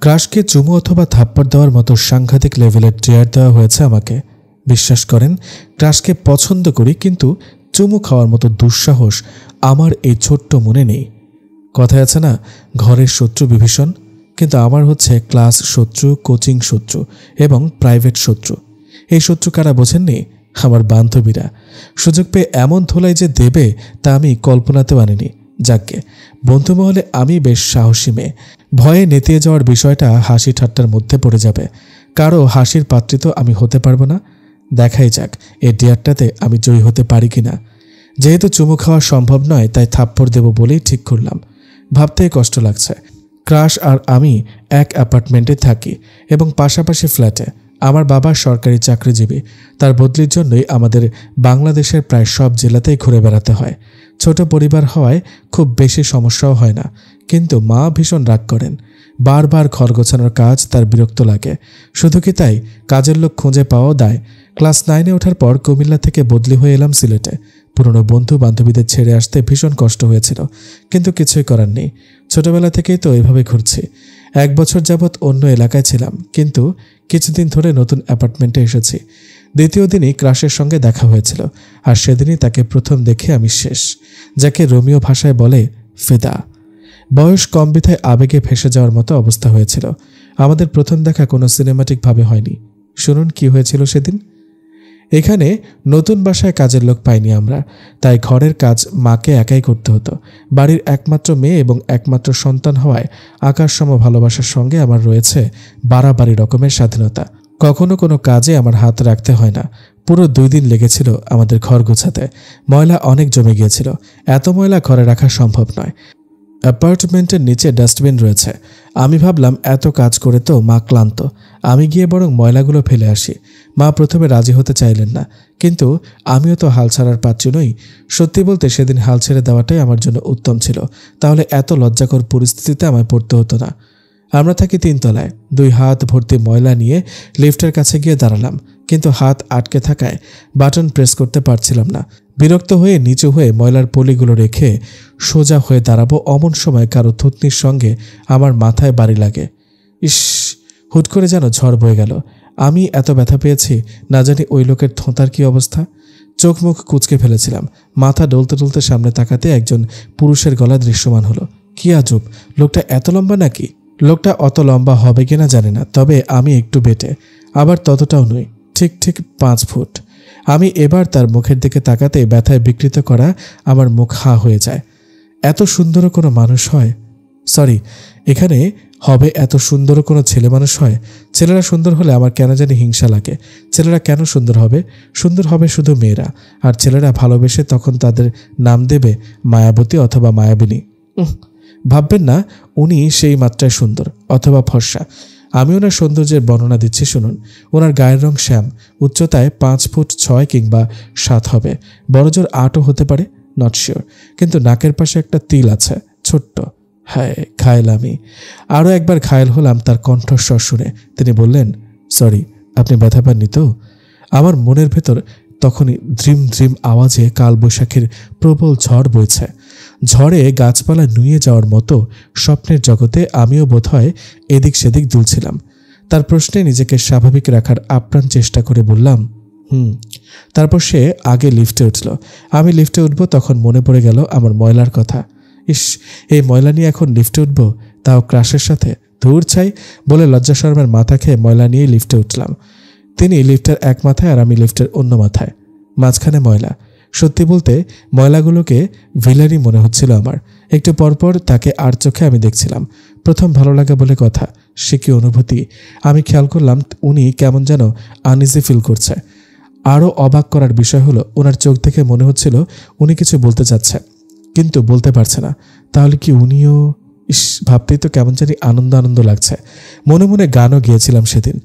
ক্রাশকে চুমু অথবা থাপ্পড় দেওয়ার মতো সাংঘাতিক লেভেলের ডেয়ার দেওয়া হয়েছে আমাকে। বিশ্বাস করেন, ক্রাশকে পছন্দ করি, কিন্তু চুমু খাওয়ার মতো দুঃসাহস আমার এই ছোট্ট মনে নেই। কথায় আছে না, ঘরের শত্রু বিভীষণ, কিন্তু আমার হচ্ছে ক্লাস শত্রু, কোচিং শত্রু এবং প্রাইভেট শত্রু। এই শত্রু কারা বোঝেননি? আমার বান্ধবীরা। সুযোগ পেয়ে এমন ধোলাই যে দেবে তা আমি কল্পনাতেও আনিনি। যাকে বন্ধুমহলে আমি বেশ সাহসী মেয়ে। ভয়ে নেতিয়ে যাওয়ার বিষয়টা হাসি ঠাট্টার মধ্যে পড়ে যাবে। কারো হাসির পাত্রী তো আমি হতে পারবো না। দেখাই যাক এই ডেয়ারটাতে আমি জয়ী হতে পারি কিনা। যেহেতু চুমু খাওয়া সম্ভব নয়, তাই থাপ্পড় দেব বলেই ঠিক করলাম। ভাবতেই কষ্ট লাগছে। ক্রাশ আর আমি এক অ্যাপার্টমেন্টে থাকি এবং পাশাপাশি ফ্ল্যাটে। আমার বাবা সরকারি চাকরিজীবী। তার বদলির জন্যই আমাদের বাংলাদেশের প্রায় সব জেলাতেই ঘুরে বেড়াতে হয়। ছোট পরিবার হওয়ায় খুব বেশি সমস্যাও হয় না, কিন্তু মা ভীষণ রাগ করেন। বারবার ঘর গোছানোর কাজ তার বিরক্ত লাগে। শুধু কি তাই, কাজের লোক খুঁজে পাওয়াও দায়। ক্লাস 9-এ ওঠার পর কুমিল্লা থেকে বদলি হয়ে এলাম সিলেটে। পুরনো বন্ধু বান্ধবীদের ছেড়ে আসতে ভীষণ কষ্ট হয়েছিল, কিন্তু কিছুই করার নেই। ছোটবেলা থেকেই তো এইভাবে ঘুরছি। 1 বছর যাবৎ অন্য এলাকায় ছিলাম, কিন্তু কিছুদিন ধরে নতুন অ্যাপার্টমেন্টে এসেছি। দ্বিতীয় দিনই ক্রাশের সঙ্গে দেখা হয়েছিল, আর সেদিনই তাকে প্রথম দেখে আমি শেষ। যাকে রোমিও ভাষায় বলে ফিদা। বয়স কম বিধায় আবেগে ভেসে যাওয়ার মতো অবস্থা হয়েছিল। আমাদের প্রথম দেখা কোনো সিনেমাটিকভাবে হয়নি। শুনুন কি হয়েছিল সেদিন। এখানে নতুন বাসায় কাজের লোক পাইনি আমরা, তাই ঘরের কাজ মাকে একাই করতে হতো। বাড়ির একমাত্র মেয়ে এবং একমাত্র সন্তান হওয়ায় আকাশসম ভালোবাসার সঙ্গে আমার রয়েছে বাড়াবাড়ি রকমের স্বাধীনতা। কখনো কোনো কাজে আমার হাত রাখতে হয় না। পুরো 2 দিন লেগেছিল আমাদের ঘর গোছাতে। ময়লা অনেক জমে গিয়েছিল। এত ময়লা ঘরে রাখা সম্ভব নয়। অ্যাপার্টমেন্টের নিচে ডাস্টবিন রয়েছে। আমি ভাবলাম এত কাজ করে তো মা ক্লান্ত, আমি গিয়ে বরং ময়লাগুলো ফেলে আসি। মা প্রথমে রাজি হতে চাইলেন না, কিন্তু আমিও তো হাল ছাড়ার পাত্রী নই। সত্যি বলতে সেদিন হাল ছেড়ে দেওয়াটাই আমার জন্য উত্তম ছিল। তাহলে এত লজ্জাকর পরিস্থিতিতে আমায় পড়তে হতো না। আমরা থাকি 3 তলায়। 2 হাত ভর্তি ময়লা নিয়ে লিফটের কাছে গিয়ে দাঁড়ালাম, কিন্তু হাত আটকে থাকায় বাটন প্রেস করতে পারছিলাম না। বিরক্ত হয়ে নিচু হয়ে ময়লার পলিগুলো রেখে সোজা হয়ে দাঁড়াবো, অমন সময় কারো থুতনির সঙ্গে আমার মাথায় বাড়ি লাগে। ইস, হুট করে যেন ঝড় বয়ে গেল। আমি এত ব্যথা পেয়েছি, না জানি ওই লোকের থোঁতার কি অবস্থা। চোখ মুখ কুঁচকে ফেলেছিলাম। মাথা ডলতে ডলতে সামনে তাকাতে একজন পুরুষের গলা দৃশ্যমান হলো। কি আজব, লোকটা এত লম্বা নাকি? লোকটা অত লম্বা হবে কিনা জানি না, তবে আমি একটু বেটে, আবার ততটাও নই। ঠিক 5 ফুট। আমি এবার তার মুখের দিকে তাকাতে ব্যথায় বিকৃত করা আমার মুখ হা হয়ে যায়। এত সুন্দরও কোনো মানুষ হয়? সরি, এখানে হবে এত সুন্দরও কোনো ছেলে মানুষ হয়? ছেলেরা সুন্দর হলে আমার কেন জানি হিংসা লাগে। ছেলেরা কেন সুন্দর হবে? সুন্দর হবে শুধু মেয়েরা, আর ছেলেরা ভালোবেসে তখন তাদের নাম দেবে মায়াবতী অথবা মায়াবিনী। ভাববেন না উনি সেই মাত্রায় সুন্দর অথবা ফর্সা। আমি ওনার সৌন্দর্যের বর্ণনা দিচ্ছি, শুনুন। ওনার গায়ের রং শ্যাম, উচ্চতায় 5 ফুট 6 কিংবা 7 হবে, বড়জোর 8ও হতে পারে, নট শিওর। কিন্তু নাকের পাশে একটা তিল আছে, ছোট্ট। হায়, ঘায়েল আমি। আরও একবার ঘায়েল হলাম তার কণ্ঠস্বর শুনে। তিনি বললেন, সরি, আপনি ব্যথা পাননি তো? আমার মনের ভেতর তখনই ধ্রিম ধ্রিম আওয়াজে কালবৈশাখীর প্রবল ঝড় বইছে। ঝড়ে গাছপালা নুয়ে যাওয়ার মতো স্বপ্নের জগতে আমিও বোধহয় এদিক সেদিক দুলছিলাম। তার প্রশ্নে নিজেকে স্বাভাবিক রাখার আপ্রাণ চেষ্টা করে বললাম, তারপর সে আগে লিফটে উঠল। আমি লিফটে উঠব, তখন মনে পড়ে গেল আমার ময়লার কথা। ইস, এই ময়লা নিয়ে এখন লিফটে উঠব, তাও ক্রাশের সাথে? ধুর ছাই বলে লজ্জা শর্মের মাথা খেয়ে ময়লা নিয়ে লিফটে উঠলাম। তিনি লিফটের এক মাথায় আর আমি লিফটের অন্য মাথায়, মাঝখানে ময়লা। সত্যি বলতে ময়লাগুলোকে ভিলারি মনে হচ্ছিল আমার। একটু পরপর তাকে আর চোখে আমি দেখছিলাম। প্রথম ভালো লাগা বলে কথা, সে কি অনুভূতি! আমি খেয়াল করলাম উনি কেমন যেন আনইজি ফিল করছে। আরও অবাক করার বিষয় হলো, ওনার চোখ দেখে মনে হচ্ছিল উনি কিছু বলতে চাচ্ছে, কিন্তু বলতে পারছে না। তাহলে কি উনিও? ইস, ভাবতেই তো কেমন জানি আনন্দ আনন্দ লাগছে। মনে মনে গানও গিয়েছিলাম সেদিন।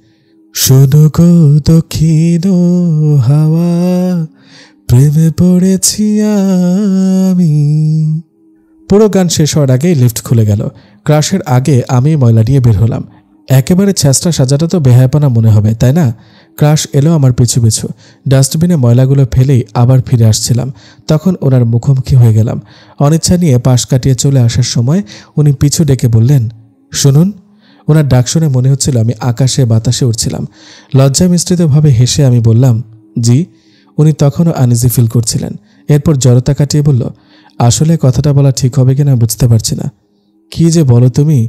শোনো গো দক্ষিণ হাওয়া, প্রেমে পড়েছি আমি। পুরো গান শেষ হওয়ার আগেই লিফট খুলে গেল। ক্রাশের আগে আমি ময়লা নিয়ে বের হলাম। একেবারে ছেঁচড়া সাজাটা তো বেহায়াপনা মনে হবে, তাই না? ক্রাশ এলো আমার পিছু পিছু। ডাস্টবিনে ময়লাগুলো ফেলেই আবার ফিরে আসছিলাম। তখন ওনার মুখোমুখি হয়ে গেলাম। অনিচ্ছা নিয়ে পাশ কাটিয়ে চলে আসার সময় উনি পিছু ডেকে বললেন, শুনুন। ওনার ডাক শুনে মনে হচ্ছিল আমি আকাশে বাতাসে উড়ছিলাম। লজ্জা মিশ্রিতভাবে হেসে আমি বললাম, জি। উনি তখনও আনইজি ফিল করছিলেন। এরপর জড়তা কাটিয়ে বলল, আসলে কথাটা বলা ঠিক হবে কিনা বুঝতে পারছি না। কি যে বলো তুমি,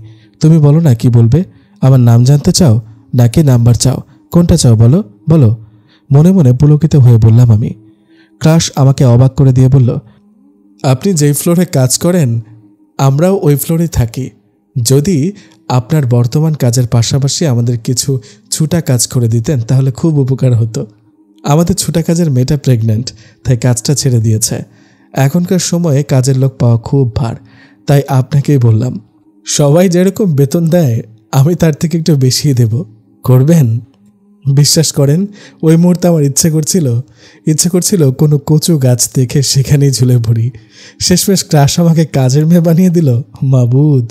তুমি বলো না কি বলবে। আমার নাম জানতে চাও নাকি নাম্বার চাও? কোনটা চাও বলো বলো। মনে মনে পুলকিত হয়ে বললাম আমি। ক্রাশ আমাকে অবাক করে দিয়ে বলল, আপনি যেই ফ্লোরে কাজ করেন আমরাও ওই ফ্লোরে থাকি। যদি আপনার বর্তমান কাজের পাশাপাশি আমাদের কিছু ছুটা কাজ করে দিতেন তাহলে খুব উপকার হতো। আমাদের ছুটা কাজের মেয়েটা প্রেগন্যান্ট, তাই কাজটা ছেড়ে দিয়েছে। এখনকার সময়ে কাজের লোক পাওয়া খুব ভার, তাই আপনাকেই বললাম। সবাই যেরকম বেতন দেয় আমি তার থেকে একটু বেশিই দেব, করবেন? বিশ্বাস করেন ওই মুহূর্তে আমার ইচ্ছে করছিল কোনো কচু গাছ দেখে সেখানেই ঝুলে পড়ি। শেষমেশ ক্রাশ আমাকে কাজের মেয়ে বানিয়ে দিল। মাবুদ,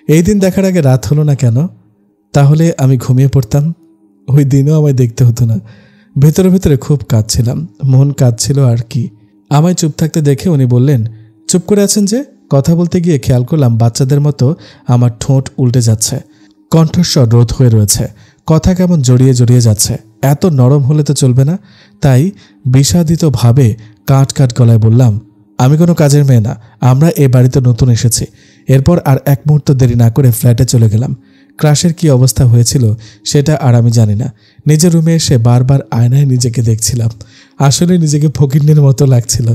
এই দিন দেখার আগে রাত হলো না কেন? তাহলে আমি ঘুমিয়ে পড়তাম। ওই দিনও আমায় দেখতে হতো না। ভেতরে ভেতরে খুব কাঁদছিলাম, মন কাঁদছিল আর কি। আমায় চুপ থাকতে দেখে উনি বললেন, চুপ করে আছেন যে? কথা বলতে গিয়ে খেয়াল করলাম বাচ্চাদের মতো আমার ঠোঁট উল্টে যাচ্ছে, কণ্ঠস্বর রোধ হয়ে রয়েছে, কথা কেমন জড়িয়ে জড়িয়ে যাচ্ছে। এত নরম হলে তো চলবে না। তাই বিষাদিতভাবে কাট কাট গলায় বললাম, আমি কোনো কাজের মেয়ে না, আমরা এ বাড়িতে নতুন এসেছি। এরপর আর এক মুহূর্ত দেরি না করে ফ্ল্যাটে চলে গেলাম। ক্রাশের কি অবস্থা হয়েছিল সেটা আর আমি জানি না। নিজের রুমে এসে বারবার আয়নায় নিজেকে দেখছিলাম। আসলে নিজেকে ফকিন্নের মতো লাগছিল।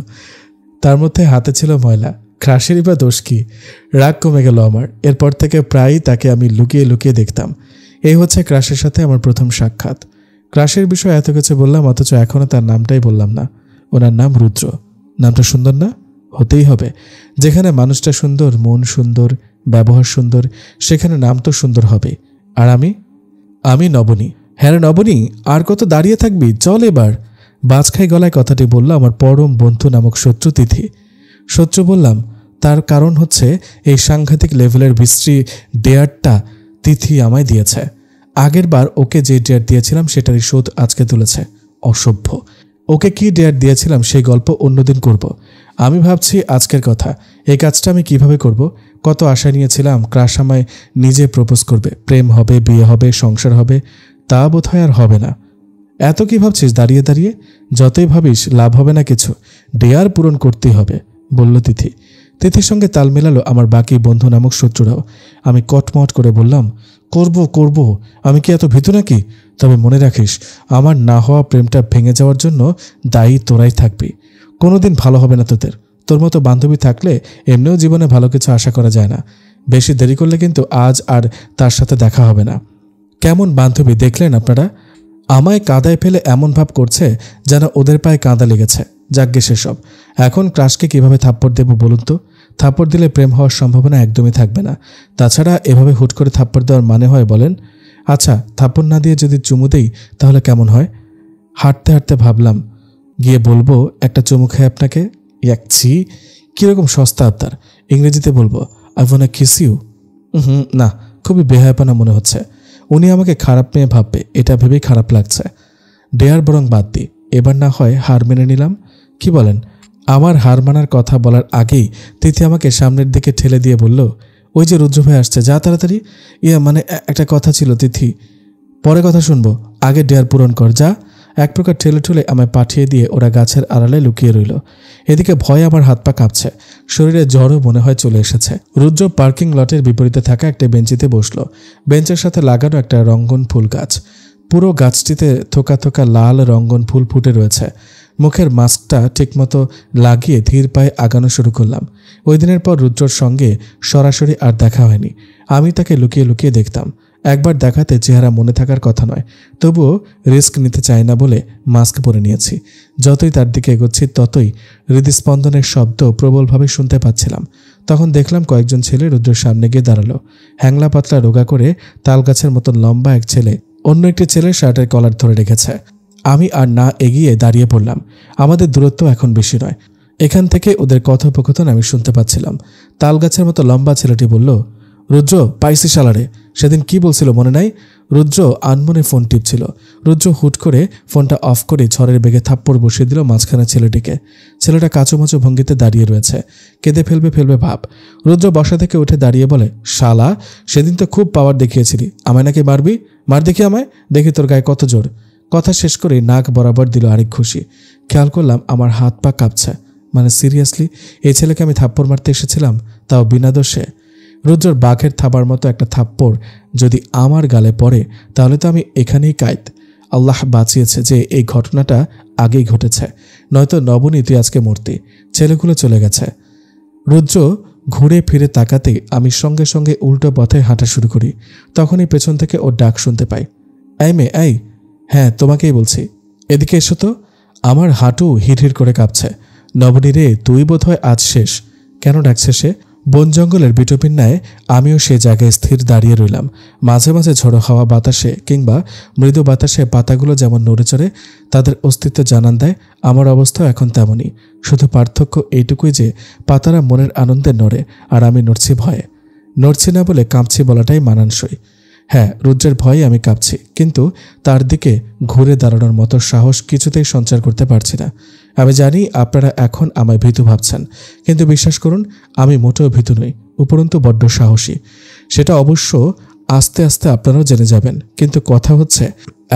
তার মধ্যে হাতে ছিল ময়লা। ক্রাশেরই বা দোষ কি? রাগ কমে গেল আমার। এরপর থেকে প্রায়ই তাকে আমি লুকিয়ে লুকিয়ে দেখতাম। এই হচ্ছে ক্রাশের সাথে আমার প্রথম সাক্ষাৎ। ক্রাশের বিষয়ে এত কিছু বললাম, অথচ এখনও তার নামটাই বললাম না। ওনার নাম রুদ্র। নামটা সুন্দর না? হতেই হবে। যেখানে মানুষটা সুন্দর, মন সুন্দর, ব্যবহার সুন্দর, সেখানে নাম তো সুন্দর হবে। আর আমি নবনী। হ্যাঁ নবনী, আর কত দাঁড়িয়ে থাকবি, চল এবার। বাজখাই গলায় কথাটি বলল আমার পরম বন্ধু নামক শত্রু তিথি। শত্রু বললাম তার কারণ হচ্ছে এই সাংঘাতিক লেভেলের বিশ্রী ডেয়ারটা তিথি আমায় দিয়েছে। আগের বার ওকে যে ডেয়ার দিয়েছিলাম সেটারই শোধ আজকে তুলেছে। অসভ্য। ওকে কি ডেয়ার দিয়েছিলাম সেই গল্প অন্যদিন করব। আমি ভাবছি আজকের কথা। এই কাজটা আমি কিভাবে করব? কত আশা নিয়েছিলাম ক্রাশ আমায় নিজে প্রপোজ করবে, প্রেম হবে, বিয়ে হবে, সংসার হবে। তা বোধহয় আর হবে না। এত কি ভাবছিস দাঁড়িয়ে দাঁড়িয়ে? যতই ভাবিস লাভ হবে না কিছু। ডেয়ার পূরণ করতেই হবে, বলল তিথি। তিথির সঙ্গে তাল মেলালো আমার বাকি বন্ধু নামক শত্রুরাও। আমি কটমট করে বললাম, করব। আমি কি এত ভীতু নাকি? তবে মনে রাখিস, আমার না হওয়া প্রেমটা ভেঙে যাওয়ার জন্য দায়ী তোরাই থাকবি। কোনোদিন ভালো হবে না তোদের। তোর মতো বান্ধবী থাকলে এমনিও জীবনে ভালো কিছু আশা করা যায় না। বেশি দেরি করলে কিন্তু আজ আর তার সাথে দেখা হবে না। কেমন বান্ধবী দেখলেন আপনারা? আমায় কাদায় ফেলে এমন ভাব করছে যেন ওদের পায়ে কাঁদা লেগেছে। যাগ্গে সেসব। এখন ক্রাশকে কিভাবে থাপ্পড় দেব বলুন তো? থাপ্পড় দিলে প্রেম হওয়ার সম্ভাবনা একদমই থাকবে না। তাছাড়া এভাবে হুট করে থাপ্পড় দেওয়ার মানে হয় বলেন? আচ্ছা, থাপ্পড় না দিয়ে যদি চুমু দেই তাহলে কেমন হয়? হাঁটতে হাঁটতে ভাবলাম, গিয়ে বলবো একটা চুমু খাই আপনাকে। একছি কীরকম সস্তা আপনার। ইংরেজিতে বলবো আই ওয়ান্না কিস ইউ। না, খুবই বেহায়াপনা মনে হচ্ছে। উনি আমাকে খারাপ মেয়ে ভাববে, এটা ভেবেই খারাপ লাগছে। ডেয়ার বরং বাদ দিই, এবার না হয় হার মেনে নিলাম। কি বলেন? আমার হার মানার কথা বলার আগেই তিথি আমাকে সামনের দিকে ঠেলে দিয়ে বলল, ওই যে রুদ্র ভাই আসছে, যা তাড়াতাড়ি। মানে একটা কথা ছিল তিথি, পরে কথা শুনবো, আগে ডেয়ার পূরণ কর, যা। এক প্রকার ঠেলে ঠেলে আমায় পাঠিয়ে দিয়ে ওরা গাছের আড়ালে লুকিয়ে রইল। এদিকে ভয়ে আমার হাত পা কাঁপছে, শরীরে জ্বরও মনে হয় চলে এসেছে। রুদ্র পার্কিং লটের বিপরীতে থাকা একটা বেঞ্চিতে বসলো। বেঞ্চের সাথে লাগানো একটা রঙ্গন ফুল গাছ। পুরো গাছটিতে থোকা থোকা লাল রঙ্গন ফুল ফুটে রয়েছে। মুখের মাস্কটা ঠিকমতো লাগিয়ে ধীর পায়ে আগানো শুরু করলাম। ওই দিনের পর রুদ্রর সঙ্গে সরাসরি আর দেখা হয়নি। আমি তাকে লুকিয়ে লুকিয়ে দেখতাম। একবার দেখাতে চেহারা মনে থাকার কথা নয়, তবুও রিস্ক নিতে চাই না বলে মাস্ক পরে নিয়েছি। যতই তার দিকে এগোচ্ছি ততই হৃদস্পন্দনের শব্দ প্রবলভাবে শুনতে পাচ্ছিলাম। তখন দেখলাম কয়েকজন ছেলে রুদ্রের সামনে গিয়ে দাঁড়ালো। হ্যাংলা পাতলা রোগা করে তাল গাছের মতন লম্বা এক ছেলে অন্য একটি ছেলের শার্টের কলার ধরে রেখেছে। আমি আর না এগিয়ে দাঁড়িয়ে পড়লাম। আমাদের দূরত্ব এখন বেশি নয়। এখান থেকে ওদের কথোপকথন আমি শুনতে পাচ্ছিলাম। তাল গাছের মতো লম্বা ছেলেটি বলল, রুদ্র, পাইছি শালারে। সেদিন কি বলছিল মনে নাই? রুদ্র আনমনে ফোন টিপছিল। রুদ্র হুট করে ফোনটা অফ করে ঝড়ের বেগে থাপ্পড় বসিয়ে দিল মাঝখানে ছেলেটিকে। ছেলেটা কাঁচুমাচু ভঙ্গিতে দাঁড়িয়ে রয়েছে, কেঁদে ফেলবে ভাব। রুদ্র বসা থেকে উঠে দাঁড়িয়ে বলে, শালা, সেদিন তো খুব পাওয়ার দেখিয়েছিলি, আমায় নাকি মারবি? মার দেখি আমায়, দেখি তোর গায়ে কত জোর। কথা শেষ করে নাক বরাবর দিল আরেক খুশি। খেয়াল করলাম আমার হাত পা কাঁপছে। মানে সিরিয়াসলি, এই ছেলেকে আমি থাপ্পড় মারতে এসেছিলাম, তাও বিনা দোষে? রুদ্রর বাঘের থাবার মতো একটা থাপ্পড় যদি আমার গালে পড়ে তাহলে তো আমি এখানেই কাইত। আল্লাহ বাঁচিয়েছে যে এই ঘটনাটা আগেই ঘটেছে, নয়তো নবনী তুই আজকে মরতি। ছেলেগুলো চলে গেছে। রুদ্র ঘুরে ফিরে তাকাতে আমি সঙ্গে সঙ্গে উল্টো পথে হাঁটা শুরু করি। তখনই পেছন থেকে ওর ডাক শুনতে পাই, এই মেয়ে, এই। হ্যাঁ, তোমাকেই বলছি, এদিকে এসো তো। আমার হাঁটু হিড়হিড় করে কাঁপছে। নবনী রে, তুই বোধহয় আজ শেষ। কেন ডাকছে সে? বন জঙ্গলের বিটপিন্যায় আমিও সে জায়গায় স্থির দাঁড়িয়ে রইলাম। মাঝে মাঝে ঝড়ো হাওয়া বাতাসে কিংবা মৃদু বাতাসে পাতাগুলো যেমন নড়ে চড়ে তাদের অস্তিত্ব জানান দেয়, আমার অবস্থাও এখন তেমনই। শুধু পার্থক্য এইটুকুই যে পাতারা মনের আনন্দে নড়ে আর আমি নড়ছি ভয়ে। নড়ছি না বলে কাঁপছি বলাটাই মানানসই। হ্যাঁ, রুদ্রের ভয়ে আমি কাঁপছি, কিন্তু তার দিকে ঘুরে দাঁড়ানোর মতো সাহস কিছুতেই সঞ্চার করতে পারছি না। আমি জানি আপনারা এখন আমায় ভীতু ভাবছেন, কিন্তু বিশ্বাস করুন, আমি মোটেও ভীতু নই, উপরন্তু বড্ড সাহসী। সেটা অবশ্য আস্তে আস্তে আপনারাও জেনে যাবেন। কিন্তু কথা হচ্ছে,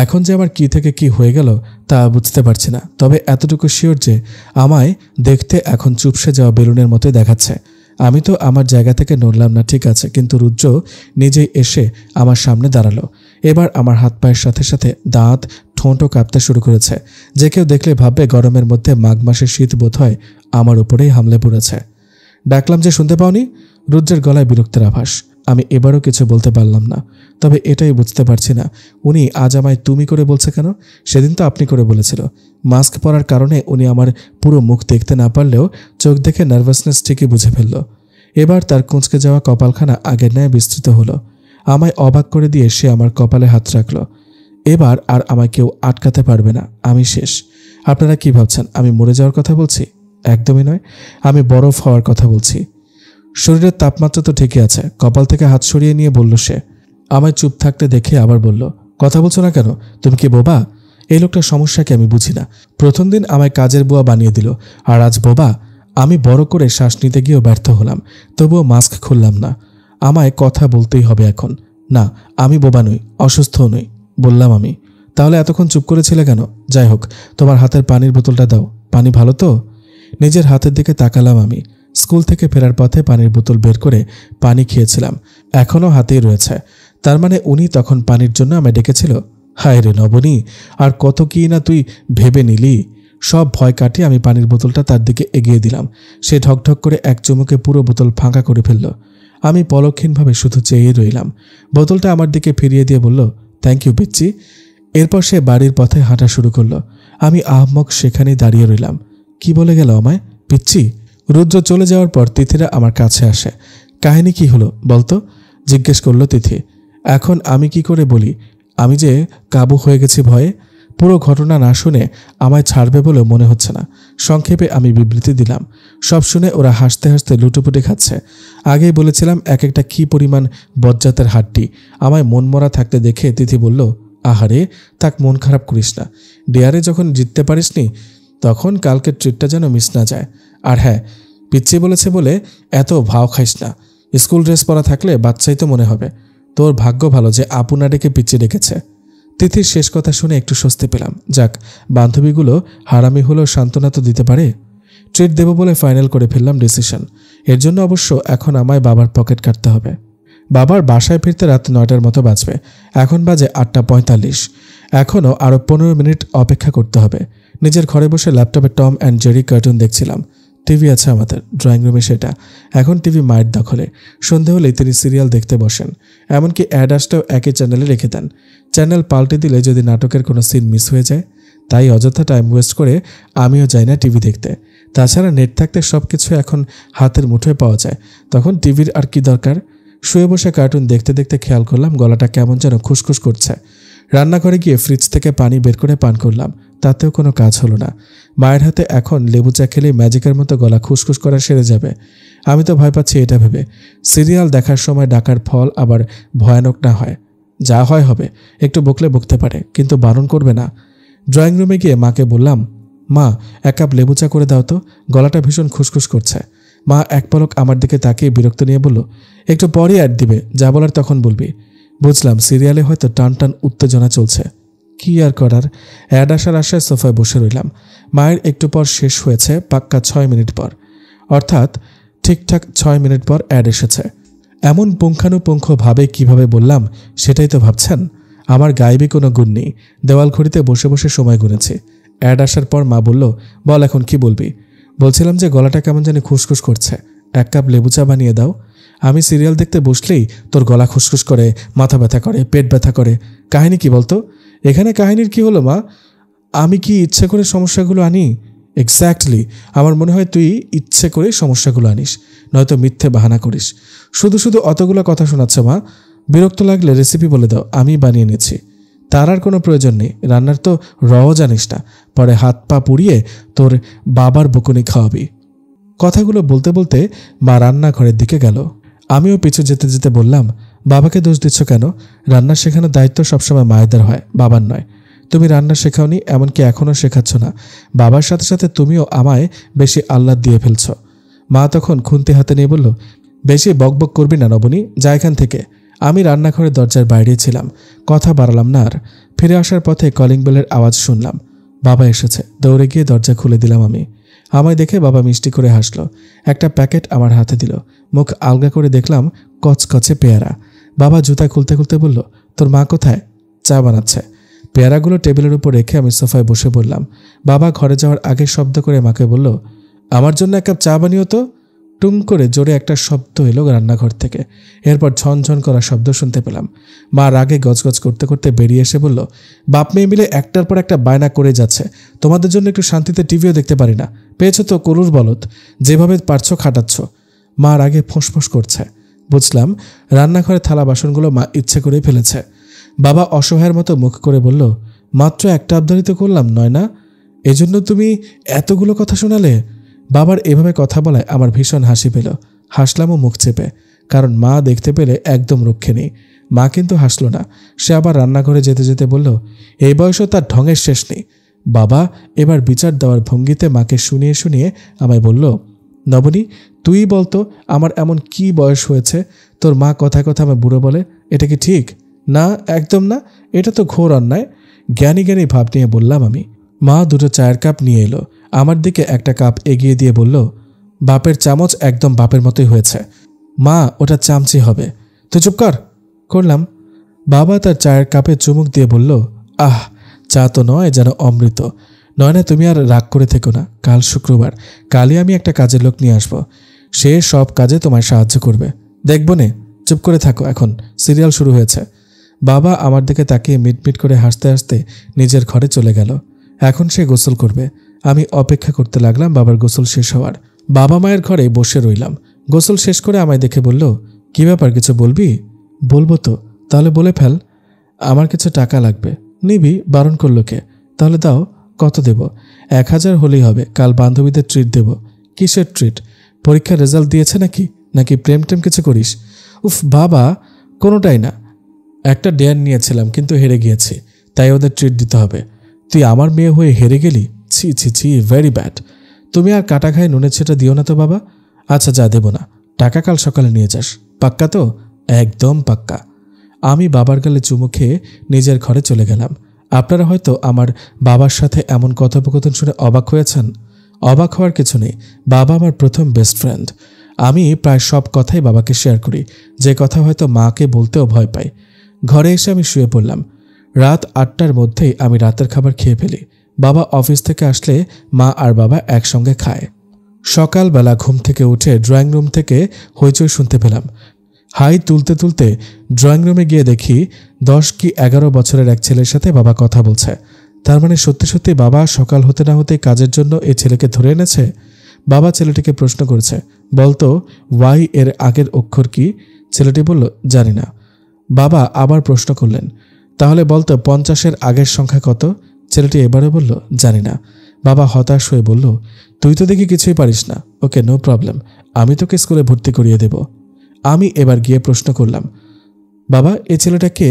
এখন যে আমার কি থেকে কি হয়ে গেল তা বুঝতে পারছি না। তবে এতটুকু শিওর যে আমায় দেখতে এখন চুপসে যাওয়া বেলুনের মতোই দেখাচ্ছে। আমি তো আমার জায়গা থেকে নড়লাম না, ঠিক আছে, কিন্তু রুদ্র নিজেই এসে আমার সামনে দাঁড়ালো। এবার আমার হাত পায়ের সাথে সাথে দাঁত ঠোঁটও কাঁপতে শুরু করেছে। যে কেউ দেখলে ভাববে গরমের মধ্যে মাঘ মাসের শীত বোধ হয় আমার উপরেই হামলে পড়েছে। ডাকলাম যে শুনতে পাওনি? রুদ্রের গলায় বিরক্তের আভাস। আমি এবারও কিছু বলতে পারলাম না। তবে এটাই বুঝতে পারছি না, উনি আজ আমায় তুমি করে বলছে কেন? সেদিন তো আপনি করে বলেছিল। মাস্ক পরার কারণে উনি আমার পুরো মুখ দেখতে না পারলেও চোখ দেখে নার্ভাসনেস ঠিকই বুঝে ফেলল। এবার তার কুঁচকে যাওয়া কপালখানা আগের ন্যায় বিস্তৃত হলো। আমায় অবাক করে দিয়ে সে আমার কপালে হাত রাখল। এবার আর আমায় কেউ আটকাতে পারবে না, আমি শেষ। আপনারা কি ভাবছেন আমি মরে যাওয়ার কথা বলছি? একদমই নয়, আমি বরফ হওয়ার কথা বলছি। শরীরের তাপমাত্রা তো ঠিকই আছে। কপাল থেকে হাত সরিয়ে নিয়ে বলল সে। আমায় চুপ থাকতে দেখে আবার বলল, কথা বলছো না কেন? তুমি কি বোবা? এই লোকটার সমস্যাকে আমি বুঝি না। প্রথম দিন আমায় কাজের বুয়া বানিয়ে দিল, আর আজ বোবা? আমি বড় করে শ্বাস নিতে গিয়েও ব্যর্থ হলাম, তবুও মাস্ক খুললাম না। আমায় কথা বলতেই হবে এখন। না, আমি বোবা নই, অসুস্থও নই, বললাম আমি। তাহলে এতক্ষণ চুপ করেছিলে কেন? যাই হোক, তোমার হাতের পানির বোতলটা দাও। পানি ভালো তো? নিজের হাতের দিকে তাকালাম আমি। স্কুল থেকে ফেরার পথে পানির বোতল বের করে পানি খেয়েছিলাম, এখনও হাতেই রয়েছে। তার মানে উনি তখন পানির জন্য আমায় ডেকেছিল। হায় রে নবনী, আর কত কি না তুই ভেবে নিলি। সব ভয় কাটিয়ে আমি পানির বোতলটা তার দিকে এগিয়ে দিলাম। সে ঢকঢক করে এক চুমুকে পুরো বোতল ফাঁকা করে ফেলল। আমি পলক্ষহীনভাবে শুধু চেয়ে রইলাম। বোতলটা আমার দিকে ফিরিয়ে দিয়ে বলল, থ্যাংক ইউ পিচ্চি। এরপর সে বাড়ির পথে হাঁটা শুরু করলো। আমি আহম্মক সেখানেই দাঁড়িয়ে রইলাম। কি বলে গেল আমায়? পিচ্চি? রুদ্র চলে যাওয়ার পর তিথিরা আমার কাছে আসে। কাহিনী কি হলো বলতো, জিজ্ঞেস করলো তিথি। এখন আমি কি করে বলি আমি যে কাবু হয়ে গেছি ভয়ে? পুরো ঘটনা না শুনে আমায় ছাড়বে বলে মনে হচ্ছে না। সংক্ষেপে আমি বিবৃতি দিলাম। সব শুনে ওরা হাসতে হাসতে লুটোপুটি খাচ্ছে। আগেই বলেছিলাম এক একটা কি পরিমাণ বজ্জাতের হাড্ডি। আমায় মনমরা থাকতে দেখে তিথি বলল, আহারে থাক, মন খারাপ করিস না। ডেয়ারে যখন জিততে পারিসনি তখন কালকের ট্রিটটা যেন মিস না যায়। আর হ্যাঁ, পিচ্চি বলেছে বলে এত ভাও খাইস না। স্কুল ড্রেস পরা থাকলে বাচ্চাই তো মনে হবে। তোর ভাগ্য ভালো যে আপু না ডেকে পিচ্চি ডেকেছে। তিথির শেষ কথা শুনে একটু স্বস্তি পেলাম। যাক, বান্ধবীগুলো হারামি হলেও সান্ত্বনা তো দিতে পারে। ট্রিট দেব বলে ফাইনাল করে ফেললাম ডিসিশন। এর জন্য অবশ্য এখন আমায় বাবার পকেট কাটতে হবে। বাবার বাসায় ফিরতে রাত 9টার মতো বাজবে। এখন বাজে 8:45। এখনও আরও 15 মিনিট অপেক্ষা করতে হবে। নিজের ঘরে বসে ল্যাপটপে টম অ্যান্ড জেরি কার্টুন দেখছিলাম। টিভি আছে আমাদের ড্রয়িং রুমে, সেটা এখন টিভি মায়ের দখলে। সন্ধে হলেই তিনি সিরিয়াল দেখতে বসেন। এমনকি অ্যাড আসটাও একই চ্যানেলে রেখে দেন। চ্যানেল পাল্টে দিলে যদি নাটকের কোনো সিন মিস হয়ে যায়, তাই অযথা টাইম ওয়েস্ট করে আমিও যাই না টিভি দেখতে। তাছাড়া নেট থাকতে সব কিছু এখন হাতের মুঠোয় পাওয়া যায়, তখন টিভির আর কি দরকার। শুয়ে বসে কার্টুন দেখতে দেখতে খেয়াল করলাম গলাটা কেমন যেন খুসখুস করছে। রান্নাঘরে গিয়ে ফ্রিজ থেকে পানি বের করে পান করলাম। তাতেও কোনো কাজ হলো না। মায়ের হাতে এখন লেবু চা খেলেই ম্যাজিকের মতো গলা খুসখুস করা সেরে যাবে। আমি তো ভয় পাচ্ছি এটা ভেবে। সিরিয়াল দেখার সময় ডাকার ফল আবার ভয়ানক না হয়। যা হয় হবে, একটু বকলে বকতে পারে, কিন্তু বারণ করবে না। ড্রয়িং রুমে গিয়ে মাকে বললাম, মা 1 কাপ লেবু চা করে দাও তো, গলাটা ভীষণ খুসখুস করছে। মা এক পলক আমার দিকে তাকিয়ে বিরক্ত নিয়ে বলল, একটু পরে অ্যাড দিবে, যা বলার তখন বলবি। বুঝলাম সিরিয়ালে হয়তো টান টান উত্তেজনা চলছে। কি আর করার, অ্যাড আসার আশায় সোফায় বসে রইলাম। মায়ের একটু পর শেষ হয়েছে, পাক্কা 6 মিনিট পর, অর্থাৎ ঠিকঠাক 6 মিনিট পর অ্যাড এসেছে। এমন পুঙ্খানুপুঙ্খভাবে কিভাবে বললাম সেটাই তো ভাবছেন। আমার গায়েবী কোনো গুণ নেই, দেওয়াল ঘড়িতে বসে বসে সময় গুনেছি। অ্যাড আসার পর মা বলল, বল এখন কি বলবি। বলছিলাম যে গলাটা কেমন জানি খুসখুস করছে, 1 কাপ লেবু চা বানিয়ে দাও। আমি সিরিয়াল দেখতে বসলেই তোর গলা খুসখুস করে, মাথা ব্যথা করে, পেট ব্যথা করে। কাহিনী কি বলতো? এখানে কাহিনীর কি হলো মা? আমি কি ইচ্ছে করে সমস্যাগুলো আনি? এক্স্যাক্টলি, আমার মনে হয় তুই ইচ্ছে করে সমস্যাগুলো আনিস, নয়তো মিথ্যে বাহানা করিস। শুধু শুধু অতগুলো কথা শোনাচ্ছ মা। বিরক্ত লাগলে রেসিপি বলে দাও, আমি বানিয়ে নিচ্ছি। তার আর কোনো প্রয়োজন নেই, রান্নার তো রও জানিস না, পরে হাত পা পুড়িয়ে তোর বাবার বকুনি খাওয়াবি। কথাগুলো বলতে বলতে মা রান্নাঘরের দিকে গেল। আমিও পিছু যেতে যেতে বললাম, বাবাকে দোষ দিচ্ছ কেন? রান্না শেখানোর দায়িত্ব সবসময় মায়েদের হয়, বাবার নয়। তুমি রান্না শেখাওনি, এমনকি এখনও শেখাচ্ছ না। বাবার সাথে সাথে তুমিও আমায় বেশি আহ্লাদ দিয়ে ফেলছ। মা তখন খুন্তি হাতে নিয়ে বলল, বেশি বকবক করবি না নবনী, যা এখান থেকে। আমি রান্নাঘরের দরজার বাইরে ছিলাম, কথা বাড়ালাম না আর। ফিরে আসার পথে কলিং বেলের আওয়াজ শুনলাম। বাবা এসেছে, দৌড়ে গিয়ে দরজা খুলে দিলাম আমি। আমায় দেখে বাবা মিষ্টি করে হাসলো, একটা প্যাকেট আমার হাতে দিল। মুখ আলগা করে দেখলাম কচকচে পেয়ারা। বাবা জুতা খুলতে খুলতে বলল, তোর মা কোথায়? চা বানাচ্ছে। পেয়ারাগুলো টেবিলের উপর রেখে আমি সোফায় বসে পড়লাম। বাবা ঘরে যাওয়ার আগে শব্দ করে মাকে বলল, আমার জন্য 1 কাপ চা বানিও তো। টুং করে জোরে একটা শব্দ এলো রান্নাঘর থেকে। এরপর ঝনঝন করা শব্দ শুনতে পেলাম। মা রাগে গজগজ করতে করতে বেরিয়ে এসে বলল, বাপ মেয়ে মিলে একটার পর একটা বায়না করে যাচ্ছে, তোমাদের জন্য একটু শান্তিতে টিভিও দেখতে পারি না। পেয়েছো তো কলুর বলদ, যেভাবে পারছো খাটাচ্ছ। মা রাগে ফোঁসফোঁস করছে। বুঝলাম রান্নাঘরে থালা বাসনগুলো মা ইচ্ছে করেই ফেলেছে। বাবা অসহায়ের মতো মুখ করে বলল, মাত্র একটা আবদারই তো করলাম, নয় না? এজন্য তুমি এতগুলো কথা শোনালে? বাবার এভাবে কথা বলায় আমার ভীষণ হাসি পেল। হাসলামও মুখ চেপে, কারণ মা দেখতে পেলে একদম রক্ষে নেই। মা কিন্তু হাসলো না, সে আবার রান্নাঘরে যেতে যেতে বলল, এই বয়সও তার ঢঙের শেষ নেই। বাবা এবার বিচার দেওয়ার ভঙ্গিতে মাকে শুনিয়ে শুনিয়ে আমায় বলল, নবনী তুই বলতো আমার এমন কি বয়স হয়েছে তোর মা কথায় কথা আমায় বুড়ো বলে? এটা কি ঠিক? না, একদম না, এটা তো ঘোর অন্যায়। জ্ঞানী জ্ঞানী ভাব নিয়ে বললাম আমি। মা 2টো চায়ের কাপ নিয়ে এলো, আমার দিকে একটা কাপ এগিয়ে দিয়ে বলল, বাপের চামচ একদম বাপের মতোই হয়েছে। মা ওটা চামচি হবে। তুই চুপ কর। করলাম। বাবা তার চায়ের কাপে চুমুক দিয়ে বলল, আহ, চা তো নয়, যেন অমৃত। নয়না তুমি আর রাগ করে থেকো না, কাল শুক্রবার, কালই আমি একটা কাজের লোক নিয়ে আসবো, সে সব কাজে তোমায় সাহায্য করবে। দেখবো নে, চুপ করে থাকো, এখন সিরিয়াল শুরু হয়েছে। বাবা আমার দিকে তাকিয়ে মিটমিট করে হাসতে হাসতে নিজের ঘরে চলে গেল। এখন সে গোসল করবে। আমি অপেক্ষা করতে লাগলাম বাবার গোসল শেষ হওয়ার। বাবা মায়ের ঘরে বসে রইলাম। গোসল শেষ করে আমায় দেখে বলল, কি ব্যাপার, কিছু বলবি? বলবো তো। তাহলে বলে ফেল। আমার কিছু টাকা লাগবে। নিবি? বারণ করলো কে? তাহলে দাও। কত দেব? 1000 হলেই হবে, কাল বান্ধবীদের ট্রিট দেব। কিসের ট্রিট? পরীক্ষার রেজাল্ট দিয়েছে নাকি? নাকি প্রেম টেম কিছু করিস? উফ বাবা, কোনোটাই না। একটা ডেয়ার নিয়েছিলাম কিন্তু হেরে গিয়েছি, তাই ওদের ট্রিট দিতে হবে। তুই আমার মেয়ে হয়ে হেরে গেলি? ছি ছি ছি, ভেরি ব্যাড। তুমি আর কাটা খায় নুনের ছেটা দিও না তো বাবা। আচ্ছা যা, দেব না। টাকা কাল সকালে নিয়ে যাস। পাক্কা তো? একদম পাক্কা। আমি বাবার গালে চুমু খেয়ে নিজের ঘরে চলে গেলাম। আপনারা হয়তো আমার বাবার সাথে এমন কথোপকথন শুনে অবাক হয়েছেন। অবাক হওয়ার কিছু নেই, বাবা আমার প্রথম বেস্ট ফ্রেন্ড। আমি প্রায় সব কথাই বাবাকে শেয়ার করি, যে কথা হয়তো মাকে বলতেও ভয় পাই। ঘরে এসে আমি শুয়ে পড়লাম। রাত 8টার মধ্যেই আমি রাতের খাবার খেয়ে ফেলি। বাবা অফিস থেকে আসলে মা আর বাবা একসঙ্গে খায়। সকালবেলা ঘুম থেকে উঠে ড্রয়িং রুম থেকে হইচই শুনতে পেলাম। হাই তুলতে তুলতে ড্রয়িং রুমে গিয়ে দেখি 10 কি 11 বছরের এক ছেলের সাথে বাবা কথা বলছে। তার মানে সত্যি সত্যি বাবা সকাল হতে না হতে কাজের জন্য এই ছেলেকে ধরে এনেছে। বাবা ছেলেটিকে প্রশ্ন করেছে, বলতো ওয়াই এর আগের অক্ষর কি? ছেলেটি বলল, জানি না। বাবা আবার প্রশ্ন করলেন, তাহলে বলতো 50-এর আগের সংখ্যা কত? ছেলেটি এবারে বলল, জানি না। বাবা হতাশ হয়ে বলল, তুই তো দেখি কিছুই পারিস না। ওকে, নো প্রবলেম, আমি তোকে স্কুলে ভর্তি করিয়ে দেব। আমি এবার গিয়ে প্রশ্ন করলাম, বাবা এই ছেলেটা কে?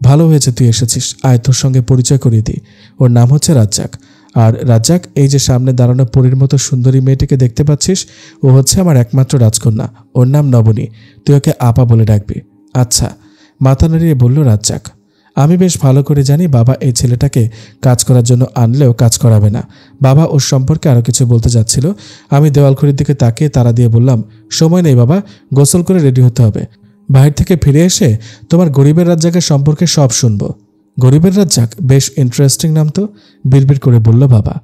ভালো হয়েছে তুই এসেছিস, আয় তোর সঙ্গে পরিচয় করিয়ে দিই। ওর নাম হচ্ছে রাজ্জাক। আর রাজ্জাক, এই যে সামনে দাঁড়ানো পরীর মতো সুন্দরী মেয়েটিকে দেখতে পাচ্ছিস, ও হচ্ছে আমার একমাত্র রাজকন্যা। ওর নাম নবনী, তুই ওকে আপা বলে ডাকবি। আচ্ছা, মাথা নাড়িয়ে বলল রাজ্জাক। আমি বেশ ভালো করে জানি বাবা এই ছেলেটাকে কাজ করার জন্য আনলেও কাজ করাবে না। বাবা ওর সম্পর্কে আরও কিছু বলতে যাচ্ছিল। আমি দেওয়ালঘড়ির দিকে তাকিয়ে তাড়া দিয়ে বললাম, সময় নেই বাবা, গোসল করে রেডি হতে হবে। বাইরে থেকে ফিরে এসে তোমার গরিবের রাজ্জাকের সম্পর্কে সব শুনবো। গরিবের রাজ্জাক, বেশ ইন্টারেস্টিং নাম তো, বিড়বিড় করে বলল বাবা।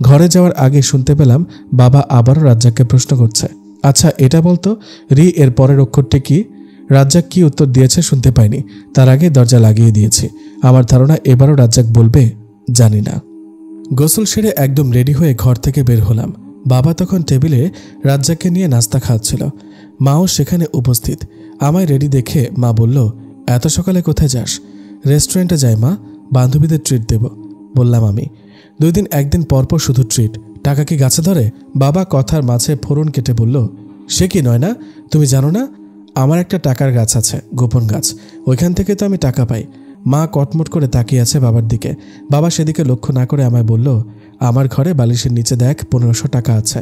ঘরে যাওয়ার আগে শুনতে পেলাম বাবা আবারও রাজ্জাককে প্রশ্ন করছে, আচ্ছা এটা বলতো, রি এর পরের অক্ষরটি কি? রাজ্জাক কি উত্তর দিয়েছে শুনতে পাইনি, তার আগে দরজা লাগিয়ে দিয়েছি। আমার ধারণা এবারও রাজ্জাক বলবে, জানি না। গোসল সেরে একদম রেডি হয়ে ঘর থেকে বের হলাম। বাবা তখন টেবিলে রাজ্জাককে নিয়ে নাস্তা খাচ্ছিল, মাও সেখানে উপস্থিত। আমায় রেডি দেখে মা বলল, এত সকালে কোথায় যাস? রেস্টুরেন্টে যাই মা, বান্ধবীদের ট্রিট দেব, বললাম আমি। 2 দিন একদিন পরপর শুধু ট্রিট, টাকা কি গাছে ধরে? বাবা কথার মাঝে ফোড়ন কেটে বলল, সে কি নয় না, তুমি জানো না আমার একটা টাকার গাছ আছে, গোপন গাছ, ওইখান থেকে তো আমি টাকা পাই। মা কটমট করে তাকিয়ে আছে বাবার দিকে। বাবা সেদিকে লক্ষ্য না করে আমায় বলল, আমার ঘরে বালিশের নিচে দেখ 1500 টাকা আছে,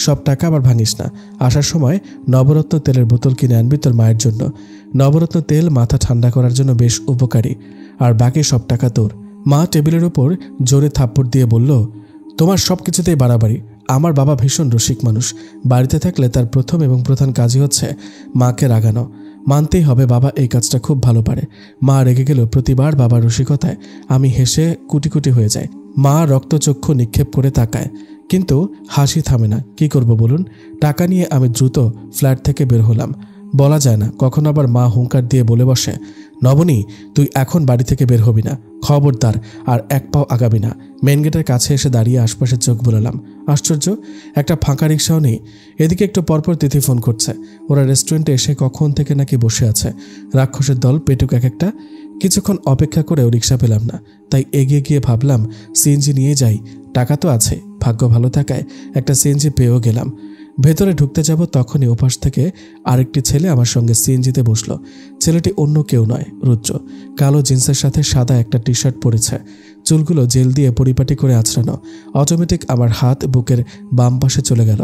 সব টাকা আবার ভাঙিস না। আসার সময় নবরত্ন তেলের বোতল কিনে আনবি তোর মায়ের জন্য। নবরত্ন তেল মাথা ঠান্ডা করার জন্য বেশ উপকারী, আর বাকি সব টাকা তোর। মা টেবিলের উপর জোরে থাপ্পড় দিয়ে বলল, তোমার সব কিছুতেই বাড়াবাড়ি। আমার বাবা ভীষণ রসিক মানুষ, বাড়িতে থাকলে তার প্রথম এবং প্রধান কাজই হচ্ছে মাকে রাগানো। মানতেই হবে বাবা এই কাজটা খুব ভালো পারে। মা রেগে গেল প্রতিবার বাবার রসিকতায় আমি হেসে কুটি কুটি হয়ে যাই। মা রক্তচক্ষু নিক্ষেপ করে তাকায়, কিন্তু হাসি থামে না। কি করব বলুন? টাকা নিয়ে আমি দ্রুত ফ্ল্যাট থেকে বের হলাম। বলা যায় না কখন আবার মা হুঙ্কার দিয়ে বলে বসে, নবনী তুই এখন বাড়ি থেকে বের হবি না, খবরদার, আর এক পাও আগাবি না। মেন গেটের কাছে এসে দাঁড়িয়ে আশপাশে চোখ বুলালাম। আশ্চর্য, একটা ফাঁকা রিক্সাও নেই। এদিকে একটু পরপর তিথি ফোন করছে, ওরা রেস্টুরেন্টে এসে কখন থেকে নাকি বসে আছে। রাক্ষসের দল পেটুক এক একটা। কিছুক্ষণ অপেক্ষা করেও রিক্সা পেলাম না, তাই এগিয়ে গিয়ে ভাবলাম সিএনজি নিয়ে যাই, টাকা তো আছে। ভাগ্য ভালো থাকায় একটা সিএনজি পেয়েও গেলাম। ভেতরে ঢুকতে যাব তখনই ওপাশ থেকে আরেকটি ছেলে আমার সঙ্গে সিএনজিতে বসলো। ছেলেটি অন্য কেউ নয়, রুদ্র। কালো জিন্সের সাথে সাদা একটা টি শার্ট পরেছে, চুলগুলো জেল দিয়ে পরিপাটি করে আঁচড়ানো। অটোমেটিক আমার হাত বুকের বাম পাশে চলে গেল।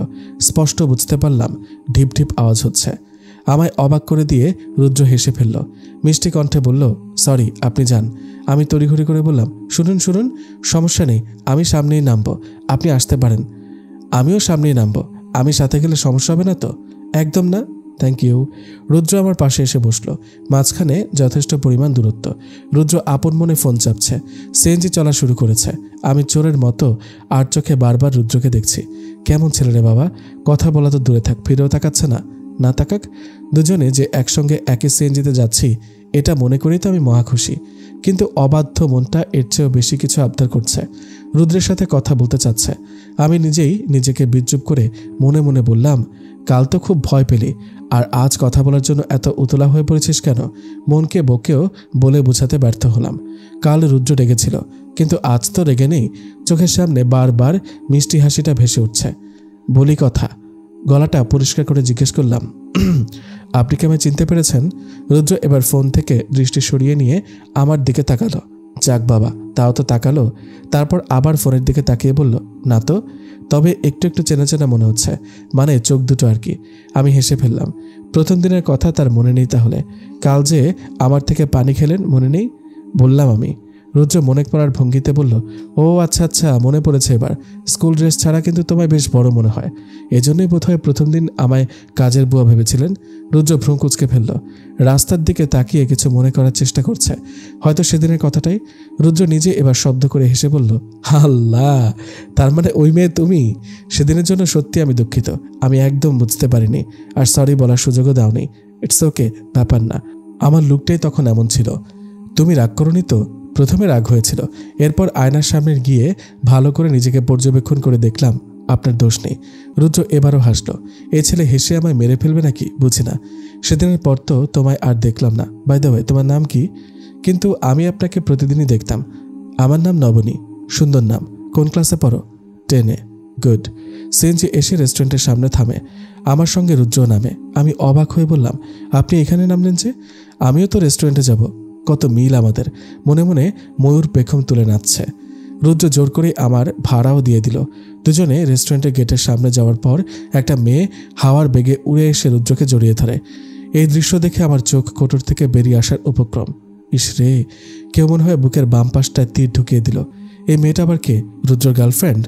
স্পষ্ট বুঝতে পারলাম ঢিপ ঢিপ আওয়াজ হচ্ছে। আমায় অবাক করে দিয়ে রুদ্র হেসে ফেলল, মিষ্টি কণ্ঠে বলল, সরি আপনি যান। আমি তড়িঘড়ি করে বললাম, শুনুন শুনুন, সমস্যা নেই, আমি সামনেই নামবো, আপনি আসতে পারেন। আমিও সামনেই নামবো, আমি সাথে গেলে সমস্যা হবে না তো? একদম না, থ্যাংক ইউ। রুদ্র আমার পাশে এসে বসলো, মাঝখানে যথেষ্ট পরিমাণ দূরত্ব। রুদ্র আপন মনে ফোন চাপছে। সিএনজি চলা শুরু করেছে। আমি চোরের মতো আর চোখে বারবার রুদ্রকে দেখছি। কেমন ছেলে রে বাবা, কথা বলা তো দূরে থাক, ফিরেও তাকাচ্ছে না। না তাকাক, দুজনে যে একসঙ্গে একই সিএনজিতে যাচ্ছি এটা মনে করেই তো আমি মহা খুশি। কিন্তু অবাধ্য মনটা এর চেয়েও বেশি কিছু আবদার করছে, রুদ্রের সাথে কথা বলতে চাচ্ছে। আমি নিজেই নিজেকে বিদ্রুপ করে মনে মনে বললাম, কাল তো খুব ভয় পেলি, আর আজ কথা বলার জন্য এত উতলা হয়ে পড়েছিস কেন? মনকে বকেও বলে বোঝাতে ব্যর্থ হলাম। কাল রুদ্র রেগেছিল, কিন্তু আজ তো রেগে নেই। চোখের সামনে বারবার মিষ্টি হাসিটা ভেসে উঠছে। বলি কথা, গলাটা পরিষ্কার করে জিজ্ঞেস করলাম, আপনি কি আমায় চিনতে পেরেছেন? রুদ্র এবার ফোন থেকে দৃষ্টি সরিয়ে নিয়ে আমার দিকে তাকালো। যাক বাবা, তাও তো তাকালো। তারপর আবার ফোনের দিকে তাকিয়ে বলল, না তো, তবে একটু একটু চেনা চেনা মনে হচ্ছে, মানে চোখ দুটো আর কি। আমি হেসে ফেললাম। প্রথম দিনের কথা তার মনে নেই তাহলে? কাল যে আমার থেকে পানি খেলেন মনে নেই? বললাম আমি। রুদ্র মনে পড়ার ভঙ্গিতে বলল, ও আচ্ছা আচ্ছা, মনে পড়েছে এবার। স্কুল ড্রেস ছাড়া কিন্তু তোমায় বেশ বড় মনে হয়, এজন্যই বোধহয় প্রথম দিন আমায় কাজের বুয়া ভেবেছিলেন। রুদ্র ভ্রু কুঁচকে ফেলল, রাস্তার দিকে তাকিয়ে কিছু মনে করার চেষ্টা করছে, হয়তো সেদিনের কথাটাই। রুদ্র নিজে এবার শব্দ করে হেসে বলল, আল্লাহ, তার মানে ওই মেয়ে তুমি? সেদিনের জন্য সত্যি আমি দুঃখিত, আমি একদম বুঝতে পারিনি, আর সরি বলার সুযোগও দাওনি। ইটস ওকে, ব্যাপার না, আমার লুকটাই তখন এমন ছিল। তুমি রাগ করোনি তো? প্রথমে রাগ হয়েছিল, এরপর আয়নার সামনে গিয়ে ভালো করে নিজেকে পর্যবেক্ষণ করে দেখলাম আপনার দোষ নেই। রুদ্র এবারও হাসলো। এ ছেলে হেসে আমায় মেরে ফেলবে নাকি বুঝি না। সেদিনের পর তো তোমায় আর দেখলাম না। বাই দ্য ওয়ে, তোমার নাম কি? কিন্তু আমি আপনাকে প্রতিদিনই দেখতাম। আমার নাম নবনী। সুন্দর নাম। কোন ক্লাসে পড়ো? 10-এ। গুড। সিএনজি এসে রেস্টুরেন্টের সামনে থামে। আমার সঙ্গে রুদ্রও নামে। আমি অবাক হয়ে বললাম, আপনি এখানে নামলেন যে? আমিও তো রেস্টুরেন্টে যাব। কত মিল আমাদের। মনে মনে ময়ূর পেখম তুলে নাচছে। রুদ্র জোর করে আমার ভাড়াও দিয়ে দিল। দুজনে রেস্টুরেন্টের গেটের সামনে যাওয়ার পর একটা মেয়ে হাওয়ার বেগে উড়ে এসে রুদ্রকে জড়িয়ে ধরে। এই দৃশ্য দেখে আমার চোখ কোটর থেকে বেরিয়ে আসার উপক্রম। ইস রে, কেউ মনে হয় বুকের বাম পাশটায় তীর ঢুকিয়ে দিল। এই মেয়েটা আবার কে? রুদ্রর গার্লফ্রেন্ড?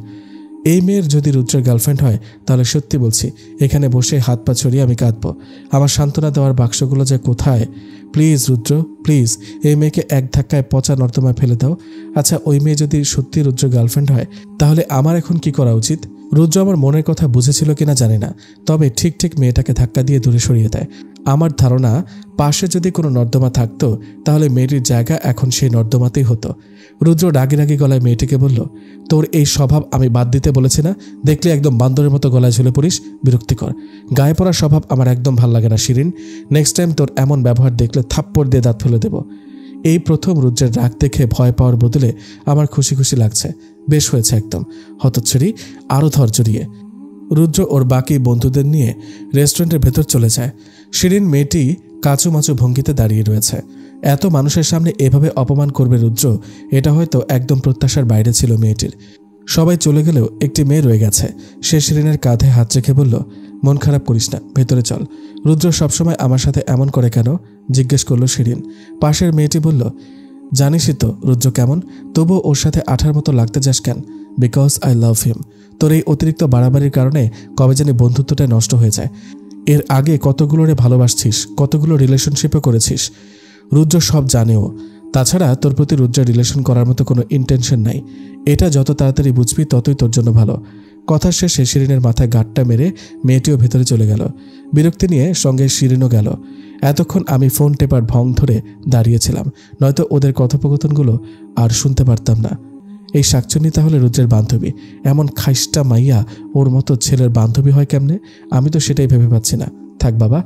এই মেয়ের যদি রুদ্রের গার্লফ্রেন্ড হয় তাহলে সত্যি বলছি এখানে বসে হাত পা ছড়িয়ে আমি কাঁদব। আমার সান্ত্বনা দেওয়ার বাক্সগুলো যে কোথায়? প্লিজ রুদ্র, প্লিজ এই মেয়েকে এক ধাক্কায় পচা নর্দমায় ফেলে দাও। আচ্ছা, ওই মেয়ে যদি সত্যি রুদ্রের গার্লফ্রেন্ড হয় তাহলে আমার এখন কি করা উচিত? রুদ্র আমার মনের কথা বুঝেছিল কিনা জানি না, তবে ঠিক মেয়েটাকে ধাক্কা দিয়ে দূরে সরিয়ে দেয়। আমার ধারণা পাশে যদি কোনো নর্দমা থাকতো তাহলে মেয়েটির জায়গা এখন সেই নর্দমাতেই হতো। রুদ্র রাগি গলায় মেয়েটিকে বলল, তোর এই স্বভাব আমি বাদ দিতে বলেছি না? দেখলে একদম বান্দরের মতো গলায় ঝুলে পড়িস, বিরক্তিকর। গায়ে পড়ার স্বভাব আমার একদম ভাল লাগে না শিরিন। নেক্সট টাইম তোর এমন ব্যবহার দেখলে থাপ্পড় দিয়ে দাঁত ফেলে দেব। এই প্রথম রুদ্রের রাগ দেখে ভয় পাওয়ার বদলে আমার খুশি লাগছে। বেশ হয়েছে একদম। হতচ্ছাড়ি, আরও ধর জড়িয়ে। রুদ্র ওর বাকি বন্ধুদের নিয়ে রেস্টুরেন্টের ভেতর চলে যায়। শিরিন মেয়েটি কাঁচুমাচু ভঙ্গিতে দাঁড়িয়ে রয়েছে। এত মানুষের সামনে এভাবে অপমান করবে রুদ্র, এটা হয়তো একদম প্রত্যাশার বাইরে ছিল মেয়েটির। সবাই চলে গেলেও একটি মেয়ে রয়ে গেছে। সে শিরিনের কাঁধে হাত রেখে বলল, মন খারাপ করিস না, ভেতরে চল। রুদ্র সবসময় আমার সাথে এমন করে কেন? জিজ্ঞেস করলো শিরিন। পাশের মেয়েটি বলল, জানিসই তো রুদ্র কেমন, তবুও ওর সাথে আঠার মতো লাগতে যাস কেন? বিকজ আই লাভ হিম। তোর এই অতিরিক্ত বাড়াবাড়ির কারণে কবে জানি বন্ধুত্বটা নষ্ট হয়ে যায়। এর আগে কতগুলোরে ভালোবাসছিস, কতগুলো রিলেশনশিপও করেছিস। রুদ্র সব জানেও। তাছাড়া তোর প্রতি রুদ্রের রিলেশন করার মতো কোনো ইন্টেনশন নাই। এটা যত তাড়াতাড়ি বুঝবি ততই তোর জন্য ভালো। কথা শেষে শিরিনের মাথায় গাঁটটা মেরে মেয়েটিও ভেতরে চলে গেল। বিরক্তি নিয়ে সঙ্গে শিরিনও গেল। এতক্ষণ আমি ফোন টেপার ভং ধরে দাঁড়িয়েছিলাম, নয়তো ওদের কথোপকথনগুলো আর শুনতে পারতাম না। এই শাকচুন্নি তাহলে রুদ্রের বান্ধবী? এমন খাইস্টা মাইয়া ওর মতো ছেলের বান্ধবী হয় কেমনে? আমি তো সেটাই ভেবে পাচ্ছি না। থাক বাবা,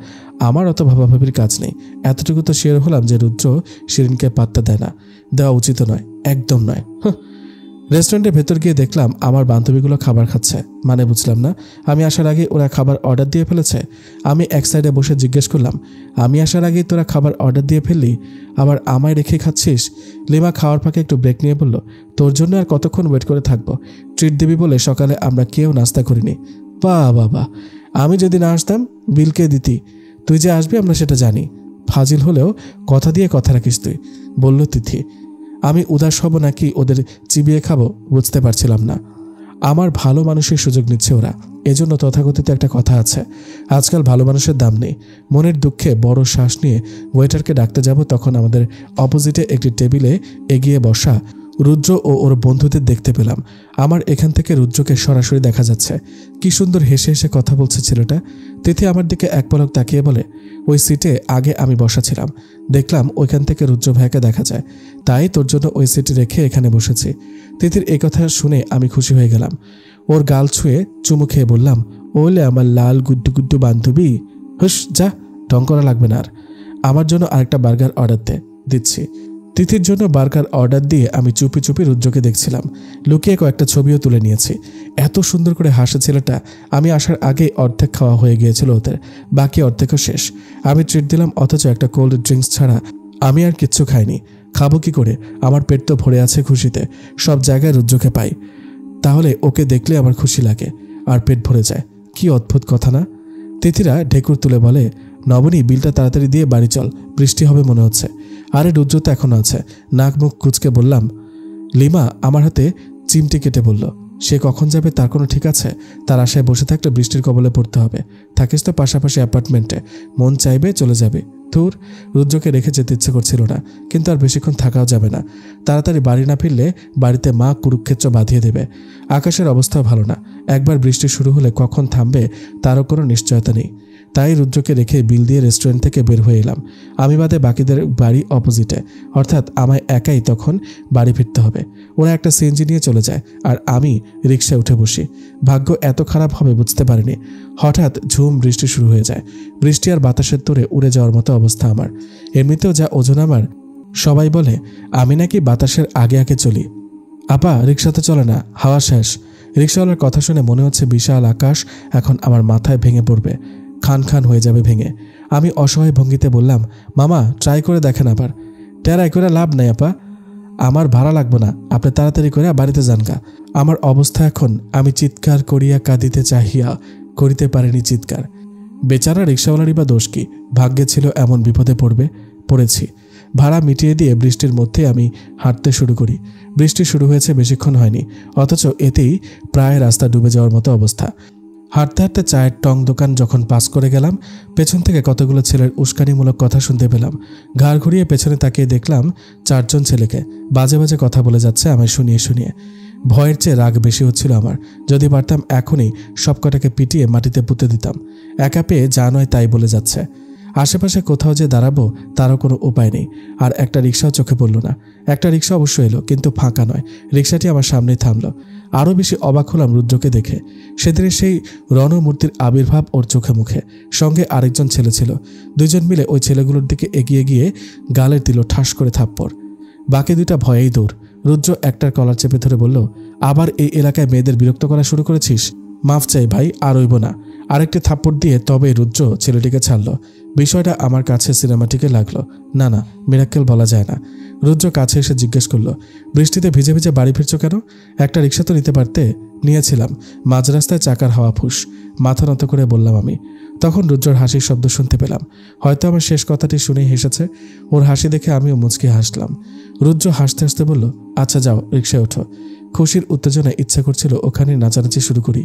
আমার অত ভাবাভাবির কাজ নেই। এতটুকু তো শিওর হলাম যে রুদ্র শিরিনকে পাত্তা দেয় না, দেওয়া উচিত নয়, একদম নয়। রেস্টুরেন্টের ভেতর গিয়ে দেখলাম আমার বান্ধবীগুলো খাবার খাচ্ছে। মানে বুঝলাম না, আমি আসার আগে ওরা খাবার অর্ডার দিয়ে ফেলেছে? আমি এক সাইডে বসে জিজ্ঞেস করলাম, আমি আসার আগেই তোরা খাবার অর্ডার দিয়ে ফেললি, আবার আমায় রেখে খাচ্ছিস? লিমা খাওয়ার ফাঁকে একটু ব্রেক নিয়ে বলল, তোর জন্য আর কতক্ষণ ওয়েট করে থাকবো? ট্রিট দিবি বলে সকালে আমরা কেউ নাস্তা করিনি। বাবা, আমি যদি না আসতাম বিল কে দিতি? তুই যে আসবি আমরা সেটা জানি। ফাজিল হলেও কথা দিয়ে কথা রাখিস তুই, বলল তিথি। আমি উদাস হব নাকি ওদের চিবিয়ে খাবো বুঝতে পারছিলাম না। আমার ভালো মানুষের সুযোগ নিচ্ছে ওরা। এজন্য তথাকথিত একটা কথা আছে, আজকাল ভালো মানুষের দাম নেই। মনের দুঃখে বড় শ্বাস নিয়ে ওয়েটারকে ডাকতে যাব, তখন আমাদের অপোজিটে একটি টেবিলে এগিয়ে বসা রুদ্র ও ওর বন্ধুদের দেখতে পেলাম। আমার এখান থেকে রুদ্রকে সরাসরি দেখা যাচ্ছে। কি সুন্দর হেসে হেসে কথা বলছে ছেলেটা। তিথি আমার দিকে এক পলক তাকিয়ে বলে, ওই সিটে আগে আমি বসা ছিলাম, দেখলাম ওইখান থেকে রুদ্র ভাইকে দেখা যায়, তাই তোর জন্য ওই সিটে রেখে এখানে বসেছি। তিথির এই কথা শুনে আমি খুশি হয়ে গেলাম। ওর গাল ছুঁয়ে চুমু খেয়ে বললাম, ওলে আমার লাল গুড্ডু বান্ধবী। হুস, যা, ঢং করা লাগবে না আর। আমার জন্য আরেকটা বার্গার অর্ডার দিচ্ছি। তিথির জন্য বার্গার অর্ডার দিয়ে আমি চুপি রুদ্রকে দেখছিলাম। লুকিয়ে কয়েকটা ছবিও তুলে নিয়েছি। এত সুন্দর করে হাসে ছেলেটা। আমি আসার আগে অর্ধেক খাওয়া হয়ে গিয়েছিল ওদের, বাকি অর্ধেকও শেষ। আমি ট্রিট দিলাম, অথচ একটা কোল্ড ড্রিঙ্কস ছাড়া আমি আর কিচ্ছু খাইনি। খাবো কি করে? আমার পেট তো ভরে আছে খুশিতে। সব জায়গায় রুদ্রকে পাই, তাহলে ওকে দেখলে আমার খুশি লাগে আর পেট ভরে যায়। কি অদ্ভুত কথা না? তিথিরা ঢেকুর তুলে বলে, নবনী বিলটা তাড়াতাড়ি দিয়ে বাড়ি চল, বৃষ্টি হবে মনে হচ্ছে। আরে রুদ্র তো এখনো আছে। নাক মুখ কুচকে বললাম। লিমা আমার হাতে চিমটি কেটে বলল, সে কখন যাবে তার কোনো ঠিক আছে? তার আশায় বসে থাকলে বৃষ্টির কবলে পড়তে হবে। থাকিস তো পাশাপাশি অ্যাপার্টমেন্টে, মন চাইবে চলে যাবে। ধুর, রুদ্রকে রেখে যেতে ইচ্ছে করছিল না, কিন্তু আর বেশিক্ষণ থাকাও যাবে না। তাড়াতাড়ি বাড়ি না ফিরলে বাড়িতে মা কুরুক্ষেত্র বাঁধিয়ে দেবে। আকাশের অবস্থাও ভালো না, একবার বৃষ্টি শুরু হলে কখন থামবে তারও কোনো নিশ্চয়তা নেই। তাই রুদ্রকে রেখে বিল দিয়ে রেস্টুরেন্ট থেকে বের হয়ে এলাম। আমি বাদে বাকিদের বাড়ি অপোজিটে, অর্থাৎ আমায় একাই তখন বাড়ি ফিরতে হবে। ওরা একটা সিএনজি নিয়ে চলে যায় আর আমি রিক্সায় উঠে বসি। ভাগ্য এত খারাপ হবে বুঝতে পারিনি। হঠাৎ ঝুম বৃষ্টি শুরু হয়ে যায়। বৃষ্টি আর বাতাসের তোড়ে উড়ে যাওয়ার মতো অবস্থা আমার। এমনিতেও যা ওজন আমার, সবাই বলে আমি নাকি বাতাসের আগে চলি। আপা রিক্সাতে চলে না, হাওয়া শেষ। রিক্সাওয়ালার কথা শুনে মনে হচ্ছে বিশাল আকাশ এখন আমার মাথায় ভেঙে পড়বে, খান খান হয়ে যাবে ভেঙে। আমি অসহায় ভঙ্গিতে বললাম, মামা ট্রাই করে দেখেন আবার। টেরাই করে লাভ নাই আপা, আমার ভাড়া লাগবে না, আপনি তাড়াতাড়ি করে বাড়িতে যান গা। আমার অবস্থা এখন, আমি চিৎকার করিয়া কাঁদিতে চাহিয়া করিতে পারিনি চিৎকার। বেচারা রিক্সাওয়ালারই বা দোষ কি, ভাগ্যে ছিল এমন বিপদে পড়েছি। ভাড়া মিটিয়ে দিয়ে বৃষ্টির মধ্যে আমি হাঁটতে শুরু করি। বৃষ্টি শুরু হয়েছে বেশিক্ষণ হয়নি, অথচ এতেই প্রায় রাস্তা ডুবে যাওয়ার মতো অবস্থা। হাঁটতে হাঁটতে চায়ের টং দোকান যখন পাস করে গেলাম, পেছন থেকে কতগুলো ছেলের উস্কানিমূলক কথা শুনতে পেলাম। ঘাড় ঘুরিয়ে পেছনে তাকিয়ে দেখলাম 4 জন ছেলেকে বাজে বাজে কথা বলে যাচ্ছে আমায় শুনিয়ে শুনিয়ে। ভয়ের চেয়ে রাগ বেশি হচ্ছিল আমার। যদি পারতাম এখনই সবকটাকে পিটিয়ে মাটিতে পুঁতে দিতাম। একা পেয়ে যা নয় তাই বলে যাচ্ছে। আশেপাশে কোথাও যে দাঁড়াবো তারও কোনো উপায় নেই। আর একটা রিক্সাও চোখে পড়ল না। একটা রিক্সা অবশ্য এলো, কিন্তু ফাঁকা নয়। রিক্সাটি আমার সামনেই থামলো। আরও বেশি অবাক হলাম রুদ্রকে দেখে। সেদিনের সেই রণমূর্তির আবির্ভাব ওর চোখে মুখে। সঙ্গে আরেকজন ছেলে ছিল। 2 জন মিলে ওই ছেলেগুলোর দিকে এগিয়ে গিয়ে গালের দিল ঠাস করে থাপ্পড়। বাকি 2টা ভয়েই দৌড়। রুদ্র একটার কলার চেপে ধরে বলল, আবার এই এলাকায় মেয়েদের বিরক্ত করা শুরু করেছিস? মাফ চাই ভাই, আর হইব না। আরেকটি থাপ্পড় দিয়ে তবে রুদ্র ছেলেটিকে ছাড়ল। বিষয়টা আমার কাছে সিনেমাটিকে লাগলো। না না, মিরাক্কেল বলা যায় না। রুদ্র কাছে এসে জিজ্ঞেস করলো, বৃষ্টিতে ভিজে ভিজে বাড়ি ফিরছো কেন? একটা রিক্সা তো নিতে পারতে। নিয়েছিলাম, মাঝ রাস্তায় চাকার হাওয়া ফুস। মাথা নত করে বললাম আমি। তখন রুদ্রর হাসির শব্দ শুনতে পেলাম। হয়তো আমার শেষ কথাটি শুনেই হেসেছে। ওর হাসি দেখে আমিও মুচকি হাসলাম। রুদ্র হাসতে হাসতে বলল, আচ্ছা যাও, রিক্সায় ওঠো। খুশির উত্তেজনায় ইচ্ছা করছিল ওখানে নাচানাচি শুরু করি।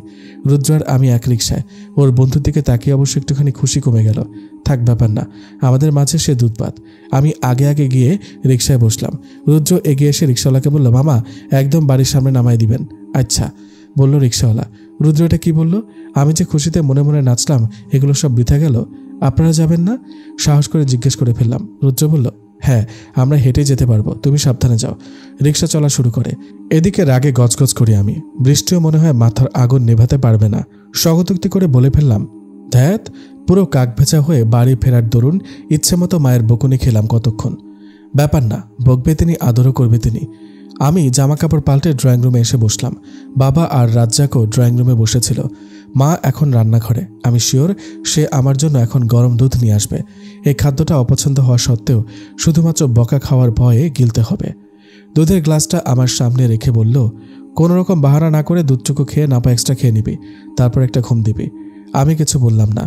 রুদ্র আর আমি এক রিক্সায়। ওর বন্ধুর দিকে তাকিয়ে অবশ্য একটুখানি খুশি কমে গেল। থাক, ব্যাপার না, আমাদের মাঝে সে দুধপাত। আমি আগে আগে গিয়ে রিক্সায় বসলাম। রুদ্র এগিয়ে এসে রিক্সাওয়ালাকে বলল, মামা একদম বাড়ির সামনে নামাই দিবেন। আচ্ছা, বলল রিক্সাওয়ালা। রুদ্র এটা কি বলল? আমি যে খুশিতে মনে মনে নাচলাম, এগুলো সব বৃথা গেল। আপনারা যাবেন না? সাহস করে জিজ্ঞেস করে ফেললাম। রুদ্র বলল, হ্যাঁ, আমরা হেঁটে যেতে পারবো, তুমি সাবধানে যাও। রিক্সা চলা শুরু করে। এদিকে রাগে গজগজ করি আমি। বৃষ্টিও মনে হয় মাথার আগুন নেভাতে পারবে না। স্বগতোক্তি করে বলে ফেললাম, ধ্যাত, পুরো কাক ভেজা হয়ে বাড়ি ফেরার দরুন ইচ্ছে মতো মায়ের বকুনি খেলাম কতক্ষণ। ব্যাপার না, বকবে তিনি, আদরও করবে তিনি। আমি জামা কাপড় পাল্টে ড্রয়িং রুমে এসে বসলাম। বাবা আর রাজ্জাকও ড্রয়িং রুমে বসেছিল। মা এখন রান্নাঘরে। আমি শিওর সে আমার জন্য এখন গরম দুধ নিয়ে আসবে। এই খাদ্যটা অপছন্দ হওয়া সত্ত্বেও শুধুমাত্র বকা খাওয়ার ভয়ে গিলতে হবে। দুধের গ্লাসটা আমার সামনে রেখে বলল, কোনো রকম বাহানা না করে দুধটুকু খেয়ে নাপা এক্সট্রা খেয়ে নিবি, তারপর একটা ঘুম দিবি। আমি কিছু বললাম না।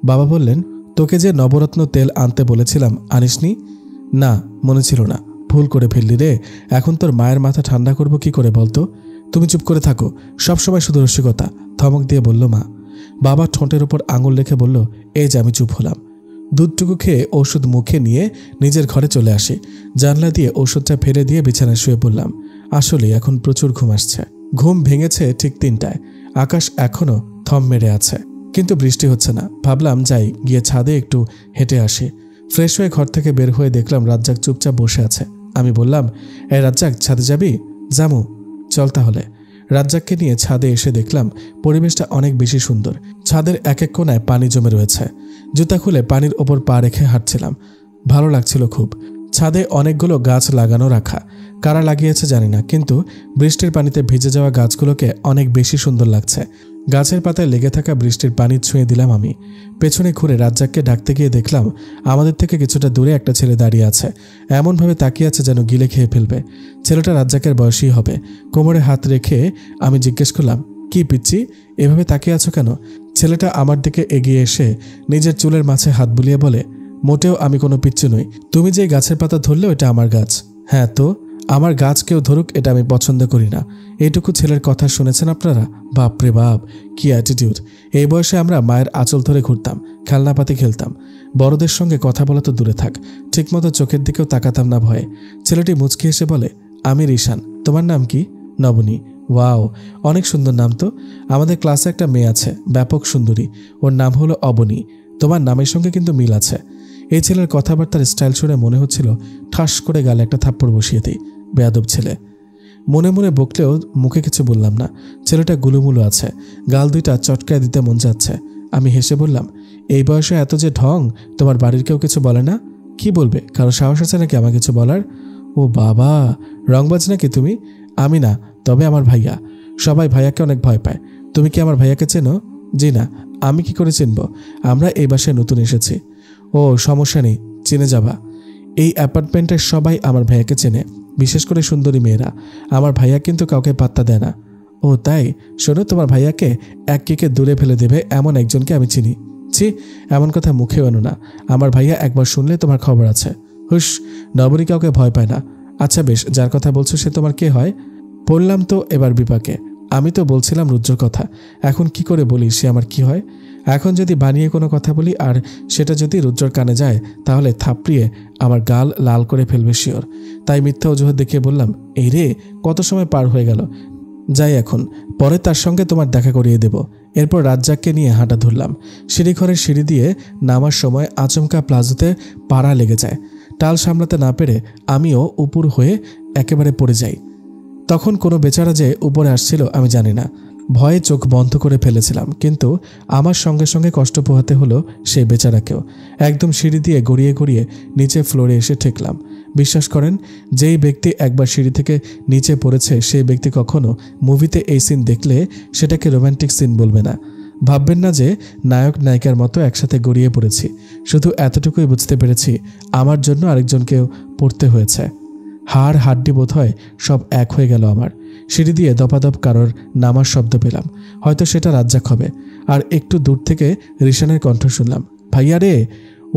বাবা বললেন, তোকে যে নবরত্ন তেল আনতে বলেছিলাম আনিসনি? না, মনে ছিল না। ভুল করে ফেললি রে। এখন তোর মায়ের মাথা ঠান্ডা করবো কি করে বলতো? তুমি চুপ করে থাকো, সবসময় শুধু রসিকতা, ধমক দিয়ে বলল মা। বাবা ঠোঁটের উপর আঙুল রেখে বলল, এই যে আমি চুপ হলাম। দুধটুকু খেয়ে ওষুধ মুখে নিয়ে নিজের ঘরে চলে আসি। জানলা দিয়ে ওষুধটা ফেলে দিয়ে বিছানায় শুয়ে পড়লাম। আসলে এখন প্রচুর ঘুম আসছে। ঘুম ভেঙেছে ঠিক 3টায়। আকাশ এখনো থম মেরে আছে, কিন্তু বৃষ্টি হচ্ছে না। ভাবলাম যাই, গিয়ে ছাদে একটু হেঁটে আসি। ফ্রেশ হয়ে ঘর থেকে বের হয়ে দেখলাম রাজ্জাক চুপচাপ বসে আছে। আমি বললাম, এই রাজ্জাক, ছাদে যাবি? জামু, চল তাহলে। রাজ্জাককে নিয়ে ছাদে এসে দেখলাম পরিবেশটা অনেক বেশি সুন্দর। ছাদের এক এক কোণায় পানি জমে রয়েছে। জুতা খুলে পানির ওপর পা রেখে হাঁটছিলাম। ভালো লাগছিল খুব। ছাদে অনেকগুলো গাছ লাগানো রাখা। কারা লাগিয়েছে জানি না, কিন্তু বৃষ্টির পানিতে ভিজে যাওয়া গাছগুলোকে অনেক বেশি সুন্দর লাগছে। গাছের পাতায় লেগে থাকা বৃষ্টির পানি ছুঁয়ে দিলাম আমি। পেছনে ঘুরে রাজ্জাককে ডাকতে গিয়ে দেখলাম আমাদের থেকে কিছুটা দূরে একটা ছেলে দাঁড়িয়ে আছে। এমনভাবে তাকিয়ে আছে যেন গিলে খেয়ে ফেলবে। ছেলেটা রাজ্জাকের বয়সী হবে। কোমরে হাত রেখে আমি জিজ্ঞেস করলাম, কি পিচ্ছি, এভাবে তাকিয়ে আছো কেন? ছেলেটা আমার দিকে এগিয়ে এসে নিজের চুলের মাঝে হাত বুলিয়ে বলে, মোটেও আমি কোনো পিচ্ছি নই। তুমি যে গাছের পাতা ধরলে ওটা আমার গাছ। হ্যাঁ তো, আমার গাছ কেউ ধরুক, এটা আমি পছন্দ করি না। এইটুকু ছেলের কথা শুনেছেন আপনারা? বাপরে বাপ, কি অ্যাটিটিউড! এই বয়সে আমরা মায়ের আঁচল ধরে ঘুরতাম, খেলনাপাতি খেলতাম। বড়দের সঙ্গে কথা বলা তো দূরে থাক, ঠিকমতো চোখের দিকেও তাকাতাম না ভয়ে। ছেলেটি মুচকি এসে বলে, আমি রিশান। তোমার নাম কি? নবনী। ওয়াও, অনেক সুন্দর নাম তো। আমাদের ক্লাসে একটা মেয়ে আছে, ব্যাপক সুন্দরী। ওর নাম হলো অবনী। তোমার নামের সঙ্গে কিন্তু মিল আছে। এই ছেলের কথাবার্তার স্টাইল শুনে মনে হচ্ছিল ঠাস করে গালে একটা থাপ্পড় বসিয়ে দিই। বেয়াদব ছেলে। মনে মনে বকলেও মুখে কিছু বললাম না। ছেলেটা গুলুমুলু আছে, গাল দুইটা চটকায় দিতে মন যাচ্ছে। আমি হেসে বললাম, এই বয়সে এত যে ঢং, তোমার বাড়ির কেউ কিছু বলে না? কি বলবে, কারো সাহস আছে নাকি আমার কিছু বলার? ও বাবা, রংবাজ নাকি তুমি? আমি না, তবে আমার ভাইয়া। সবাই ভাইয়াকে অনেক ভয় পায়। তুমি কি আমার ভাইয়াকে চেনো? জি না, আমি কি করে চিনব? আমরা এই বাসায় নতুন এসেছি। ও সমস্যা নেই, চিনে যাবা। এই অ্যাপার্টমেন্টের সবাই আমার ভাইয়াকে চেনে, বিশেষ করে সুন্দরী মেয়েরা। আমার ভাইয়া কিন্তু কাউকে পাত্তা দেয় না। ও তাই? শোনো, তোমার ভাইয়াকে এক কিকে দূরে ফেলে দেবে এমন একজনকে আমি চিনি। ছি, এমন কথা মুখেও আনো না। আমার ভাইয়া একবার শুনলে তোমার খবর আছে। হুস, নবরী কাউকে ভয় পায় না। আচ্ছা বেশ, যার কথা বলছো সে তোমার কে হয়? বললাম তো এবার বিপাকে। আমি তো বলছিলাম রুদ্রর কথা। এখন কি করে বলি সে আমার কি হয়? এখন যদি বানিয়ে কোনো কথা বলি আর সেটা যদি রুদ্রর কানে যায়, তাহলে থাপড়িয়ে আমার গাল লাল করে ফেলবে শিওর। তাই মিথ্যা অজুহাত দেখিয়ে বললাম, এই রে, কত সময় পার হয়ে গেল। যাই এখন, পরে তার সঙ্গে তোমার দেখা করিয়ে দেব। এরপর রাজ্জাককে নিয়ে হাঁটা ধরলাম। সিঁড়িঘরের সিঁড়ি দিয়ে নামার সময় আচমকা প্লাজোতে পাড়া লেগে যায়। টাল সামলাতে না পেরে আমিও উপর হয়ে একেবারে পড়ে যাই। তখন কোনো বেচারা যে উপরে আসছিল আমি জানি না। ভয়ে চোখ বন্ধ করে ফেলেছিলাম, কিন্তু আমার সঙ্গে সঙ্গে কষ্ট পোহাতে হলো সেই বেচারাকেও। একদম সিঁড়ি দিয়ে গড়িয়ে গড়িয়ে নিচে ফ্লোরে এসে ঠেকলাম। বিশ্বাস করেন, যেই ব্যক্তি একবার সিঁড়ি থেকে নিচে পড়েছে সেই ব্যক্তি কখনো মুভিতে এই সিন দেখলে সেটাকে রোম্যান্টিক সিন বলবে না। ভাববেন না যে নায়ক নায়িকার মতো একসাথে গড়িয়ে পড়েছি। শুধু এতটুকুই বুঝতে পেরেছি, আমার জন্য আরেকজনকেও পড়তে হয়েছে। হাড় হাড্ডি বোধ হয় সব এক হয়ে গেল আমার। সিঁড়ি দিয়ে দপাদপ কারোর নামার শব্দ পেলাম, হয়তো সেটা রাজ্জাক হবে। আর একটু দূর থেকে রিশানের কণ্ঠ শুনলাম, ভাইয়া রে।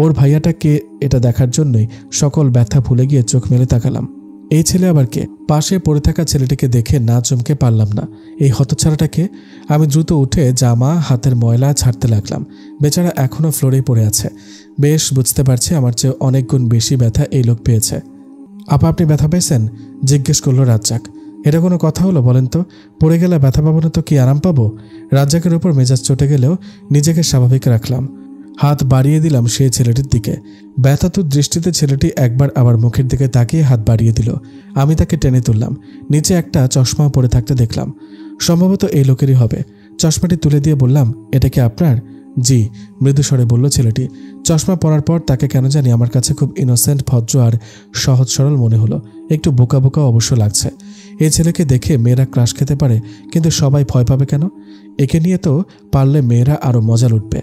ওর ভাইয়াটা কে এটা দেখার জন্যই সকল ব্যথা ভুলে গিয়ে চোখ মেলে তাকালাম। এই ছেলে আবার কে? পাশে পড়ে থাকা ছেলেটিকে দেখে না চমকে পারলাম না। এই হতচ্ছাড়াটাকে? আমি দ্রুত উঠে জামা হাতের ময়লা ছাড়তে লাগলাম। বেচারা এখনও ফ্লোরেই পড়ে আছে। বেশ বুঝতে পারছি আমার চেয়ে অনেক গুণ বেশি ব্যথা এই লোক পেয়েছে। আপা, আপনি ব্যথা পেয়েছেন? জিজ্ঞেস করলো রাজ্জাক। এটা কোনো কথা হলো বলেন তো? পড়ে গেলে ব্যথা পাবো না তো কি আরাম পাবো? রাজ্জাকের ওপর মেজাজ চটে গেলেও নিজেকে স্বাভাবিক রাখলাম। হাত বাড়িয়ে দিলাম সেই ছেলেটির দিকে। ব্যথাতুর দৃষ্টিতে ছেলেটি একবার আবার মুখের দিকে তাকিয়ে হাত বাড়িয়ে দিল। আমি তাকে টেনে তুললাম। নিচে একটা চশমা পরে থাকতে দেখলাম। সম্ভবত এই লোকেরই হবে। চশমাটি তুলে দিয়ে বললাম, এটা কি আপনার? জি, মৃদু স্বরে বলল ছেলেটি। চশমা পরার পর তাকে কেন জানি আমার কাছে খুব ইনোসেন্ট, ভদ্র আর সহজ সরল মনে হলো। একটু বোকা বোকা অবশ্য লাগছে। এই ছেলেকে দেখে মেয়েরা ক্রাশ খেতে পারে, কিন্তু সবাই ভয় পাবে কেন? একে নিয়ে তো পারলে মেয়েরা আরও মজা লুটবে।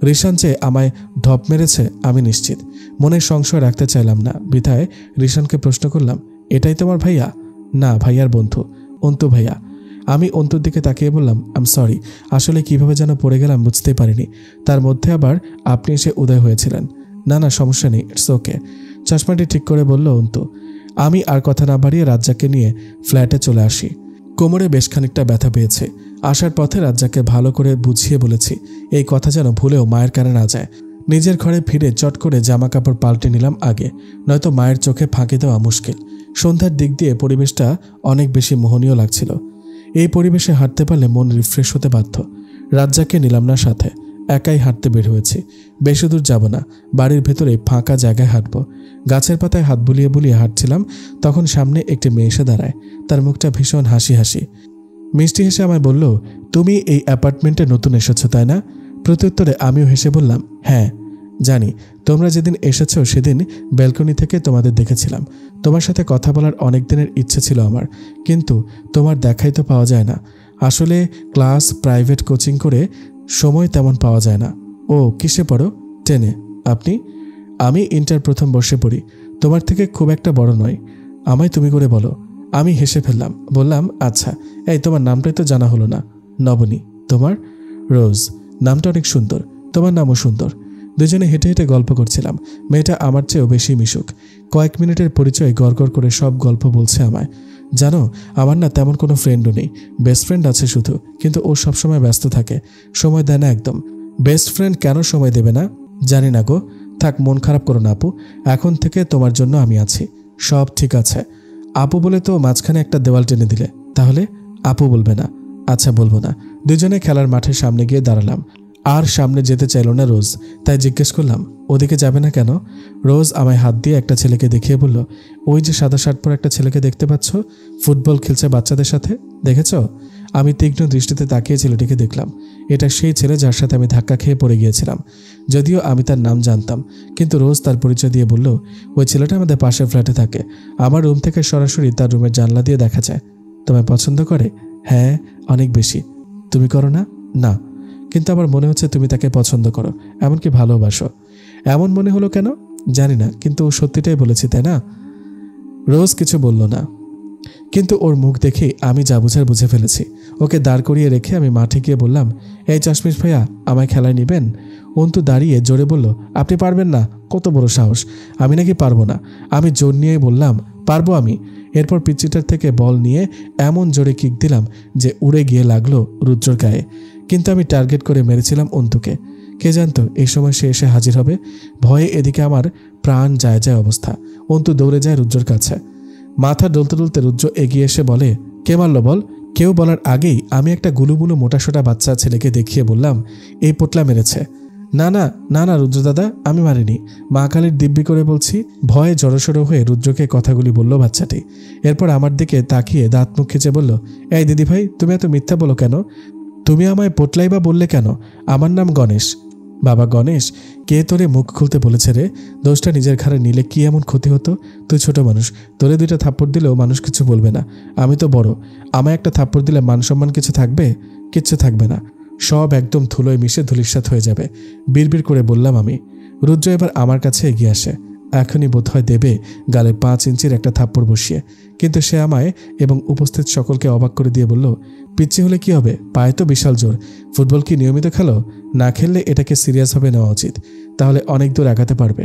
রিশান যে আমায় ঢপ মেরেছে আমি নিশ্চিত। মনে সংশয় রাখতে চাইলাম না, বিধায় রিশানকে প্রশ্ন করলাম, এটাই তোমার ভাইয়া? না, ভাইয়ার বন্ধু, অন্তু ভাইয়া। আমি অন্তুর দিকে তাকিয়ে বললাম, আম সরি, আসলে কিভাবে যেন পড়ে গেলাম বুঝতেই পারিনি। তার মধ্যে আবার আপনি এসে উদয় হয়েছিলেন। না না, সমস্যা নেই, ইটস ওকে। চশমাটি ঠিক করে বলল অন্তু। আমি আর কথা না বাড়িয়ে রাজ্জাককে নিয়ে ফ্ল্যাটে চলে আসি। কোমরে বেশ খানিকটা ব্যথা পেয়েছে। আসার পথে রাজ্জাককে ভালো করে বুঝিয়ে বলেছি এই কথা যেন ভুলেও মায়ের কানে না যায়। নিজের ঘরে ফিরে চট করে জামা কাপড় পাল্টে নিলাম আগে, নয়তো মায়ের চোখে ফাঁকি দেওয়া মুশকিল। সন্ধ্যার দিক দিয়ে পরিবেশটা অনেক বেশি মোহনীয় লাগছিল। এই পরিবেশে হাঁটতে পারলে মন রিফ্রেশ হতে বাধ্য। রাজ্জাককে নিলাম না সাথে, একাই হাঁটতে বের হয়েছি। বেশি দূর যাব না, বাড়ির ভেতরে ফাঁকা জায়গায় হাঁটব। গাছের পাতায় হাত বুলিয়ে বুলিয়ে হাঁটছিলাম, তখন সামনে একটি মেয়ে এসে দাঁড়ায়। তার মুখটা ভীষণ হাসি হাসি। মিষ্টি হেসে আমায় বলল, তুমি এই অ্যাপার্টমেন্টে নতুন এসেছো তাই না? প্রত্যুত্তরে আমিও হেসে বললাম, হ্যাঁ জানি। তোমরা যেদিন এসেছো সেদিন ব্যালকনি থেকে তোমাদের দেখেছিলাম। তোমার সাথে কথা বলার অনেক দিনের ইচ্ছে ছিল আমার, কিন্তু তোমার দেখাই তো পাওয়া যায় না। আসলে ক্লাস, প্রাইভেট কোচিং করে সময় তেমন পাওয়া যায় না। ও কিসে পড়ো? 10-এ। আপনি? আমি ইন্টার প্রথম বর্ষে পড়ি। তোমার থেকে খুব একটা বড় নয়। আমায় তুমি করে বলো। আমি হেসে ফেললাম, বললাম, আচ্ছা। এই তোমার নামটাই তো জানা হলো না। নবনী। তোমার? রোজ। নামটা অনেক সুন্দর, তোমার নামও সুন্দর। দুজনে হেঁটে হেঁটে গল্প করছিলাম। মেয়েটা আমার চেয়েও বেশি মিশুক। কয়েক মিনিটের পরিচয় গড়গড় করে সব গল্প বলছে আমায়। জানো, আমার না তেমন কোনো ফ্রেন্ডও নেই। বেস্ট ফ্রেন্ড আছে শুধু, কিন্তু ও সবসময় ব্যস্ত থাকে, সময় দেয় না একদম। বেস্ট ফ্রেন্ড কেন সময় দেবে না জানি না গো। থাক, মন খারাপ করো না আপু, এখন থেকে তোমার জন্য আমি আছি। সব ঠিক আছে। আপু বলে তো মাঝখানে একটা দেওয়াল টেনে দিলে, তাহলে আপু বলবে না? আচ্ছা, বলবো না। দুজনে খেলার মাঠের সামনে গিয়ে দাঁড়ালাম। আর সামনে যেতে চাইল না রোজ, তাই জিজ্ঞেস করলাম, ওদিকে যাবে না কেন? রোজ আমায় হাত দিয়ে একটা ছেলেকে দেখিয়ে বলল, ওই যে সাদা শার্ট পরা একটা ছেলেকে দেখতে পাচ্ছ, ফুটবল খেলছে বাচ্চাদের সাথে, দেখেছ? আমি তীক্ষ্ণ দৃষ্টিতে তাকিয়ে ছেলেটিকে দেখলাম। এটা সেই ছেলে যার সাথে আমি ধাক্কা খেয়ে পড়ে গিয়েছিলাম। যদিও আমি তার নাম জানতাম, কিন্তু রোজ তার পরিচয় দিয়ে বলল, ওই ছেলেটা আমাদের পাশের ফ্ল্যাটে থাকে। আমার রুম থেকে সরাসরি তার রুমের জানলা দিয়ে দেখা যায়। তোমায় পছন্দ করে? হ্যাঁ, অনেক বেশি। তুমি করো না? না, কিন্তু আমার মনে হচ্ছে তুমি তাকে পছন্দ করো, এমনকি ভালোবাসো। এমন মনে হলো কেন জানি না, কিন্তু সত্যিটাই বলেছি, তাই না? রোজ কিছু বলল না, কিন্তু ওর মুখ দেখে আমি যা বুঝার বুঝে ফেলেছি। ওকে দাঁড় করিয়ে রেখে আমি মাঠে গিয়ে বললাম, এই চাশমিশ ভাইয়া, আমায় খেলায় নেবেন? অন্তু দাঁড়িয়ে জোরে বলল, আপনি পারবেন না? কত বড় সাহস! আমি নাকি পারবো না? আমি জোর নিয়ে বললাম, পারবো আমি। এরপর পিচিটার থেকে বল নিয়ে এমন জোরে কিক দিলাম যে উড়ে গিয়ে লাগলো রুদ্রর গায়ে। কিন্তু আমি টার্গেট করে মেরেছিলাম অন্তুকে। কে জানতো এই সময় সে এসে হাজির হবে। ভয়ে এদিকে আমার প্রাণ যায় যায় অবস্থা। অন্তু দৌড়ে যায় রুদ্রর কাছে। মাথা ডলতে ডলতে রুদ্র এগিয়ে এসে বলে, কে মারল বল? কেউ বলার আগেই আমি একটা গুলুমুলু মোটাসোটা বাচ্চা ছেলেকে দেখিয়ে বললাম, এই পোটলা মেরেছে। না না না না রুদ্র দাদা, আমি মারিনি, মা কালীর দিব্যি করে বলছি। ভয়ে জড়সড়ো হয়ে রুদ্রকে কথাগুলি বলল বাচ্চাটি। এরপর আমার দিকে তাকিয়ে দাঁত মুখ খিচে বলল, এই দিদি ভাই, তুমি এত মিথ্যা বলো কেন? তুমি আমায় পোটলাই বা বললে কেন? আমার নাম গণেশ। বাবা গণেশ, কে তোরে মুখ খুলতে বলেছে রে? দোষটা নিজের ঘাড়ে নিলে কি এমন ক্ষতি হতো? তুই ছোট মানুষ, তোরে 2টা থাপ্পড় দিলেও মানুষ কিছু বলবে না। আমি তো বড়, আমায় একটা থাপ্পড় দিলে মান সম্মান কিছু থাকবে? কিচ্ছু থাকবে না, সব একদম ধুলোয় মিশে ধূলিসাৎ হয়ে যাবে। বিড়বিড় করে বললাম আমি। রুদ্র এবার আমার কাছে এগিয়ে আসে। এখনই বোধহয় দেবে গালে 5 ইঞ্চির একটা থাপ্পড় বসিয়ে, কিন্তু সে আমায় এবং উপস্থিত সকলকে অবাক করে দিয়ে বলল, পিচ্ছি হলে কি হবে? পায়ে তো বিশাল জোর। ফুটবল কি নিয়মিত খেলো? না খেললে এটাকে সিরিয়াসভাবে নেওয়া উচিত, তাহলে অনেক দূর আগাতে পারবে।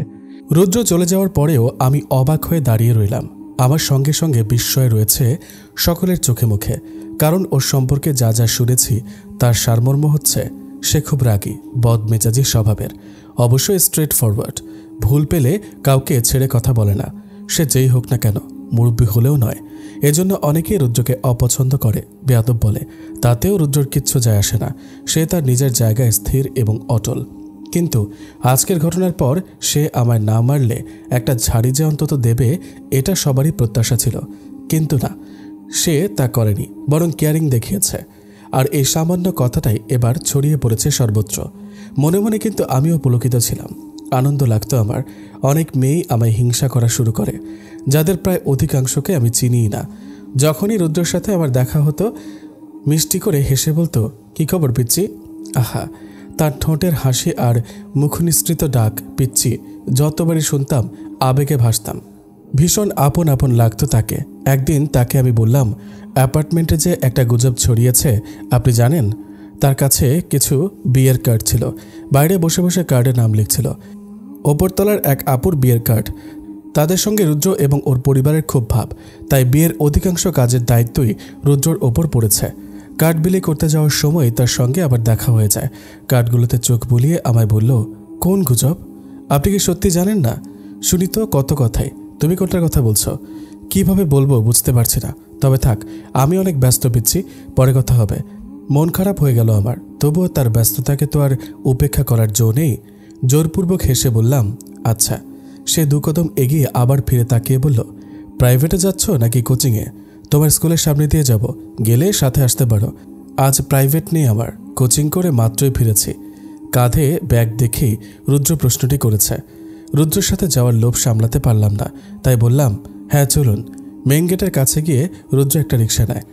রুদ্র চলে যাওয়ার পরেও আমি অবাক হয়ে দাঁড়িয়ে রইলাম। আমার সঙ্গে সঙ্গে বিস্ময় রয়েছে সকলের চোখে মুখে, কারণ ওর সম্পর্কে যা যা শুনেছি তার সারমর্ম হচ্ছে সে খুব রাগী, বদমেজাজি স্বভাবের, অবশ্যই স্ট্রেট ফরওয়ার্ড। ভুল পেলে কাউকে ছেড়ে কথা বলে না, সে যেই হোক না কেন, মুরব্বী হলেও নয়। এজন্য অনেকেই রুদ্রকে অপছন্দ করে, বেয়াদব বলে। তাতেও রুদ্রর কিচ্ছু যায় আসে না, সে তার নিজের জায়গায় স্থির এবং অটল। কিন্তু আজকের ঘটনার পর সে আমায় না মারলে একটা ঝাড়ি যে অন্তত দেবে, এটা সবারই প্রত্যাশা ছিল। কিন্তু না, সে তা করেনি, বরং কেয়ারিং দেখিয়েছে। আর এই সামান্য কথাটাই এবার ছড়িয়ে পড়েছে সর্বত্র। মনে মনে কিন্তু আমিও পুলকিত ছিলাম, আনন্দ লাগতো আমার। অনেক মেয়েই আমায় হিংসা করা শুরু করে, যাদের প্রায় অধিকাংশকে আমি চিনিই না। যখনই রুদ্রের সাথে আমার দেখা হতো, মিষ্টি করে হেসে বলতো, কি খবর পিচ্ছি? আহা, তার ঠোঁটের হাসি আর মুখনিসৃত ডাক পিচ্ছি যতবারই শুনতাম আবেগে ভাসতাম। ভীষণ আপন আপন লাগতো তাকে। একদিন তাকে আমি বললাম, অ্যাপার্টমেন্টে যে একটা গুজব ছড়িয়েছে আপনি জানেন? তার কাছে কিছু বিয়ের কার্ড ছিল, বাইরে বসে বসে কার্ডে নাম লিখছিল। ওপরতলার এক আপুর বিয়ের কার্ড। তাদের সঙ্গে রুদ্র এবং ওর পরিবারের খুব ভাব, তাই বিয়ের অধিকাংশ কাজের দায়িত্বই রুদ্রর ওপর পড়েছে। কার্ড বিলি করতে যাওয়ার সময় তার সঙ্গে আবার দেখা হয়ে যায়। কার্ডগুলোতে চোখ বুলিয়ে আমায় বলল, কোন গুজব? আপনি কি সত্যি জানেন না? শুনি তো কত কথাই, তুমি কোনটার কথা বলছো? কিভাবে বলবো বুঝতে পারছি না, তবে থাক, আমি অনেক ব্যস্ত পিচ্ছি, পরে কথা হবে। মন খারাপ হয়ে গেল আমার, তবুও তার ব্যস্ততাকে তো আর উপেক্ষা করার জো নেই। জোরপূর্বক হেসে বললাম, আচ্ছা। সে 2 কদম এগিয়ে আবার ফিরে তাকিয়ে বলল, প্রাইভেটে যাচ্ছ নাকি কোচিংয়ে? তোমার স্কুলের সামনে দিয়ে যাব, গেলে সাথে আসতে পারো। আজ প্রাইভেট নেই আমার, কোচিং করে মাত্রই ফিরেছি। কাঁধে ব্যাগ দেখেই রুদ্র প্রশ্নটি করেছে। রুদ্রের সাথে যাওয়ার লোভ সামলাতে পারলাম না, তাই বললাম, হ্যাঁ চলুন। মেইন গেটের কাছে গিয়ে রুদ্র একটা রিক্সা নেয়,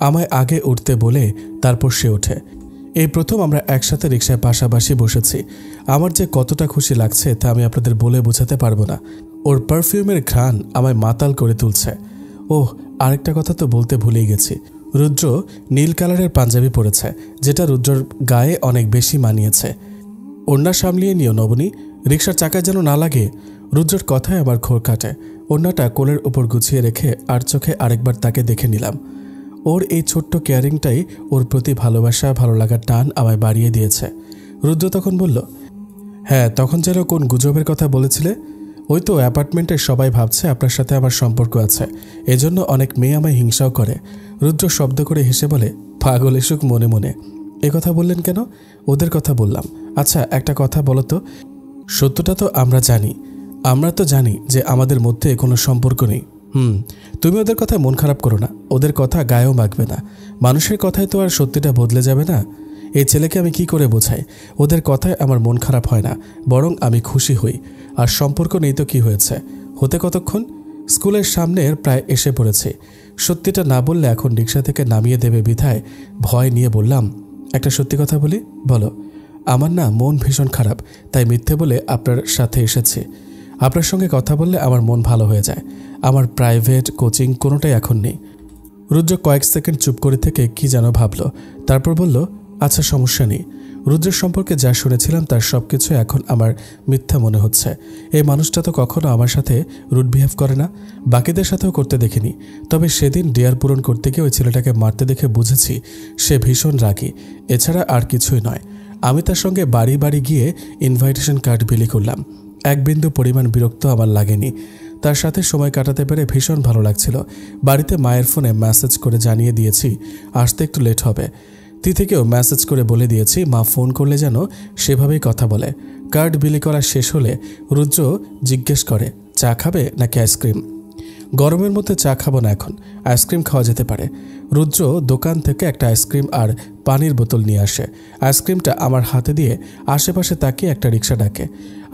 আমায় আগে উঠতে বলে তারপর সে ওঠে। এই প্রথম আমরা একসাথে রিক্সায় পাশাপাশি বসেছি। আমার যে কতটা খুশি লাগছে তা আমি আপনাদের বলে বোঝাতে পারবো না। ওর পারফিউমের ঘ্রাণ আমায় মাতাল করে তুলছে। ওহ, আরেকটা কথা তো বলতে ভুলেই গেছি। রুদ্র নীল কালারের পাঞ্জাবি পরেছে, যেটা রুদ্রর গায়ে অনেক বেশি মানিয়েছে। ওড়না সামলিয়ে নিও নবনী, রিক্সার চাকায় যেন না লাগে। রুদ্রর কথায় আমার ঘোর কাটে। ওড়নাটা কোলের ওপর গুছিয়ে রেখে আর চোখে আরেকবার তাকে দেখে নিলাম। ওর এই ছোট্ট কেয়ারিংটাই ওর প্রতি ভালোবাসা, ভালো লাগার টান আমায় বাড়িয়ে দিয়েছে। রুদ্র তখন বলল, হ্যাঁ, তখন যেন কোন গুজবের কথা বলেছিলে? ওই তো, অ্যাপার্টমেন্টের সবাই ভাবছে আপনার সাথে আমার সম্পর্ক আছে, এজন্য অনেক মেয়ে আমায় হিংসাও করে। রুদ্র শব্দ করে হেসে বলে, পাগল এসুক মনে মনে। এ কথা বললেন কেন? ওদের কথা বললাম। আচ্ছা একটা কথা বলো তো, সত্যটা তো আমরা জানি যে আমাদের মধ্যে কোনো সম্পর্ক নেই। তুমি ওদের কথায় মন খারাপ করো না, ওদের কথা গায়েও মাখবে না। মানুষের কথায় তো আর সত্যিটা বদলে যাবে না। এই ছেলেকে আমি কি করে বোঝাই? ওদের কথায় আমার মন খারাপ হয় না, বরং আমি খুশি হই। আর সম্পর্ক নেই তো কি হয়েছে, হতে কতক্ষণ? স্কুলের সামনের প্রায় এসে পড়েছি। সত্যিটা না বললে এখন রিক্সা থেকে নামিয়ে দেবে বিধায় ভয় নিয়ে বললাম, একটা সত্যি কথা বলি? বলো। আমার না মন ভীষণ খারাপ, তাই মিথ্যে বলে আপনার সাথে এসেছি। আপনার সঙ্গে কথা বললে আমার মন ভালো হয়ে যায়। আমার প্রাইভেট কোচিং কোনোটাই এখন নেই। রুদ্র কয়েক সেকেন্ড চুপ করে থেকে কি যেন ভাবল, তারপর বলল, আচ্ছা সমস্যা নেই। রুদ্রের সম্পর্কে যা শুনেছিলাম তার সব কিছু এখন আমার মিথ্যা মনে হচ্ছে। এই মানুষটা তো কখনো আমার সাথে রুড বিহেভ করে না, বাকিদের সাথেও করতে দেখিনি। তবে সেদিন ডিয়ার পূরণ করতে গিয়ে ওই ছেলেটাকে মারতে দেখে বুঝেছি সে ভীষণ রাগী, এছাড়া আর কিছুই নয়। আমি তার সঙ্গে বাড়ি বাড়ি গিয়ে ইনভাইটেশন কার্ড বিলি করলাম। এক বিন্দু পরিমাণ বিরক্ত আমার লাগেনি। তার সাথে সময় কাটাতে পেরে ভীষণ ভালো লাগছিল। বাড়িতে মায়ের ফোনে মেসেজ করে জানিয়ে দিয়েছি আসতে একটু লেট হবে। তিথিকেও মেসেজ করে বলে দিয়েছি মা ফোন করলে যেন সেভাবেই কথা বলে। কার্ড বিলি করা শেষ হলে রুদ্র জিজ্ঞেস করে, চা খাবে নাকি আইসক্রিম? গরমের মধ্যে চা খাবো না, এখন আইসক্রিম খাওয়া যেতে পারে। রুদ্র দোকান থেকে একটা আইসক্রিম আর পানির বোতল নিয়ে আসে। আইসক্রিমটা আমার হাতে দিয়ে আশেপাশে তাকিয়ে একটা রিক্সা ডাকে।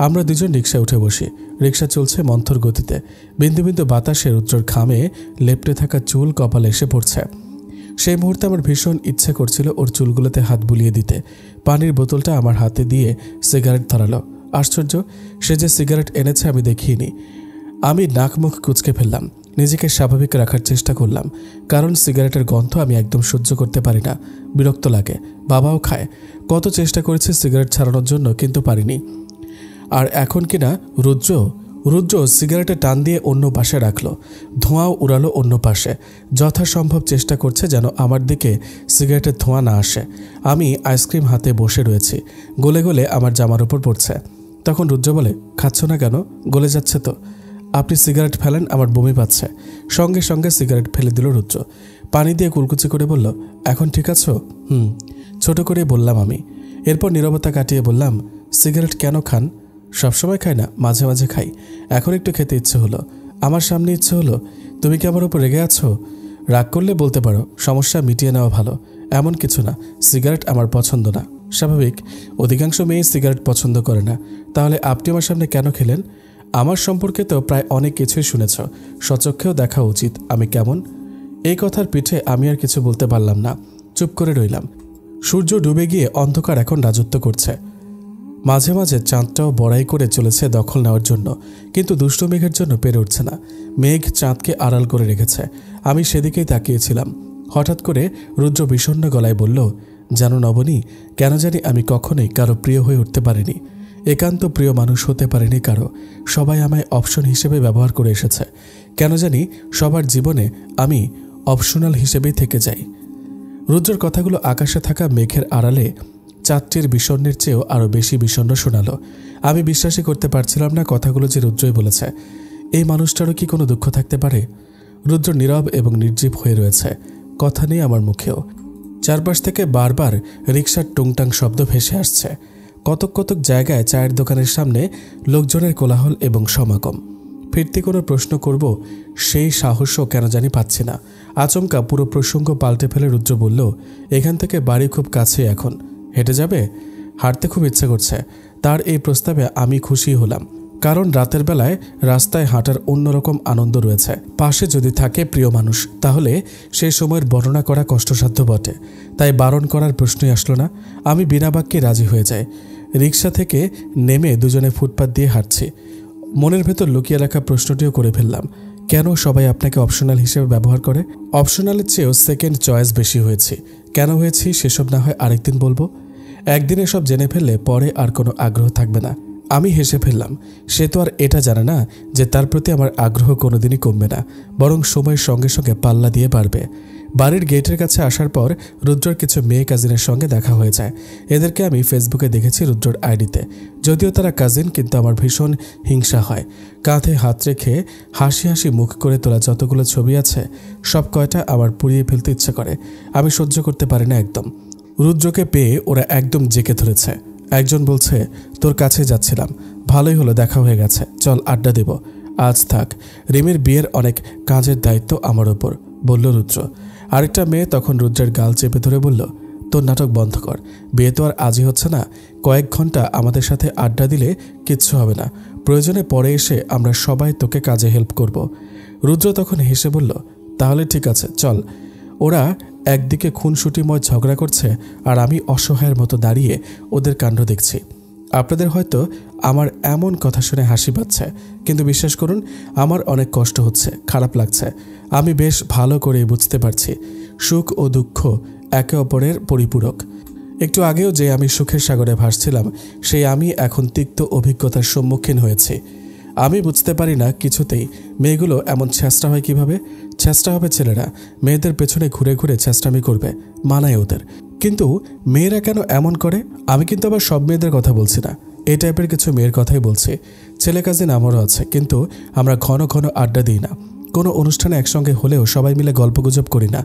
আমরা দুজন রিক্সায় উঠে বসি। রিক্সা চলছে মন্থর গতিতে। বিন্দু বিন্দু বাতাসে রুদ্রর ঘামে লেপ্টে থাকা চুল কপালে এসে পড়ছে। সেই মুহূর্তে আমার ভীষণ ইচ্ছে করছিল ওর চুলগুলোতে হাত বুলিয়ে দিতে। পানির বোতলটা আমার হাতে দিয়ে সিগারেট ধরালো। আশ্চর্য, সে যে সিগারেট এনেছে আমি দেখিনি। আমি নাক মুখ কুঁচকে ফেললাম। নিজেকে স্বাভাবিক রাখার চেষ্টা করলাম, কারণ সিগারেটের গন্ধ আমি একদম সহ্য করতে পারি না, বিরক্ত লাগে। বাবাও খায়। কত চেষ্টা করেছি সিগারেট ছাড়ানোর জন্য, কিন্তু পারিনি। আর এখন কিনা রুদ্র সিগারেটে টান দিয়ে অন্য পাশে রাখলো। ধোঁয়াও উড়ালো অন্য পাশে। যথাসম্ভব চেষ্টা করছে যেন আমার দিকে সিগারেটের ধোঁয়া না আসে। আমি আইসক্রিম হাতে বসে রয়েছি। গলে গলে আমার জামার উপর পড়ছে। তখন রুদ্র বলে, খাচ্ছ না কেন? গলে যাচ্ছে তো। আপনি সিগারেট ফেলেন, আমার বমি পাচ্ছে। সঙ্গে সঙ্গে সিগারেট ফেলে দিল রুদ্র। পানি দিয়ে কুলকুচি করে বলল, এখন ঠিক আছো? ছোট করে বললাম আমি। এরপর নীরবতা কাটিয়ে বললাম, সিগারেট কেন খান? সবসময় খাই না, মাঝে মাঝে খাই। এখন একটু খেতে ইচ্ছে হলো। আমার সামনে ইচ্ছে হলো। তুমি কি আমার উপর রেগে আছো? রাগ করলে বলতে পারো, সমস্যা মিটিয়ে নেওয়া ভালো। এমন কিছু না, সিগারেট আমার পছন্দ না। স্বাভাবিক, অধিকাংশ মেয়ে সিগারেট পছন্দ করে না। তাহলে আপনি আমার সামনে কেন খেলেন? আমার সম্পর্কে তো প্রায় অনেক কিছুই শুনেছ, স্বচক্ষেও দেখা উচিত আমি কেমন। এই কথার পিঠে আমি আর কিছু বলতে পারলাম না, চুপ করে রইলাম। সূর্য ডুবে গিয়ে অন্ধকার এখন রাজত্ব করছে। মাঝে মাঝে চাঁদটাও বড়াই করে চলেছে দখল নেওয়ার জন্য, কিন্তু দুষ্ট মেঘের জন্য পেরে উঠছে না। মেঘ চাঁদকে আড়াল করে রেখেছে। আমি সেদিকেই তাকিয়েছিলাম। হঠাৎ করে রুদ্র বিষণ্ণ গলায় বলল, জানো নবনী, কেন জানি আমি কখনোই কারো প্রিয় হয়ে উঠতে পারিনি। একান্ত প্রিয় মানুষ হতে পারেনি কারো। সবাই আমায় অপশন হিসেবে ব্যবহার করে এসেছে। কেন জানি সবার জীবনে আমি অপশনাল হিসেবেই থেকে যাই। রুদ্রের কথাগুলো আকাশে থাকা মেঘের আড়ালে চাঁদটির বিষণ্ণের চেয়েও আরও বেশি বিষণ্ণ শোনালো। আমি বিশ্বাসই করতে পারছিলাম না কথাগুলো যে রুদ্রই বলেছে। এই মানুষটারও কি কোনো দুঃখ থাকতে পারে? রুদ্র নীরব এবং নির্জীব হয়ে রয়েছে। কথা নেই আমার মুখেও। চারপাশ থেকে বারবার রিকশার টুংটাং শব্দ ভেসে আসছে। কতক কতক জায়গায় চায়ের দোকানের সামনে লোকজনের কোলাহল এবং সমাগম। ফিরতি কোনো প্রশ্ন করব সেই সাহসও কেন জানি পাচ্ছি না। আচমকা পুরো প্রসঙ্গ পাল্টে ফেলে রুদ্র বলল, এখান থেকে বাড়ি খুব কাছে, এখন হেঁটে যাবে? হাঁটতে খুব ইচ্ছে করছে। তার এই প্রস্তাবে আমি খুশি হলাম, কারণ রাতের বেলায় রাস্তায় হাঁটার অন্যরকম আনন্দ রয়েছে। পাশে যদি থাকে প্রিয় মানুষ, তাহলে সেই সময়ের বর্ণনা করা কষ্টসাধ্য বটে। তাই বারণ করার প্রশ্নই আসলো না। আমি বিনা বাক্যে রাজি হয়ে যাই। রিক্সা থেকে নেমে দুজনে ফুটপাত দিয়ে হাঁটছি। মনের ভেতর লুকিয়ে রাখা প্রশ্নটিও করে ফেললাম, কেন সবাই আপনাকে অপশনাল হিসেবে ব্যবহার করে? অপশনালের চেয়েও সেকেন্ড চয়েস বেশি হয়েছি। কেন হয়েছি সেসব না হয় আরেকদিন বলবো। একদিনে সব জেনে ফেললে পরে আর কোনো আগ্রহ থাকবে না। আমি হেসে ফেললাম। সে তো আর এটা জানে না যে তার প্রতি আমার আগ্রহ কোনোদিনই কমবে না, বরং সময়ের সঙ্গে সঙ্গে পাল্লা দিয়ে বাড়বে। বাড়ির গেটের কাছে আসার পর রুদ্রর কিছু মেয়ে কাজিনের সঙ্গে দেখা হয়ে যায়। এদেরকে আমি ফেসবুকে দেখেছি রুদ্রর আইডিতে। যদিও তারা কাজিন, কিন্তু আমার ভীষণ হিংসা হয়। কাঁধে হাত রেখে হাসি হাসি মুখ করে তোলা যতগুলো ছবি আছে, সব কয়টা আমার পুড়িয়ে ফেলতে ইচ্ছে করে। আমি সহ্য করতে পারি না একদম। রুদ্রকে পেয়ে ওরা একদম জেকে ধরেছে। একজন বলছে, তোর কাছে যাচ্ছিলাম, ভালোই হলো দেখা হয়ে গেছে, চল আড্ডা দেব। আজ থাক, রিমির বিয়ের অনেক কাজের দায়িত্ব আমার ওপর, বলল রুদ্র। আরেকটা মেয়ে তখন রুদ্রের গাল চেপে ধরে বলল, তোর নাটক বন্ধ কর, বিয়ে তো আর আজই হচ্ছে না। কয়েক ঘন্টা আমাদের সাথে আড্ডা দিলে কিচ্ছু হবে না। প্রয়োজনে পরে এসে আমরা সবাই তোকে কাজে হেল্প করব। রুদ্র তখন হেসে বলল, তাহলে ঠিক আছে, চল। ওরা একদিকে খুনসুটিময় ঝগড়া করছে আর আমি অসহায়ের মতো দাঁড়িয়ে ওদের কাণ্ড দেখছি। আপনাদের হয়তো আমার এমন কথা শুনে হাসি পাচ্ছে, কিন্তু বিশ্বাস করুন আমার অনেক কষ্ট হচ্ছে, খারাপ লাগছে। আমি বেশ ভালো করে বুঝতে পারছি সুখ ও দুঃখ একে অপরের পরিপূরক। একটু আগেও যে আমি সুখের সাগরে ভাসছিলাম, সেই আমি এখন তিক্ত অভিজ্ঞতার সম্মুখীন হয়েছি। আমি বুঝতে পারি না কিছুতেই মেয়েগুলো এমন ছেঁচড়া হয় কিভাবে। ছেঁচড়া হবে ছেলেরা, মেয়েদের পেছনে ঘুরে ঘুরে ছেঁচড়ামি করবে, মানায় ওদের। কিন্তু মেয়েরা কেন এমন করে? আমি কিন্তু আবার সব মেয়েদের কথা বলছি না, এই টাইপের কিছু মেয়ের কথাই বলছি। ছেলে কাজিন আমারও আছে, কিন্তু আমরা ঘন ঘন আড্ডা দিই না। কোনো অনুষ্ঠানে একসঙ্গে হলেও সবাই মিলে গল্পগুজব করি না,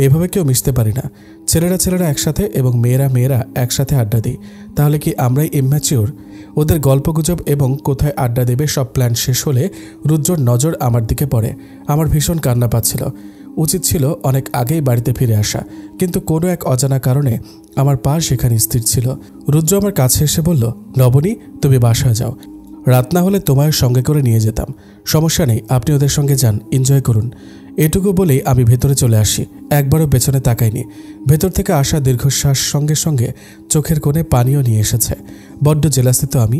এভাবে কেউ মিশতে পারি না। ছেলেরা একসাথে এবং মেয়েরা একসাথে আড্ডা দিই। তাহলে কি আমরাই ইম্যাচিওর? ওদের গল্পগুজব এবং কোথায় আড্ডা দেবে সব প্ল্যান শেষ হলে রুদ্রর নজর আমার দিকে পড়ে। আমার ভীষণ কান্না পাচ্ছিল। উচিত ছিল অনেক আগেই বাড়িতে ফিরে আসা, কিন্তু কোনো এক অজানা কারণে আমার পা সেখানে স্থির ছিল। রুদ্র আমার কাছে এসে বলল, নবনী, তুমি বাসায় যাও, রাত না হলে তোমার সঙ্গে করে নিয়ে যেতাম। সমস্যা নেই, আপনি ওদের সঙ্গে যান, এনজয় করুন। এটুকু বলেই আমি ভেতরে চলে আসি, একবারও পেছনে তাকাইনি। ভেতর থেকে আসা দীর্ঘশ্বাস সঙ্গে সঙ্গে চোখের কোণে পানিও নিয়ে এসেছে। বড্ড জেলাসিত আমি।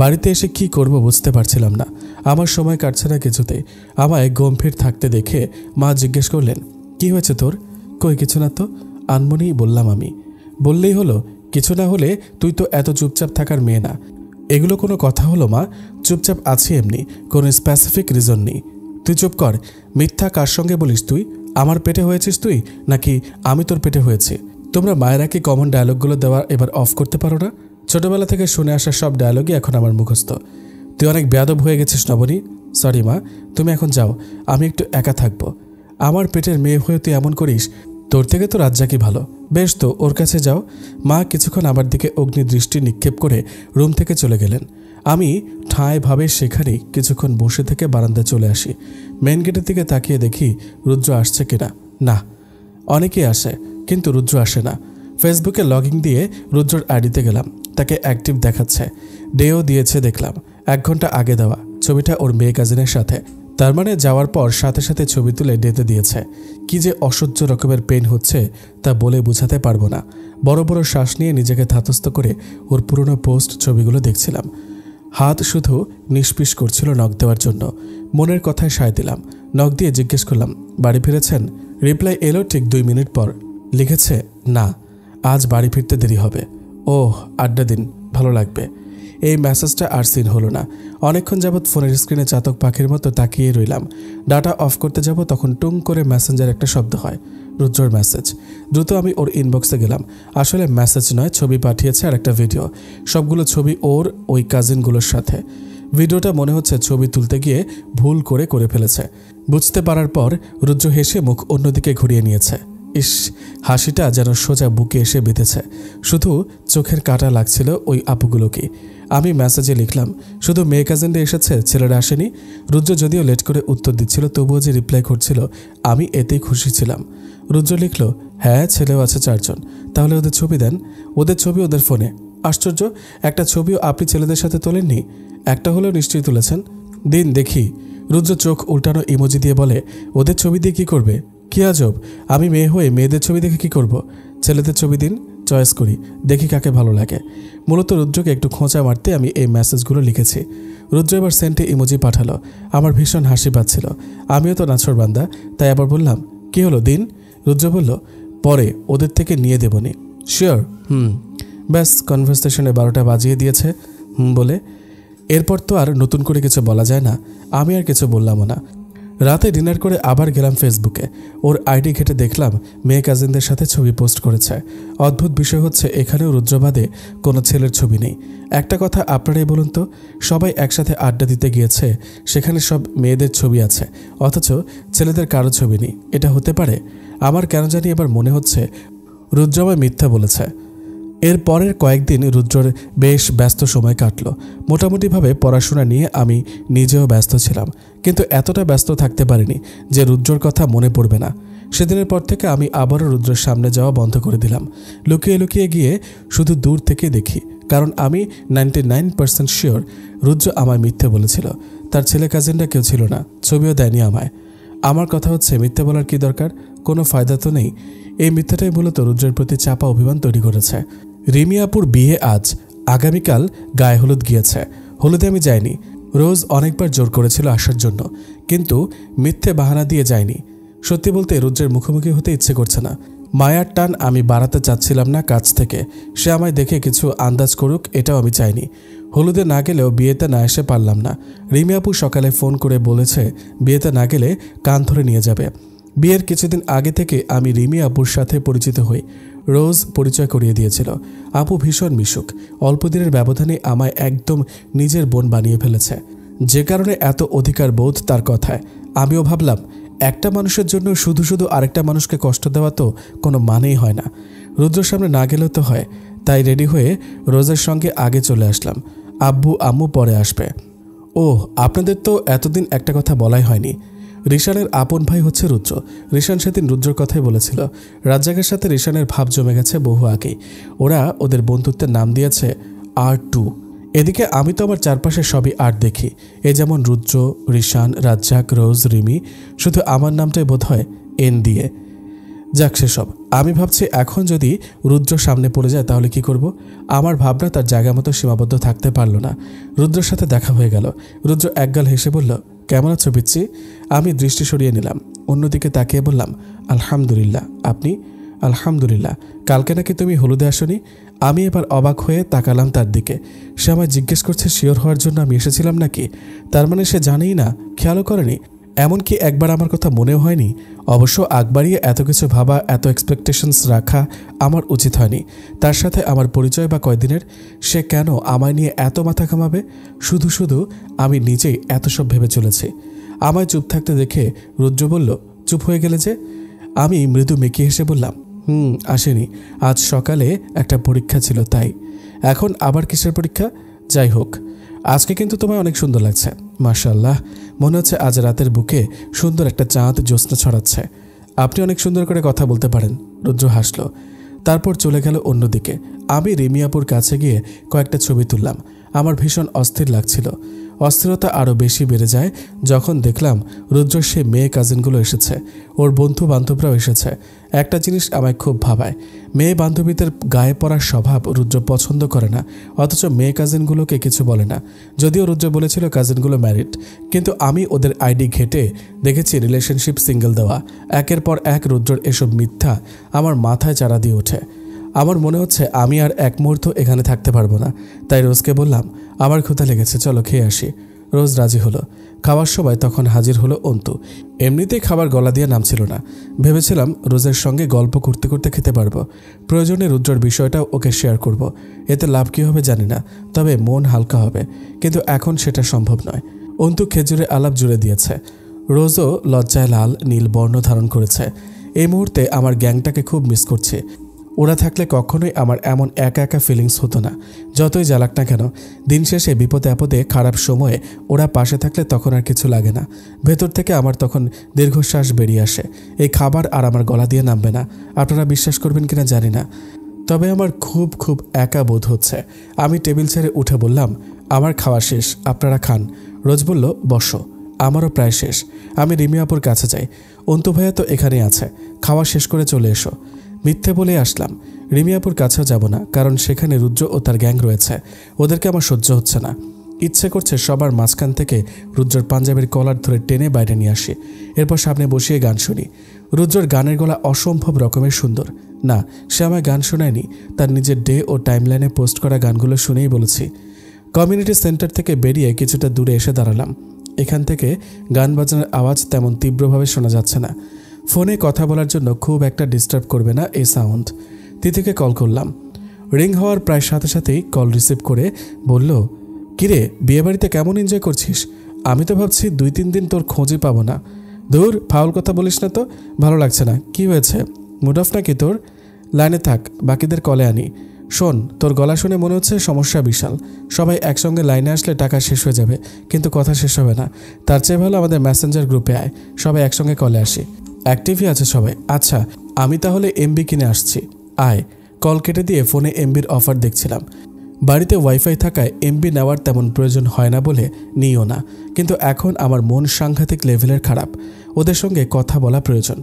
বাড়িতে এসে কি করব বুঝতে পারছিলাম না। আমার সময় কাটছে না কিছুতেই। আমায় গম্ভীর থাকতে দেখে মা জিজ্ঞেস করলেন, কি হয়েছে তোর? কই কিছু না তো, আনমনি বললাম আমি। বললেই হলো? কিছু না হলে তুই তো এত চুপচাপ থাকার মেয়ে না। এগুলো কোনো কথা হলো মা? চুপচাপ আছি এমনি, কোনো স্পেসিফিক রিজন নেই। তুই চুপ কর। মিথ্যা কার সঙ্গে বলিস তুই? আমার পেটে হয়েছিস তুই, নাকি আমি তোর পেটে হয়েছি? তোমরা মায়েরা কি কমন ডায়লগগুলো দেওয়া এবার অফ করতে পারো না? ছোটবেলা থেকে শুনে আসা সব ডায়লগই এখন আমার মুখস্থ। তুই অনেক বেয়াদব হয়ে গেছিস নবনী। সরি মা, তুমি এখন যাও, আমি একটু একা থাকবো। আমার পেটের মেয়ে হয়ে তুই এমন করিস? তোর থেকে তো রাজ্জাকি ভালো। বেশ তো, ওর কাছে যাও। মা কিছুক্ষণ আমার দিকে অগ্নিদৃষ্টি নিক্ষেপ করে রুম থেকে চলে গেলেন। আমি ঠাঁইভাবে সেখানেই কিছুক্ষণ বসে থেকে বারান্দায় চলে আসি। মেন গেটের দিকে তাকিয়ে দেখি রুদ্র আসছে কিনা। না, অনেকেই আসে, কিন্তু রুদ্র আসে না। ফেসবুকে লগইন দিয়ে রুদ্রর আইডিতে গেলাম, তাকে অ্যাক্টিভ দেখাচ্ছে। ডেও দিয়েছে দেখলাম, 1 ঘন্টা আগে দেওয়া। ছবিটা ওর মেয়ে কাজিনের সাথে। তার মানে যাওয়ার পর সাথে সাথে ছবি তুলে ডেতে দিয়েছে। কি যে অসহ্য রকমের পেন হচ্ছে তা বলে বোঝাতে পারবো না। বড় বড় শ্বাস নিয়ে নিজেকে ধাতস্থ করে ওর পুরনো পোস্ট ছবিগুলো দেখছিলাম। হাত শুধু নিষ্পিস করছিল নখ দেওয়ার জন্য। মনের কথায় সায় দিলাম। নখ দিয়ে জিজ্ঞেস করলাম, বাড়ি ফিরেছেন? রিপ্লাই এলো ঠিক 2 মিনিট পর। লিখেছে, না, আজ বাড়ি ফিরতে দেরি হবে। ওহ, আড্ডা দিন, ভালো লাগবে। এই মেসেজটা আর সিন হলো না। অনেকক্ষণ যাবৎ ফোনের স্ক্রিনে চাতক পাখির মতো তাকিয়ে রইলাম। ডাটা অফ করতে যাব, তখন টুং করে মেসেঞ্জার একটা শব্দ হয়। রুদ্রর মেসেজ। দ্রুত আমি ওর ইনবক্সে গেলাম। আসলে মেসেজ নয়, ছবি পাঠিয়েছে আর একটা ভিডিও। সবগুলো ছবি ওর ওই কাজিনগুলোর সাথে। ভিডিওটা মনে হচ্ছে ছবি তুলতে গিয়ে ভুল করে ফেলেছে। বুঝতে পারার পর রুদ্র হেসে মুখ অন্যদিকে ঘুরিয়ে নিয়েছে। ইস, হাসিটা যেন সোজা বুকে এসে বেঁধেছে। শুধু চোখের কাটা লাগছিল ওই আপুগুলোকে। আমি মেসেজে লিখলাম, শুধু মেয়ে কাজিনরা এসেছে, ছেলেরা আসেনি। রুদ্র যদিও লেট করে উত্তর দিচ্ছিল, তবুও যে রিপ্লাই করছিল, আমি এতেই খুশি ছিলাম। রুদ্র লিখল, হ্যাঁ, ছেলেও আছে 4 জন। তাহলে ওদের ছবি দেন। ওদের ছবি ওদের ফোনে। আশ্চর্য, একটা ছবিও আপনি ছেলেদের সাথে তোলেননি? একটা হলেও নিশ্চয়ই তুলেছেন। দিন দেখি। রুদ্র চোখ উল্টানো ইমোজি দিয়ে বলে, ওদের ছবি দিয়ে কি করবে? কি আজব, আমি মেয়ে হয়ে মেয়েদের ছবি দেখে কি করব? ছেলেদের ছবি দিন, চয়েস করি, দেখি কাকে ভালো লাগে। মূলত রুদ্রকে একটু খোঁচা মারতে আমি এই মেসেজগুলো লিখেছি। রুদ্র এবার সেন্টে ইমোজি পাঠালো। আমার ভীষণ হাসি পাচ্ছিল। আমিও তো নাছর বান্দা, তাই আবার বললাম, কি হলো দিন? রুদ্র বলল, পরে ওদের থেকে নিয়ে দেবনি। শিওর? ব্যাস, কনভারসেশনে 12টা বাজিয়ে দিয়েছে বলে। এরপর তো আর নতুন করে কিছু বলা যায় না। আমি আর কিছু বললামও না। রাতে ডিনার করে আবার গেলাম ফেসবুকে। ওর আইডি ঘেটে দেখলাম মেয়ে কাজিনদের সাথে ছবি পোস্ট করেছে। অদ্ভুত বিষয় হচ্ছে, এখানেও রুদ্রবাদে কোনো ছেলের ছবি নেই। একটা কথা আপনারাই বলুন তো, সবাই একসাথে আড্ডা দিতে গিয়েছে, সেখানে সব মেয়েদের ছবি আছে, অথচ ছেলেদের কারো ছবি নেই। এটা হতে পারে? আমার কেন জানি এবার মনে হচ্ছে রুদ্র আমায় মিথ্যা বলেছে। এর পরের কয়েকদিন রুদ্রর বেশ ব্যস্ত সময় কাটল। মোটামুটিভাবে পড়াশোনা নিয়ে আমি নিজেও ব্যস্ত ছিলাম, কিন্তু এতটা ব্যস্ত থাকতে পারিনি যে রুদ্রর কথা মনে পড়বে না। সেদিনের পর থেকে আমি আবারও রুদ্রের সামনে যাওয়া বন্ধ করে দিলাম। লুকিয়ে লুকিয়ে গিয়ে শুধু দূর থেকে দেখি, কারণ আমি 99% শিওর রুদ্র আমায় মিথ্যে বলেছিল। তার ছেলে কাজিনরা কেউ ছিল না, ছবিও দেয়নি আমায়। আমার কথা হচ্ছে, মিথ্যে বলার কি দরকার? কোনো ফায়দা তো নেই। এই মিথ্যাটাই মূলত রুদ্রের প্রতি চাপা অভিমান তৈরি করেছে। রিমি আপুর বিয়ে আজ, আগামীকাল গায়ে হলুদ গিয়েছে। হলুদে আমি যাইনি। রোজ অনেকবার জোর করেছিল আসার জন্য, কিন্তু মিথ্যে বাহানা দিয়ে যায়নি। সত্যি বলতে রুদ্রের মুখোমুখি হতে ইচ্ছে করছে না। মায়ার টান আমি বাড়াতে চাচ্ছিলাম না কাছ থেকে। সে আমায় দেখে কিছু আন্দাজ করুক, এটাও আমি চাইনি। হলুদে না গেলেও বিয়েতে না এসে পারলাম না। রিমি আপু সকালে ফোন করে বলেছে বিয়েতে না গেলে কান ধরে নিয়ে যাবে। বিয়ের কিছুদিন আগে থেকে আমি রিমি আপুর সাথে পরিচিত হই। রোজ পরিচয় করিয়ে দিয়েছিল। আপু ভীষণ মিশুক। অল্প দিনের ব্যবধানে আমায় একদম নিজের বোন বানিয়ে ফেলেছে, যে কারণে এত অধিকার বোধ তার কথায়। আমিও ভাবলাম, একটা মানুষের জন্য শুধু শুধু আরেকটা মানুষকে কষ্ট দেওয়া তো কোনো মানেই হয় না। রুদ্রের সামনে না গেলেও তো হয়। তাই রেডি হয়ে রোজের সঙ্গে আগে চলে আসলাম। আব্বু আম্মু পরে আসবে। ও, আপনাদের তো এতদিন একটা কথা বলাই হয়নি। রিশানের আপন ভাই হচ্ছে রুদ্র। রিশান সেদিন রুদ্রের কথাই বলেছিল। রাজ্জাকের সাথে রিশানের ভাব জমে গেছে বহু আগেই। ওরা ওদের বন্ধুত্বের নাম দিয়েছে R2। এদিকে আমি তো আমার চারপাশে সবই আর দেখি। এ যেমন রুদ্র, রিশান, রাজ্জাক, রোজ, রিমি। শুধু আমার নামটাই বোধ হয় N দিয়ে। যাক সেসব। আমি ভাবছি এখন যদি রুদ্র সামনে পড়ে যায় তাহলে কি করব? আমার ভাবনা তার জায়গা মতো সীমাবদ্ধ থাকতে পারল না। রুদ্রের সাথে দেখা হয়ে গেল। রুদ্র একগাল হেসে বলল, কেমন আছো পিচ্ছি? আমি দৃষ্টি সরিয়ে নিলাম। অন্যদিকে তাকিয়ে বললাম, আলহামদুলিল্লাহ। আপনি? আলহামদুলিল্লাহ। কালকে নাকি তুমি হলুদে আসনি? আমি এবার অবাক হয়ে তাকালাম তার দিকে। সে আমায় জিজ্ঞেস করছে শিওর হওয়ার জন্য আমি এসেছিলাম নাকি। তার মানে সে জানেই না, খেয়ালও করেনি। এমনকি একবার আমার কথা মনেও হয়নি। অবশ্য আগ বাড়িয়ে এত কিছু ভাবা, এত এক্সপেকটেশনস রাখা আমার উচিত হয়নি। তার সাথে আমার পরিচয় বা কয়দিনের, সে কেন আমায় নিয়ে এত মাথা ঘামাবে? শুধু শুধু আমি নিজেই এত সব ভেবে চলেছি। আমায় চুপ থাকতে দেখে রুদ্র বলল, চুপ হয়ে গেলে যে? আমি মৃদু মেকি হেসে বললাম, আসেনি। আজ সকালে একটা পরীক্ষা ছিল তাই। এখন আবার কিসের পরীক্ষা? যাই হোক, আজকে কিন্তু তোমায় অনেক সুন্দর লাগছে। মাশাআল্লাহ, মনে হচ্ছে আজ রাতের বুকে সুন্দর একটা চাঁদ জ্যোৎস্না ছড়াচ্ছে। আপনি অনেক সুন্দর করে কথা বলতে পারেন। রুদ্র হাসল। তারপর চলে গেল অন্যদিকে। আমি রিমি আপুর কাছে গিয়ে কয়েকটা ছবি তুললাম। আমার ভীষণ অস্থির লাগছিল। অস্থিরতা আরও বেশি বেড়ে যায় যখন দেখলাম রুদ্রর সে মেয়ে কাজিনগুলো এসেছে, ওর বন্ধু বান্ধবরাও এসেছে। একটা জিনিস আমায় খুব ভাবায়, মেয়ে বান্ধবীদের গায়ে পড়ার স্বভাব রুদ্র পছন্দ করে না, অথচ মেয়ে কাজিনগুলোকে কিছু বলে না। যদিও রুদ্র বলেছিল কাজিনগুলো ম্যারিড, কিন্তু আমি ওদের আইডি ঘেটে দেখেছি রিলেশনশিপ সিঙ্গেল দেওয়া। একের পর এক রুদ্রর এসব মিথ্যা আমার মাথায় চাড়া দিয়ে ওঠে। আমার মনে হচ্ছে আমি আর এক মুহূর্ত এখানে থাকতে পারবো না। তাই রোজকে বললাম, আমার ক্ষুধা লেগেছে, চলো খেয়ে আসি। রোজ রাজি হলো। খাওয়ার সময় তখন হাজির হলো অন্তু। এমনিতেই খাবার গলা দিয়ে নামছিল না। ভেবেছিলাম রোজের সঙ্গে গল্প করতে করতে খেতে পারবো। প্রয়োজনে রুদ্রর বিষয়টাও ওকে শেয়ার করব। এতে লাভ কী হবে জানি না, তবে মন হালকা হবে। কিন্তু এখন সেটা সম্ভব নয়। অন্তু খেজুরে আলাপ জুড়ে দিয়েছে। রোজও লজ্জায় লাল নীল বর্ণ ধারণ করেছে। এই মুহূর্তে আমার গ্যাংটাকে খুব মিস করছে। ওরা থাকলে কখনোই আমার এমন একা একা ফিলিংস হতো না। যতই জ্বালাক না কেন, দিন শেষে বিপদে আপদে খারাপ সময়ে ওরা পাশে থাকলে তখন আর কিছু লাগে না। ভেতর থেকে আমার তখন দীর্ঘশ্বাস বেরিয়ে আসে। এই খাবার আর আমার গলা দিয়ে নামবে না। আপনারা বিশ্বাস করবেন কিনা জানি না, তবে আমার খুব খুব একা বোধ হচ্ছে। আমি টেবিল ছেড়ে উঠে বললাম, আমার খাওয়া শেষ, আপনারা খান। রোজ বলল, বসো। আমারও প্রায় শেষ। আমি রিমি আপুর কাছে যাই। অন্তু ভাইয়া তো এখানেই আছে, খাওয়া শেষ করে চলে এসো। মিথ্যে বলে আসলাম। রিমি আপুর কাছেও যাব না, কারণ সেখানে রুদ্র ও তার গ্যাং রয়েছে। ওদেরকে আমার সহ্য হচ্ছে না। ইচ্ছে করছে সবার মাঝখান থেকে রুদ্রর পাঞ্জাবের কলার ধরে টেনে বাইরে নিয়ে আসি, এরপর সামনে বসিয়ে গান শুনি। রুদ্রর গানের গলা অসম্ভব রকমের সুন্দর। না, সে আমায় গান শোনায়নি, তার নিজের ডে ও টাইমলাইনে পোস্ট করা গানগুলো শুনেই বলেছি। কমিউনিটি সেন্টার থেকে বেরিয়ে কিছুটা দূরে এসে দাঁড়ালাম। এখান থেকে গান বাজনার আওয়াজ তেমন তীব্রভাবে শোনা যাচ্ছে না। ফোনে কথা বলার জন্য খুব একটা ডিস্টার্ব করবে না এই সাউন্ড। তিথিকে কল করলাম। রিং হওয়ার প্রায় সাথে সাথেই কল রিসিভ করে বলল, কিরে, বিয়েবাড়িতে কেমন এনজয় করছিস? আমি তো ভাবছি 2-3 দিন তোর খোঁজই পাবো না। ধুর, ফাউল কথা বলিস না তো, ভালো লাগছে না। কি হয়েছে, মুড অফ নাকি তোর? লাইনে থাক, বাকিদের কলে আনি। শোন, তোর গলা শুনে মনে হচ্ছে সমস্যা বিশাল। সবাই একসঙ্গে লাইনে আসলে টাকা শেষ হয়ে যাবে, কিন্তু কথা শেষ হবে না। তার চেয়ে ভালো আমাদের মেসেঞ্জার গ্রুপে আয়, সবাই একসঙ্গে কলে আসি। অ্যাক্টিভই আছে সবাই। আচ্ছা, আমি তাহলে এমবি কিনে আসছি, আয়। কল কেটে দিয়ে ফোনে এমবির অফার দেখছিলাম। বাড়িতে ওয়াইফাই থাকায় এমবি নেওয়ার তেমন প্রয়োজন হয় না বলে নিও না, কিন্তু এখন আমার মন সাংঘাতিক লেভেলের খারাপ। ওদের সঙ্গে কথা বলা প্রয়োজন।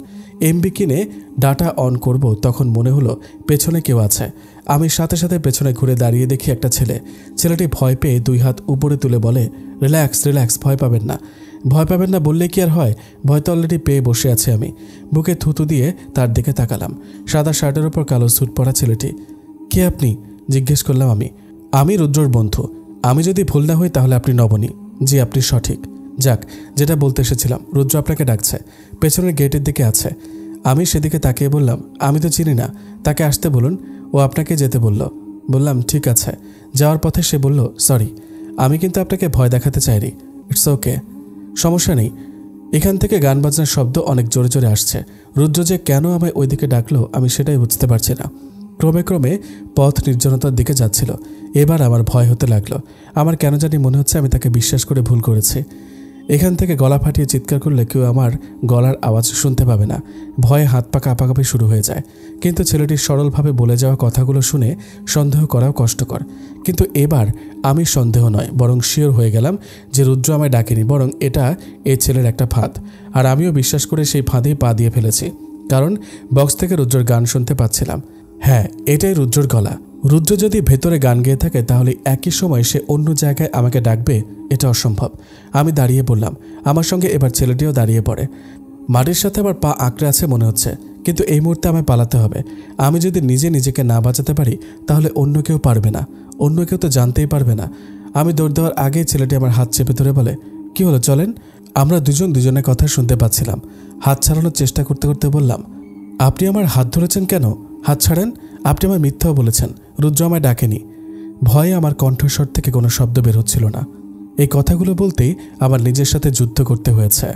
এমবি কিনে ডাটা অন করব, তখন মনে হলো পেছনে কেউ আছে। আমি সাথে সাথে পেছনে ঘুরে দাঁড়িয়ে দেখি একটা ছেলেটি ভয় পেয়ে 2 হাত উপরে তুলে বলে, রিল্যাক্স রিল্যাক্স, ভয় পাবেন না। ভয় পাবেন না বললে কি আর হয়? ভয় তো অলরেডি পেয়ে বসে আছে আমি। বুকে থুতু দিয়ে তার দিকে তাকালাম। সাদা শার্টের ওপর কালো স্যুট পরা ছেলেটি। কে আপনি? জিজ্ঞেস করলাম আমি। আমি রুদ্রর বন্ধু। আমি যদি ভুল না হই তাহলে আপনি নবনী। জি, আপনি সঠিক। যাক, যেটা বলতে এসেছিলাম, রুদ্র আপনাকে ডাকছে, পেছনের গেটের দিকে আছে। আমি সেদিকে তাকিয়ে বললাম, আমি তো চিনি না, তাকে আসতে বলুন, ও আপনাকে যেতে বলল। বললাম ঠিক আছে। যাওয়ার পথে সে বলল, সরি, আমি কিন্তু আপনাকে ভয় দেখাতে চাইনি। ইটস ওকে, সমস্যা নেই। এখান থেকে গান বাজনার শব্দ অনেক জোরে জোরে আসছে। রুদ্র যে কেন আমায় ওইদিকে ডাকলো আমি সেটাই বুঝতে পারছি না। ক্রমে ক্রমে পথ নির্জনতার দিকে যাচ্ছিল। এবার আমার ভয় হতে লাগলো। আমার কেন জানি মনে হচ্ছে আমি তাকে বিশ্বাস করে ভুল করেছি। এখান থেকে গলা ফাটিয়ে চিৎকার করলে কেউ আমার গলার আওয়াজ শুনতে পাবে না। ভয়ে হাত পা কাঁপাকাঁপি শুরু হয়ে যায়। কিন্তু ছেলেটির সরলভাবে বলে যাওয়া কথাগুলো শুনে সন্দেহ করাও কষ্টকর। কিন্তু এবার আমি সন্দেহ নয়, বরং শিওর হয়ে গেলাম যে রুদ্র আমায় ডাকেনি, বরং এটা এই ছেলের একটা ফাঁদ। আর আমিও বিশ্বাস করে সেই ফাঁদেই পা দিয়ে ফেলেছি, কারণ বক্স থেকে রুদ্রর গান শুনতে পাচ্ছিলাম। হ্যাঁ, এটাই রুদ্রর গলা। রুদ্র যদি ভেতরে গান গেয়ে থাকে তাহলে একই সময় সে অন্য জায়গায় আমাকে ডাকবে, এটা অসম্ভব। আমি দাঁড়িয়ে পড়লাম। আমার সঙ্গে এবার ছেলেটিও দাঁড়িয়ে পড়ে। মাটির সাথে আমার পা আঁকড়ে আছে মনে হচ্ছে, কিন্তু এই মুহূর্তে আমায় পালাতে হবে। আমি যদি নিজেকে না বাঁচাতে পারি তাহলে অন্য কেউ পারবে না, অন্য কেউ তো জানতেই পারবে না। আমি দৌড় দেওয়ার আগেই ছেলেটি আমার হাত চেপে ধরে বলে, কি হলো, চলেন। আমরা দুজনের কথা শুনতে পাচ্ছিলাম। হাত ছাড়ানোর চেষ্টা করতে করতে বললাম, আপনি আমার হাত ধরেছেন কেন? হাত ছাড়েন। আপনি আমায় মিথ্যাও বলেছেন, রুদ্র আমায় ডাকেনি। ভয়ে আমার কণ্ঠস্বর থেকে কোনো শব্দ বের হচ্ছিল না। এই কথাগুলো বলতেই আমার নিজের সাথে যুদ্ধ করতে হয়েছে।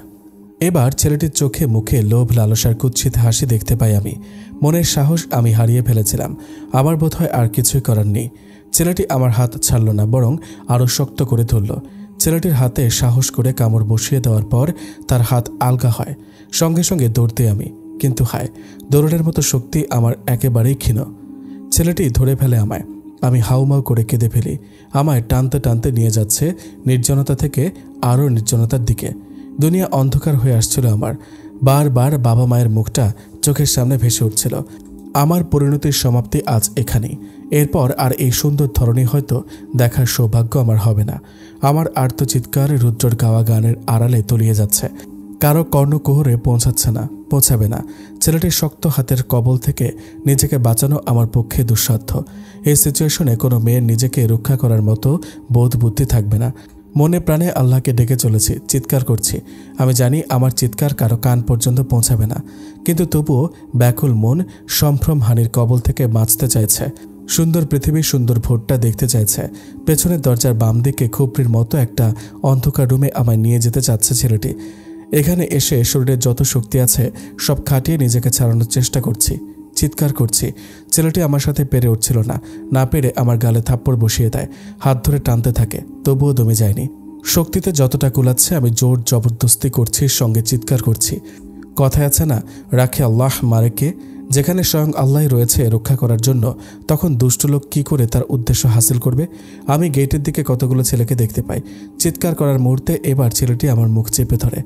এবার ছেলেটির চোখে মুখে লোভ লালসার কুৎসিত হাসি দেখতে পাই আমি। মনের সাহস আমি হারিয়ে ফেলেছিলাম। আমার বোধহয় আর কিছুই করার নেই। ছেলেটি আমার হাত ছাড়ল না, বরং আরও শক্ত করে ধরল। ছেলেটির হাতে সাহস করে কামড় বসিয়ে দেওয়ার পর তার হাত আলগা হয়। সঙ্গে সঙ্গে দৌড়তে আমি, কিন্তু হায়, দৌড়ের মতো শক্তি আমার একেবারেই ক্ষীণ। ছেলেটি ধরে ফেলে আমায়। আমি হাউমাউ করে কেঁদে ফেলি। আমায় টানতে টানতে নিয়ে যাচ্ছে নির্জনতা থেকে আরও নির্জনতার দিকে। দুনিয়া অন্ধকার হয়ে আসছিল আমার। বারবার বাবা মায়ের মুখটা চোখের সামনে ভেসে উঠছিল। আমার পরিণতির সমাপ্তি আজ এখানেই। এরপর আর এই সুন্দর ধরনী হয়তো দেখার সৌভাগ্য আমার হবে না। আমার আর্তচিৎকার রুদ্রর গাওয়া গানের আড়ালে তলিয়ে যাচ্ছে, কারো কর্ণকুহরে পৌঁছাবে না। ছেলেটির শক্ত হাতের কবল থেকে নিজেকে বাঁচানো আমার পক্ষে দুঃসাধ্য। এই সিচুয়েশনে কোনো মেয়ের নিজেকে রক্ষা করার মতো বোধ বুদ্ধি থাকবে না। মনে প্রাণে আল্লাহকে ডেকে চলেছি, চিৎকার করছি। আমি জানি আমার চিৎকার কারো কান পর্যন্ত পৌঁছাবে না, কিন্তু তবুও ব্যাকুল মন সম্ভ্রম হানির কবল থেকে বাঁচতে চাইছে। সুন্দর পৃথিবীর সুন্দর ভোরটা দেখতে চাইছে। পেছনের দরজার বাম দিকে খুপড়ির মতো একটা অন্ধকার রুমে আমায় নিয়ে যেতে চাচ্ছে ছেলেটি। এখানে এসে শরীরের যত শক্তি আছে সব খাটিয়ে নিজেকে ছাড়ানোর চেষ্টা করছি, চিৎকার করছি। ছেলেটি আমার সাথে পেরে উঠছিল না পেরে আমার গালে থাপ্পড় বসিয়ে দেয়। হাত ধরে টানতে থাকে, তবুও দমে যায়নি। শক্তিতে যতটা কুলাচ্ছে আমি জোর জবরদস্তি করছি, সঙ্গে চিৎকার করছি। কথায় আছে না, রাখে আল্লাহ মারে কে? যেখানে স্বয়ং আল্লাহ রয়েছে রক্ষা করার জন্য, তখন দুষ্ট লোক কী করে তার উদ্দেশ্য হাসিল করবে? আমি গেটের দিকে কতগুলো ছেলেকে দেখতে পাই। চিৎকার করার মুহূর্তে এবার ছেলেটি আমার মুখ চেপে ধরে।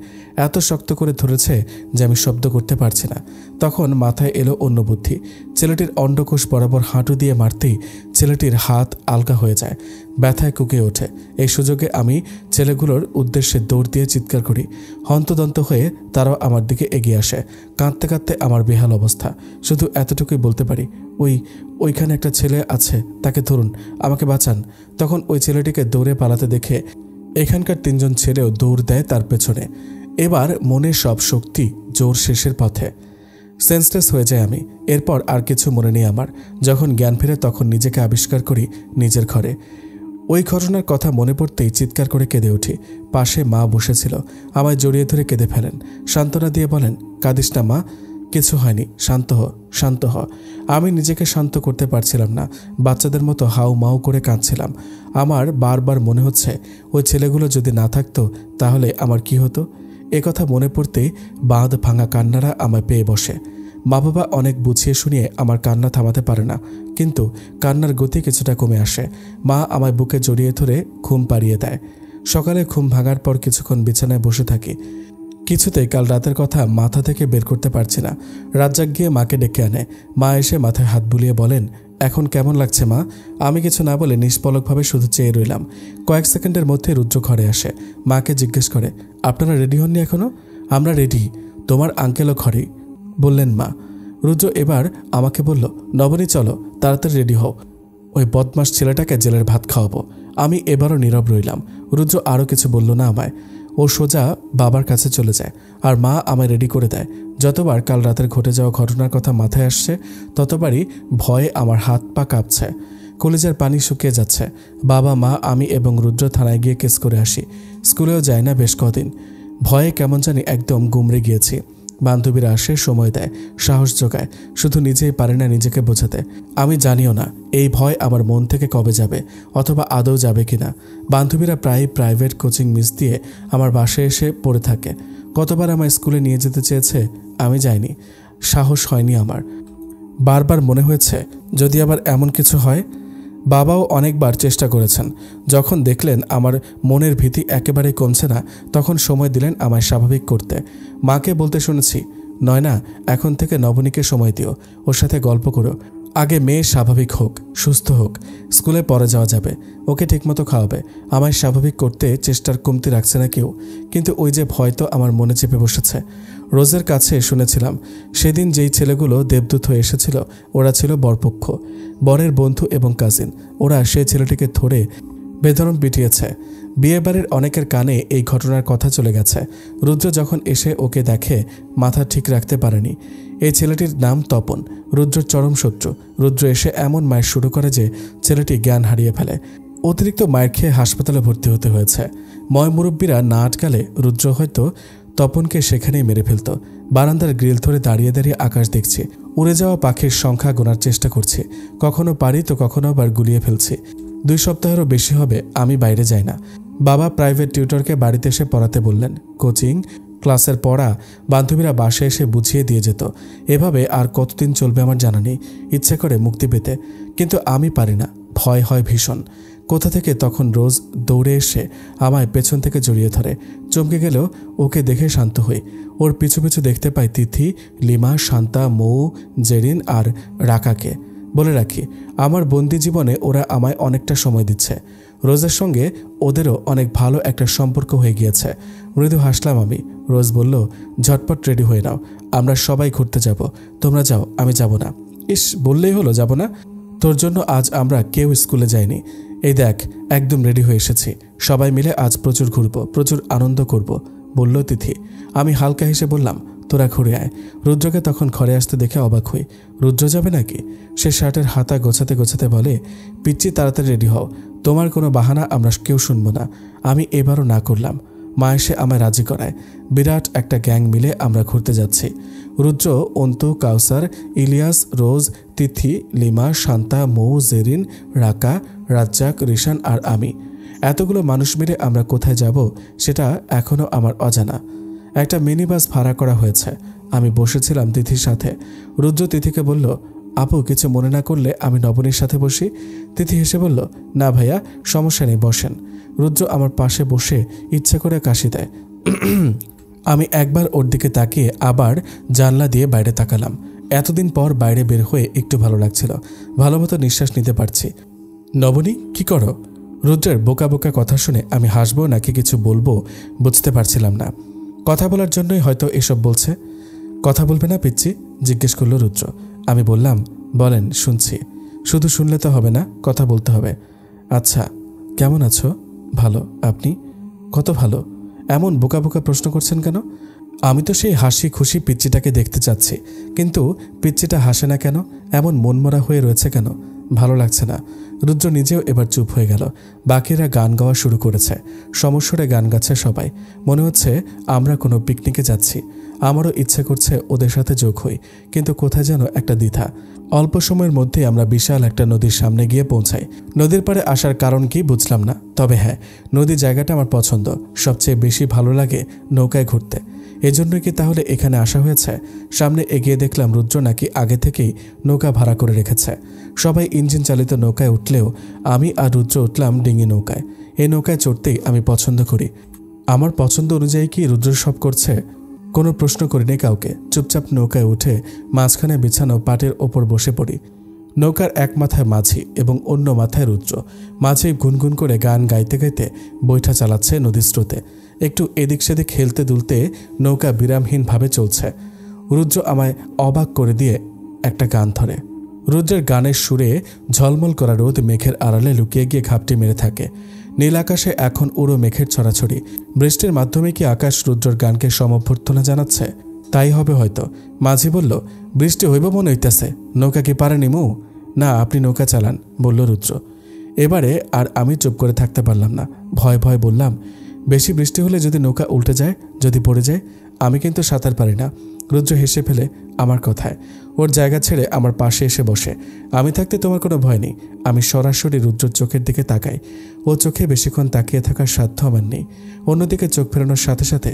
এত শক্ত করে ধরেছে যে আমি শব্দ করতে পারছি না। তখন মাথায় এলো অন্য বুদ্ধি। ছেলেটির অন্ডকোষ বরাবর হাঁটু দিয়ে মারতেই ছেলেটির হাত আলগা হয়ে যায়, ব্যথায় কুঁকিয়ে ওঠে। এই সুযোগে আমি ছেলেগুলোর উদ্দেশ্যে দৌড় দিয়ে চিৎকার করি। হন্তদন্ত হয়ে তারাও আমার দিকে এগিয়ে আসে। কাঁদতে কাঁদতে আমার বেহাল অবস্থা। শুধু এতটুকুই বলতে পারি, ওইখানে একটা ছেলে আছে, তাকে ধরুন, আমাকে বাঁচান। তখন ওই ছেলেটিকে দৌড়ে পালাতে দেখে এখানকার 3 জন ছেলেও দৌড় দেয় তার পেছনে। এবার মনের সব শক্তি জোর শেষের পথে। সেন্সলেস হয়ে যায় আমি। এরপর আর কিছু মনে নেই আমার। যখন জ্ঞান ফেরে তখন নিজেকে আবিষ্কার করি নিজের ঘরে। ওই ঘটনার কথা মনে পড়তেই চিৎকার করে কেঁদে উঠি। পাশে মা বসেছিল, আমায় জড়িয়ে ধরে কেঁদে ফেলেন। সান্ত্বনা দিয়ে বলেন, কাঁদিস না মা, কিছু হয়নি, শান্ত হ। আমি নিজেকে শান্ত করতে পারছিলাম না। বাচ্চাদের মতো হাউ মাউ করে কাঁদছিলাম। আমার বারবার মনে হচ্ছে ওই ছেলেগুলো যদি না থাকতো তাহলে আমার কি হতো। কথা মনে পড়তেই বাঁধ ভাঙা কান্নারা আমায় পেয়ে বসে। মা বাবা অনেক বুঝিয়ে শুনিয়ে আমার কান্না থামাতে পারে না, কিন্তু কান্নার গতি কিছুটা কমে আসে। মা আমায় বুকে জড়িয়ে ধরে ঘুম পাড়িয়ে দেয়। সকালে ঘুম ভাঙার পর কিছুক্ষণ বিছানায় বসে থাকি। কিছুতেই কাল রাতের কথা মাথা থেকে বের করতে পারছি না। রাজ্জাক গিয়ে মাকে ডেকে আনে। মা এসে মাথায় হাত বুলিয়ে বলেন, এখন কেমন লাগছে মা? আমি কিছু না বলে নিষ্পলকভাবে শুধু চেয়ে রইলাম। কয়েক সেকেন্ডের মধ্যে রুদ্র ঘরে আসে। মাকে জিজ্ঞেস করে, আপনারা রেডি হননি এখনো? আমরা রেডি, তোমার আঙ্কেলও ঘরেই, বললেন মা। রুদ্র এবার আমাকে বলল, নবনী চলো, তাড়াতাড়ি রেডি হও, ওই বদমাস ছেলেটাকে জেলের ভাত খাওয়াবো। আমি এবারও নীরব রইলাম। রুদ্র আরও কিছু বলল না আমায়। ও সোজা বাবার কাছে চলে যায়, আর মা আমায় রেডি করে দেয়। যতবার কাল রাতের ঘটে যাওয়া ঘটনার কথা মাথায় আসছে, ততবারই ভয়ে আমার হাত পা কাঁপছে, কলিজার পানি শুকিয়ে যাচ্ছে। বাবা, মা, আমি এবং রুদ্র থানায় গিয়ে কেস করে আসি। স্কুলেও যাই না বেশ কদিন। ভয়ে কেমন জানি একদম গুমড়ে গিয়েছি। বান্ধবীরা আসে, সময় দেয়, সাহস যোগায়, শুধু নিজেই পারে না নিজেকে বোঝাতে। আমি জানিও না এই ভয় আমার মন থেকে কবে যাবে, অথবা আদৌ যাবে কিনা। বান্ধবীরা প্রায়ই প্রাইভেট কোচিং মিস দিয়ে আমার বাসায় এসে পড়ে থাকে। কতবার আমার স্কুলে নিয়ে যেতে চেয়েছে, আমি যাইনি, সাহস হয়নি আমার। বারবার মনে হয়েছে যদি আবার এমন কিছু হয়। বাবাও অনেকবার চেষ্টা করেছেন। যখন দেখলেন আমার মনের ভীতি একেবারে কমছে না, তখন সময় দিলেন আমায় স্বাভাবিক করতে। মাকে বলতে শুনেছি, নয়না, এখন থেকে নবনীকে সময় দিও, ওর সাথে গল্প করো। আগে মেয়ে স্বাভাবিক হোক, সুস্থ হোক, স্কুলে পরে যাওয়া যাবে, ওকে ঠিকমতো খাওয়াবে। আমায় স্বাভাবিক করতে চেষ্টার কমতি রাখছে না কেউ, কিন্তু ওই যে ভয় তো আমার মনে চেপে বসেছে। রোজের কাছে শুনেছিলাম সেদিন যেই ছেলেগুলো দেবদূত হয়ে এসেছিল ওরা ছিল বরপক্ষ, বরের বন্ধু এবং কাজিন। ওরা সেই ছেলেটিকে ধরে বেধরম পিটিয়েছে। বিয়েবাড়ির অনেকের কানে এই ঘটনার কথা চলে গেছে। রুদ্র যখন এসে ওকে দেখে, মাথা ঠিক রাখতে পারেনি। এই ছেলেটির নাম তপন, রুদ্রের চরম শত্রু। রুদ্র এসে এমন মায়ের শুরু করে যে ছেলেটি জ্ঞান হারিয়ে ফেলে। অতিরিক্ত মায়ের খেয়ে হাসপাতালে ভর্তি হতে হয়েছে। ময়মুরব্বীরা না আটকালে রুদ্র হয়তো তপনকে সেখানেই মেরে ফেলত। বারান্দার গ্রিল ধরে দাঁড়িয়ে দাঁড়িয়ে আকাশ দেখছি। উড়ে যাওয়া পাখির সংখ্যা গোনার চেষ্টা করছি। কখনো পারি তো কখনো আবার গুলিয়ে ফেলছি। 2 সপ্তাহেরও বেশি হবে আমি বাইরে যাই না। বাবা প্রাইভেট টিউটরকে বাড়িতে এসে পড়াতে বললেন। কোচিং ক্লাসের পড়া বান্ধবীরা বাসায় এসে বুঝিয়ে দিয়ে যেত। এভাবে আর কতদিন চলবে আমার জানা নেই। ইচ্ছে করে মুক্তি পেতে, কিন্তু আমি পারি না, ভয় হয় ভীষণ। কোথা থেকে তখন রোজ দৌড়ে এসে আমায় পেছন থেকে জড়িয়ে ধরে। চমকে গেলেও ওকে দেখে শান্ত হই। ওর পিছু পিছু দেখতে পাই তিথি, লিমা, শান্তা, মৌ, জেরিন আর রাকাকে। বলে রাখি, আমার বন্দি জীবনে ওরা আমায় অনেকটা সময় দিচ্ছে। রোজের সঙ্গে ওদেরও অনেক ভালো একটা সম্পর্ক হয়ে গিয়েছে। মৃদু হাসলাম আমি। রোজ বলল, ঝটপট রেডি হয়ে নাও, আমরা সবাই ঘুরতে যাব। তোমরা যাও, আমি যাব না। ইস, বললেই হলো যাব না। তোর জন্য আজ আমরা কেউ স্কুলে যাইনি। এই দেখ, একদম রেডি হয়ে এসেছি। সবাই মিলে আজ প্রচুর ঘুরবো, প্রচুর আনন্দ করব, বলল তিথি। আমি হালকা হেসে বললাম, তোরা ঘুরে আয়। রুদ্রকে তখন ঘরে আসতে দেখে অবাক হই। রুদ্র যাবে নাকি? সে শার্টের হাতা গোছাতে গোছাতে বলে, পিচ্চি তাড়াতাড়ি রেডি হও, তোমার কোনো বাহানা আমরা কেউ শুনবো না। আমি এবারও না করলাম। মা এসে আমায় রাজি করায়। বিরাট একটা গ্যাং মিলে আমরা ঘুরতে যাচ্ছি। রুদ্র, অন্তু, কাউসার, ইলিয়াস, রোজ, তিথি, লিমা, শান্তা, মৌ, জেরিন, রাকা, রাজ্জাক, রিশান আর আমি। এতগুলো মানুষ মিলে আমরা কোথায় যাব সেটা এখনও আমার অজানা। একটা মিনি বাস ভাড়া করা হয়েছে। আমি বসেছিলাম তিথির সাথে। রুদ্র তিথিকে বলল, আপু, কিছু মনে না করলে আমি নবনীর সাথে বসি। তিথি হেসে বলল, না ভাইয়া, সমস্যা নেই, বসেন। রুদ্র আমার পাশে বসে ইচ্ছা করে কাশি দেয়। আমি একবার ওর দিকে তাকিয়ে আবার জানলা দিয়ে বাইরে তাকালাম। এতদিন পর বাইরে বের হয়ে একটু ভালো লাগছিল। ভালো মতো নিঃশ্বাস নিতে পারছি। নবনী, কি করো? রুদ্রের বোকা বোকা কথা শুনে আমি হাসবো নাকি কিছু বলবো বুঝতে পারছিলাম না। কথা বলার জন্যই হয়তো এসব বলছে। কথা বলবে না পিচ্চি? জিজ্ঞেস করলো রুদ্র। আমি বললাম, বলেন, শুনছি। শুধু শুনলে তো হবে না, কথা বলতে হবে। আচ্ছা, কেমন আছো? ভালো। আপনি? কত ভালো। এমন বোকা বোকা প্রশ্ন করছেন কেন? আমি তো সেই হাসি খুশি পিচ্চিটাকে দেখতে চাচ্ছি, কিন্তু পিচ্চিটা হাসে না কেন? এমন মনমরা হয়ে রয়েছে কেন? ভালো লাগছে না। রুদ্র নিজেও এবার চুপ হয়ে গেল। বাকিরা গান গাওয়া শুরু করেছে। সমস্বরে গান গাচ্ছে সবাই। মনে হচ্ছে আমরা কোনো পিকনিকে যাচ্ছি। আমারও ইচ্ছে করছে ওদের সাথে যোগ হই, কিন্তু কোথায় যেন একটা দ্বিধা। অল্প সময়ের মধ্যে আমরা বিশাল একটা নদীর সামনে গিয়ে পৌঁছাই। নদীর পাড়ে আসার কারণ কি বুঝলাম না, তবে হ্যাঁ, নদী জায়গাটা আমার পছন্দ। সবচেয়ে বেশি ভালো লাগে নৌকায় ঘুরতে। এজন্যই কি তাহলে এখানে আসা হয়েছে? সামনে এগিয়ে দেখলাম রুদ্র নাকি আগে থেকেই নৌকা ভাড়া করে রেখেছে। সবাই ইঞ্জিন চালিত নৌকায় উঠলেও আমি আর রুদ্র উঠলাম ডিঙি নৌকায়। এই নৌকায় চড়তেই আমি পছন্দ করি। আমার পছন্দ অনুযায়ী কি রুদ্র সব করছে? কোনো প্রশ্ন করিনি কাউকে। চুপচাপ নৌকায় উঠে মাঝখানে বিছানো পাটের ওপর বসে পড়ি। নৌকার এক মাথায় মাঝি এবং অন্য মাথায় রুদ্র। মাঝি গুনগুন করে গান গাইতে গাইতে বৈঠা চালাচ্ছে নদীর স্রোতে। একটু এদিক সেদিক খেলতে দুলতে নৌকা বিরামহীনভাবে চলছে। রুদ্র আমায় অবাক করে দিয়ে একটা গান ধরে। রুদ্রের গানের সুরে ঝলমল করা রোদ মেঘের আড়ালে লুকিয়ে গিয়ে ঘাপটি মেরে থাকে। নীল আকাশে এখন উড়ো মেঘের ছড়াছড়ি। বৃষ্টির মাধ্যমে কি আকাশ রুদ্রর গানকে সমভ্যর্থনা জানাচ্ছে? তাই হবে হয়তো। মাঝি বলল, বৃষ্টি হইব মনে হইতেছে, নৌকা কি পারেনি মু? না, আপনি নৌকা চালান, বলল রুদ্র। এবারে আর আমি চুপ করে থাকতে পারলাম না। ভয় ভয় বললাম, বেশি বৃষ্টি হলে যদি নৌকা উল্টে যায়, যদি পড়ে যায়? আমি কিন্তু সাঁতার পারি না। রুদ্র হেসে ফেলে আমার কথায়। ওর জায়গা ছেড়ে আমার পাশে এসে বসে। আমি থাকতে তোমার কোনো ভয় নেই। আমি সরাসরি রুদ্রর চোখের দিকে তাকাই। ও চোখে বেশিক্ষণ তাকিয়ে থাকার সাধ্য আমার নেই। অন্যদিকে চোখ ফেরানোর সাথে সাথে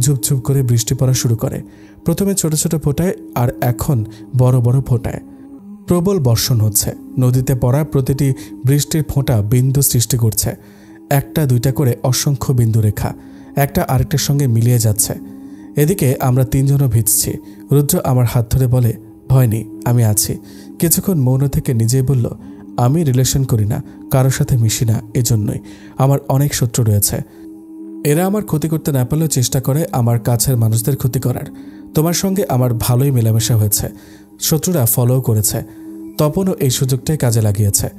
ঝুপঝুপ করে বৃষ্টি পড়া শুরু করে। প্রথমে ছোট ছোট ফোঁটায়, আর এখন বড় বড় ফোঁটায়। প্রবল বর্ষণ হচ্ছে। নদীতে পড়া প্রতিটি বৃষ্টির ফোঁটা বিন্দু সৃষ্টি করছে। একটা দুইটা করে অসংখ্য বিন্দু রেখা একটা আরেকটার সঙ্গে মিলিয়ে যাচ্ছে। এদিকে আমরা তিনজনও ভিজছি। রুদ্র আমার হাত ধরে বলে, ভয় নেই, আমি আছি। কিছুক্ষণ মৌন থেকে নিজেই বলল, আমি রিলেশন করি না, কারোর সাথে মিশি না, এজন্যই আমার অনেক শত্রু রয়েছে। এরা আমার ক্ষতি করতে না পারলেও চেষ্টা করে আমার কাছের মানুষদের ক্ষতি করার। তোমার সঙ্গে আমার ভালোই মেলামেশা হয়েছে, শত্রুরা ফলোও করেছে। তপনও এই সুযোগটাই কাজে লাগিয়েছে।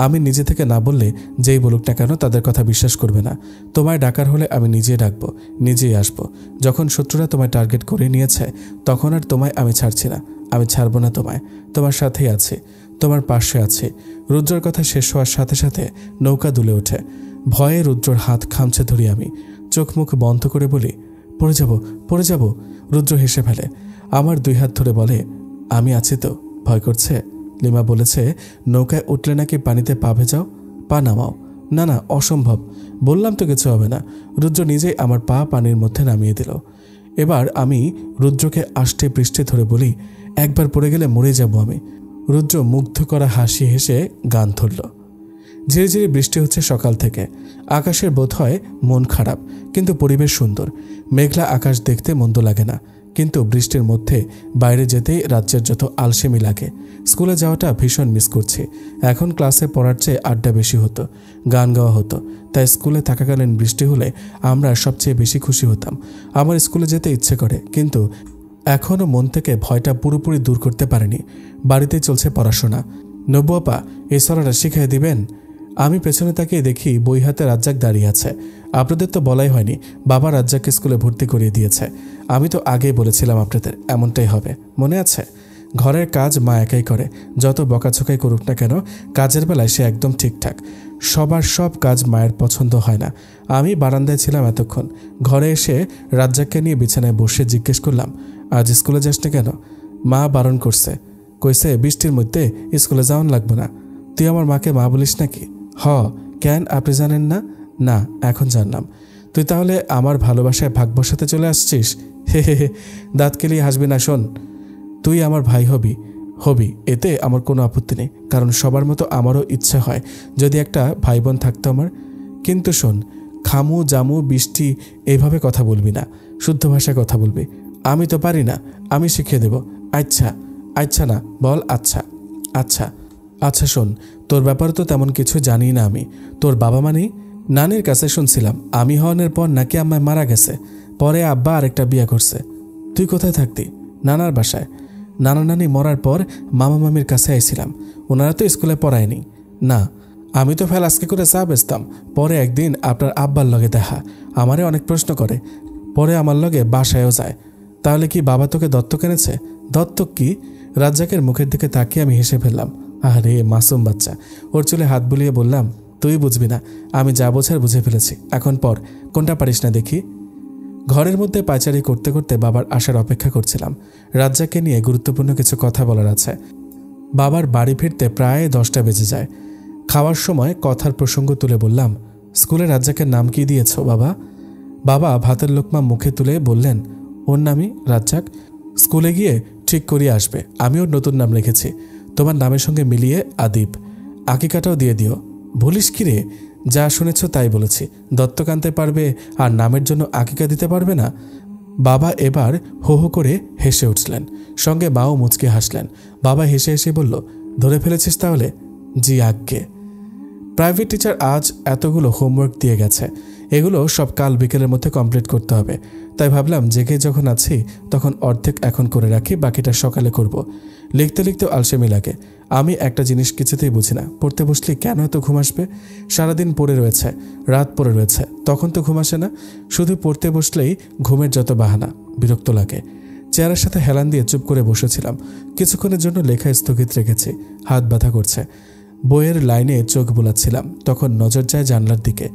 আমি নিজে থেকে না বললে যেই বলুক না কেন তাদের কথা বিশ্বাস করবে না। তোমায় ডাকার হলে আমি নিজেই ডাকবো, নিজেই আসবো। যখন শত্রুরা তোমায় টার্গেট করে নিয়েছে তখন আর তোমায় আমি ছাড়ছি না। আমি ছাড়বো না তোমায়। তোমার সাথেই আছি, তোমার পাশে আছি। রুদ্রর কথা শেষ হওয়ার সাথে সাথে নৌকা দুলে ওঠে। ভয়ে রুদ্রর হাত খামচে ধরি আমি। চোখ মুখ বন্ধ করে বলি, পড়ে যাব, পড়ে যাব। রুদ্র হেসে ফেলে। আমার দুই হাত ধরে বলে, আমি আছি তো, ভয় করছে? লিমা বলেছে নৌকায় উঠলে নাকি পানিতে পা ভেজাও, পা নামাও। না না, অসম্ভব। বললাম তো কিছু হবে না। রুদ্র নিজেই আমার পা পানির মধ্যে নামিয়ে দিল। এবার আমি রুদ্রকে আষ্টে পৃষ্ঠে ধরে বলি, একবার পড়ে গেলে মরে যাব আমি। রুদ্র মুগ্ধ করা হাসি হেসে গান ধরল। ঝিরে ঝিরে বৃষ্টি হচ্ছে সকাল থেকে। আকাশের বোধ হয় মন খারাপ, কিন্তু পরিবেশ সুন্দর। মেঘলা আকাশ দেখতে মন্দ লাগে না, কিন্তু বৃষ্টির মধ্যে বাইরে যেতেই রাজ্যের যত আলসেমি লাগে। স্কুলে যাওয়াটা ভীষণ মিস করছি। এখন ক্লাসে পড়ার চেয়ে আড্ডা বেশি হতো, গান গাওয়া হতো। তাই স্কুলে থাকাকালীন বৃষ্টি হলে আমরা সবচেয়ে বেশি খুশি হতাম। আমার স্কুলে যেতে ইচ্ছে করে, কিন্তু এখনও মন থেকে ভয়টা পুরোপুরি দূর করতে পারিনি। বাড়িতেই চলছে পড়াশোনা। নব্বু আপা, এই সরাটা শিখিয়ে দিবেন? আমি পেছনে তাকিয়ে দেখি বই হাতে রাজ্জাক দাঁড়িয়ে আছে। আপনাদের তো বলাই হয়নি, বাবা রাজ্জাককে স্কুলে ভর্তি করিয়ে দিয়েছে। আমি তো আগেই বলেছিলাম আপনাদের এমনটাই হবে, মনে আছে? ঘরের কাজ মা একাই করে। যত বকাঝকাই করুক না কেন, কাজের বেলায় সে একদম ঠিকঠাক। সবার সব কাজ মায়ের পছন্দ হয় না। আমি বারান্দায় ছিলাম এতক্ষণ। ঘরে এসে রাজ্জাককে নিয়ে বিছানায় বসে জিজ্ঞেস করলাম, আজ স্কুলে যাস না কেন? মা বারণ করছে, কইছে বৃষ্টির মধ্যে স্কুলে যাওয়ান লাগবো না। তুই আমার মাকে মা বলিস নাকি? হ, কেন আপনি জানেন না? না, এখন জানলাম। তুই তাহলে আমার ভালোবাসায় ভাগ বসাতে চলে আসছিস? হে হে হে, দাঁত কেলিয়ে হাসবি না। শোন, তুই আমার ভাই হবি, এতে আমার কোনো আপত্তি নেই, কারণ সবার মতো আমারও ইচ্ছা হয় যদি একটা ভাই বোন থাকতো আমার। কিন্তু শোন, খামু জামু বৃষ্টি এইভাবে কথা বলবি না, শুদ্ধ ভাষায় কথা বলবি। আমি তো পারি না, আমি শিখিয়ে দেব। আচ্ছা? আচ্ছা না, বল আচ্ছা। আচ্ছা আচ্ছা, শোন, তোর ব্যাপারে তো তেমন কিছু জানি না আমি। তোর বাবা মানে নানির কাছে শুনছিলাম আমি হওয়ানোর পর নাকি আম্মায় মারা গেছে, পরে আব্বা আরেকটা বিয়ে করছে। তুই কোথায় থাকতি? নানার বাসায়। নানা নানি মরার পর মামা মামির কাছে আইছিলাম। ওনারা তো স্কুলে পড়ায়নি। না, আমি তো ফেলাসকে করে চা বেচতাম। পরে একদিন আপনার আব্বার লগে দেখা, আমারে অনেক প্রশ্ন করে। পরে আমার লগে বাসায়ও যায়। তাহলে কি বাবা তোকে দত্তক এনেছে? দত্তক কি? রাজ্জাকের মুখের দিকে তাকিয়ে আমি হেসে ফেললাম। আরে মাসুম বাচ্চা। ওর চুলে হাত বুলিয়ে বললাম, তুই বুঝবি না, আমি যা বোঝার বুঝে ফেলেছি। এখন পর, কোনটা পারিস না দেখি। ঘরের মধ্যে পায়চারি করতে করতে বাবার আসার অপেক্ষা করছিলাম। রাজ্জাককে নিয়ে গুরুত্বপূর্ণ কিছু কথা বলার আছে। বাবার বাড়ি ফিরতে প্রায় 10টা বেজে যায়। খাওয়ার সময় কথার প্রসঙ্গ তুলে বললাম, স্কুলে রাজ্জাকের নাম কি দিয়েছ বাবা? বাবা ভাতের লোকমা মুখে তুলে বললেন, ওর নামই রাজ্জাক। স্কুলে গিয়ে ঠিক করিয়ে আসবে। আমি ওর নতুন নাম লিখেছি, তোমার নামের সঙ্গে মিলিয়ে আদিব। আকিকাটাও দিয়ে দিও। বলিস কি রে? যা শুনেছ তাই বলেছি। দত্তক আনতে পারবে আর নামের জন্য আকিকা দিতে পারবে না? বাবা এবার হো হো করে হেসে উঠলেন, সঙ্গে মাও মুচকে হাসলেন। বাবা হেসে হেসে বলল, ধরে ফেলেছিস তাহলে? জি আজ্ঞে। প্রাইভেট টিচার আজ এতগুলো হোমওয়ার্ক দিয়ে গেছে, এগুলো সব কাল বিকেলের মধ্যে কমপ্লিট করতে হবে। তাই ভাবলাম জেগে যখন আছি তখন অর্ধেক এখন করে রাখি, বাকিটা সকালে করব। লিখতে লিখতেও আলসেমি লাগে। আমি একটা জিনিস কিছুতেই বুঝি না, পড়তে বসলে কেন এত ঘুম আসবে? সারাদিন পড়ে রয়েছে, রাত পড়ে রয়েছে, তখন তো ঘুম আসে না। শুধু পড়তে বসলেই ঘুমের যত বাহানা, বিরক্ত লাগে। চেয়ারের সাথে হেলান দিয়ে চুপ করে বসেছিলাম। কিছুক্ষণের জন্য লেখা স্থগিত রেখেছি, হাত ব্যথা করছে। বইয়ের লাইনে চোখ বোলাচ্ছিলাম, তখন নজর যায় জানলার দিকে।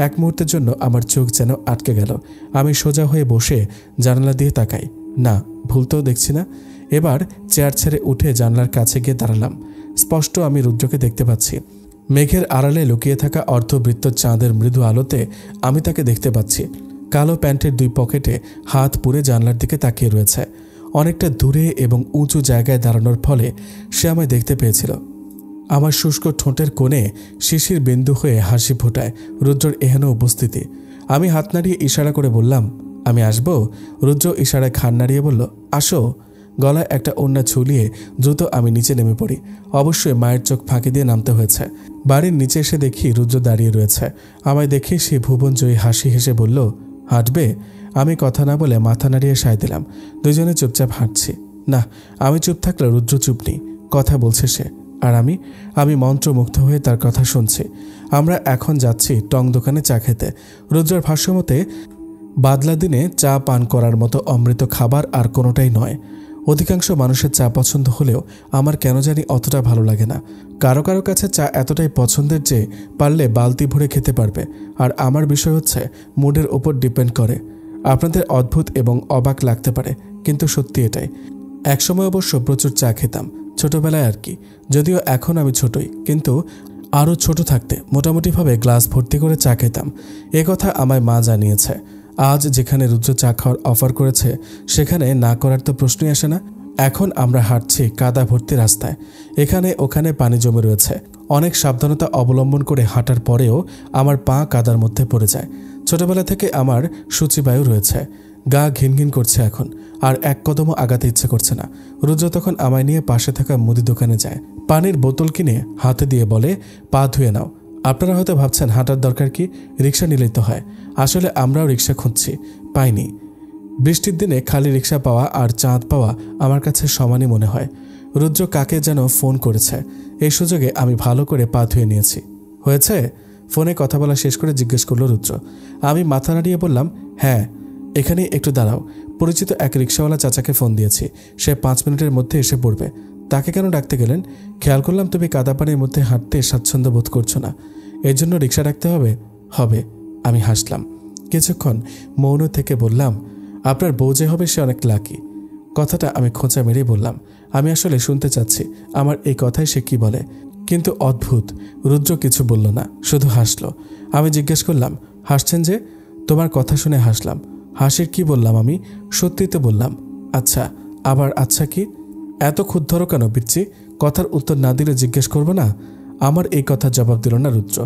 এক মুহূর্তের জন্য আমার চোখ যেন আটকে গেল। আমি সোজা হয়ে বসে জানালা দিয়ে তাকাই, না ভুলতেও দেখছি না। এবার চেয়ার ছেড়ে উঠে জানলার কাছে গিয়ে দাঁড়ালাম। স্পষ্ট আমি রুদ্রকে দেখতে পাচ্ছি। মেঘের আড়ালে লুকিয়ে থাকা অর্ধবৃত্ত চাঁদের মৃদু আলোতে আমি তাকে দেখতে পাচ্ছি। কালো প্যান্টের দুই পকেটে হাত পুরে জানলার দিকে তাকিয়ে রয়েছে। অনেকটা দূরে এবং উঁচু জায়গায় দাঁড়ানোর ফলে সে আমায় দেখতে পেয়েছিল। আমার শুষ্ক ঠোঁটের কোণে শিশির বিন্দু হয়ে হাসি ফোটায় রুদ্রর এহেন উপস্থিতি। আমি হাত নাড়িয়ে ইশারা করে বললাম, আমি আসবো? রুদ্র ইশারায় খান নাড়িয়ে বলল, আসো। গলায় একটা ওড়না ঝুলিয়ে দ্রুত আমি নিচে নেমে পড়ি। অবশ্যই মায়ের চোখ ফাঁকি দিয়ে নামতে হয়েছে। বাড়ির নিচে এসে দেখি রুদ্র দাঁড়িয়ে রয়েছে। আমায় দেখে সে ভুবনজয়ী হাসি হেসে বলল, হাঁটবে? আমি কথা না বলে মাথা নাড়িয়ে সায় দিলাম। দুজনে চুপচাপ হাঁটছি। না, আমি চুপ থাকলে রুদ্র চুপ নেই, কথা বলছে সে। আর আমি মন্ত্রমুগ্ধ হয়ে তার কথা শুনছি। আমরা এখন যাচ্ছি টং দোকানে চা খেতে। রুদ্রের ভাষ্যমতে বাদলা দিনে চা পান করার মতো অমৃত খাবার আর কোনোটাই নয়। অধিকাংশ মানুষের চা পছন্দ হলেও আমার কেন জানি অতটা ভালো লাগে না। কারো কারো কাছে চা এতটাই পছন্দের যে পারলে বালতি ভরে খেতে পারবে। আর আমার বিষয় হচ্ছে মুডের ওপর ডিপেন্ড করে। আপনাদের অদ্ভুত এবং অবাক লাগতে পারে, কিন্তু সত্যি এটাই। একসময় অবশ্য প্রচুর চা খেতাম, ছোটবেলায় আর কি। যদিও এখন আমি ছোটই, কিন্তু আরও ছোট থাকতে মোটামুটিভাবে গ্লাস ভর্তি করে চা খেতাম। এ কথা আমায় মা জানিয়েছে। আজ যেখানে রুদ্র চা খাওয়ার অফার করেছে সেখানে না করার তো প্রশ্নই আসে না। এখন আমরা হাঁটছি কাদা ভর্তি রাস্তায়। এখানে ওখানে পানি জমে রয়েছে। অনেক সাবধানতা অবলম্বন করে হাঁটার পরেও আমার পা কাদার মধ্যে পড়ে যায়। ছোটবেলা থেকে আমার সূচিবায়ু রয়েছে। গা ঘিনঘিন করছে এখন, আর এক কদমও আগাতে ইচ্ছে করছে না। রুদ্র তখন আমায় নিয়ে পাশে থাকা মুদি দোকানে যায়। পানির বোতল কিনে হাতে দিয়ে বলে, পা ধুয়ে নাও। আপনারা হয়তো ভাবছেন হাঁটার দরকার কি, রিক্সা নিলেই তো হয়। আসলে আমরাও রিক্সা খুঁজছি, পাইনি। বৃষ্টির দিনে খালি রিক্সা পাওয়া আর চাঁদ পাওয়া আমার কাছে সমানই মনে হয়। রুদ্র কাকে যেন ফোন করেছে। এই সুযোগে আমি ভালো করে পা ধুয়ে নিয়েছি। হয়েছে? ফোনে কথা বলা শেষ করে জিজ্ঞেস করলো রুদ্র। আমি মাথা নাড়িয়ে বললাম, হ্যাঁ। এখানে একটু দাঁড়াও। পরিচিত এক রিক্সাওয়ালা চাচাকে ফোন দিয়েছি, সে 5 মিনিটের মধ্যে এসে পড়বে। তাকে কেন ডাকতে গেলেন? খেয়াল করলাম তুমি কাদা পানির মধ্যে হাঁটতে স্বাচ্ছন্দ্য বোধ করছো না, এর জন্য রিক্সা ডাকতে হবে। হবে। আমি হাসলাম। কিছুক্ষণ মৌন থেকে বললাম, আপনার বউ যে হবে সে অনেক লাকি। কথাটা আমি খোঁচা মেরেই বললাম, আমি আসলে শুনতে চাচ্ছি আমার এই কথায় সে কি বলে। কিন্তু অদ্ভুত, রুদ্র কিছু বলল না, শুধু হাসলো। আমি জিজ্ঞেস করলাম, হাসছেন যে? তোমার কথা শুনে হাসলাম। হাসির কি বললাম আমি? সত্যিই তো বললাম। আচ্ছা, আবার আচ্ছা কি? এত ক্ষুদ্ধর কেন পিচ্ছি? কথার উত্তর না দিলে জিজ্ঞেস করবো না? আমার এই কথার জবাব দিল না রুদ্র।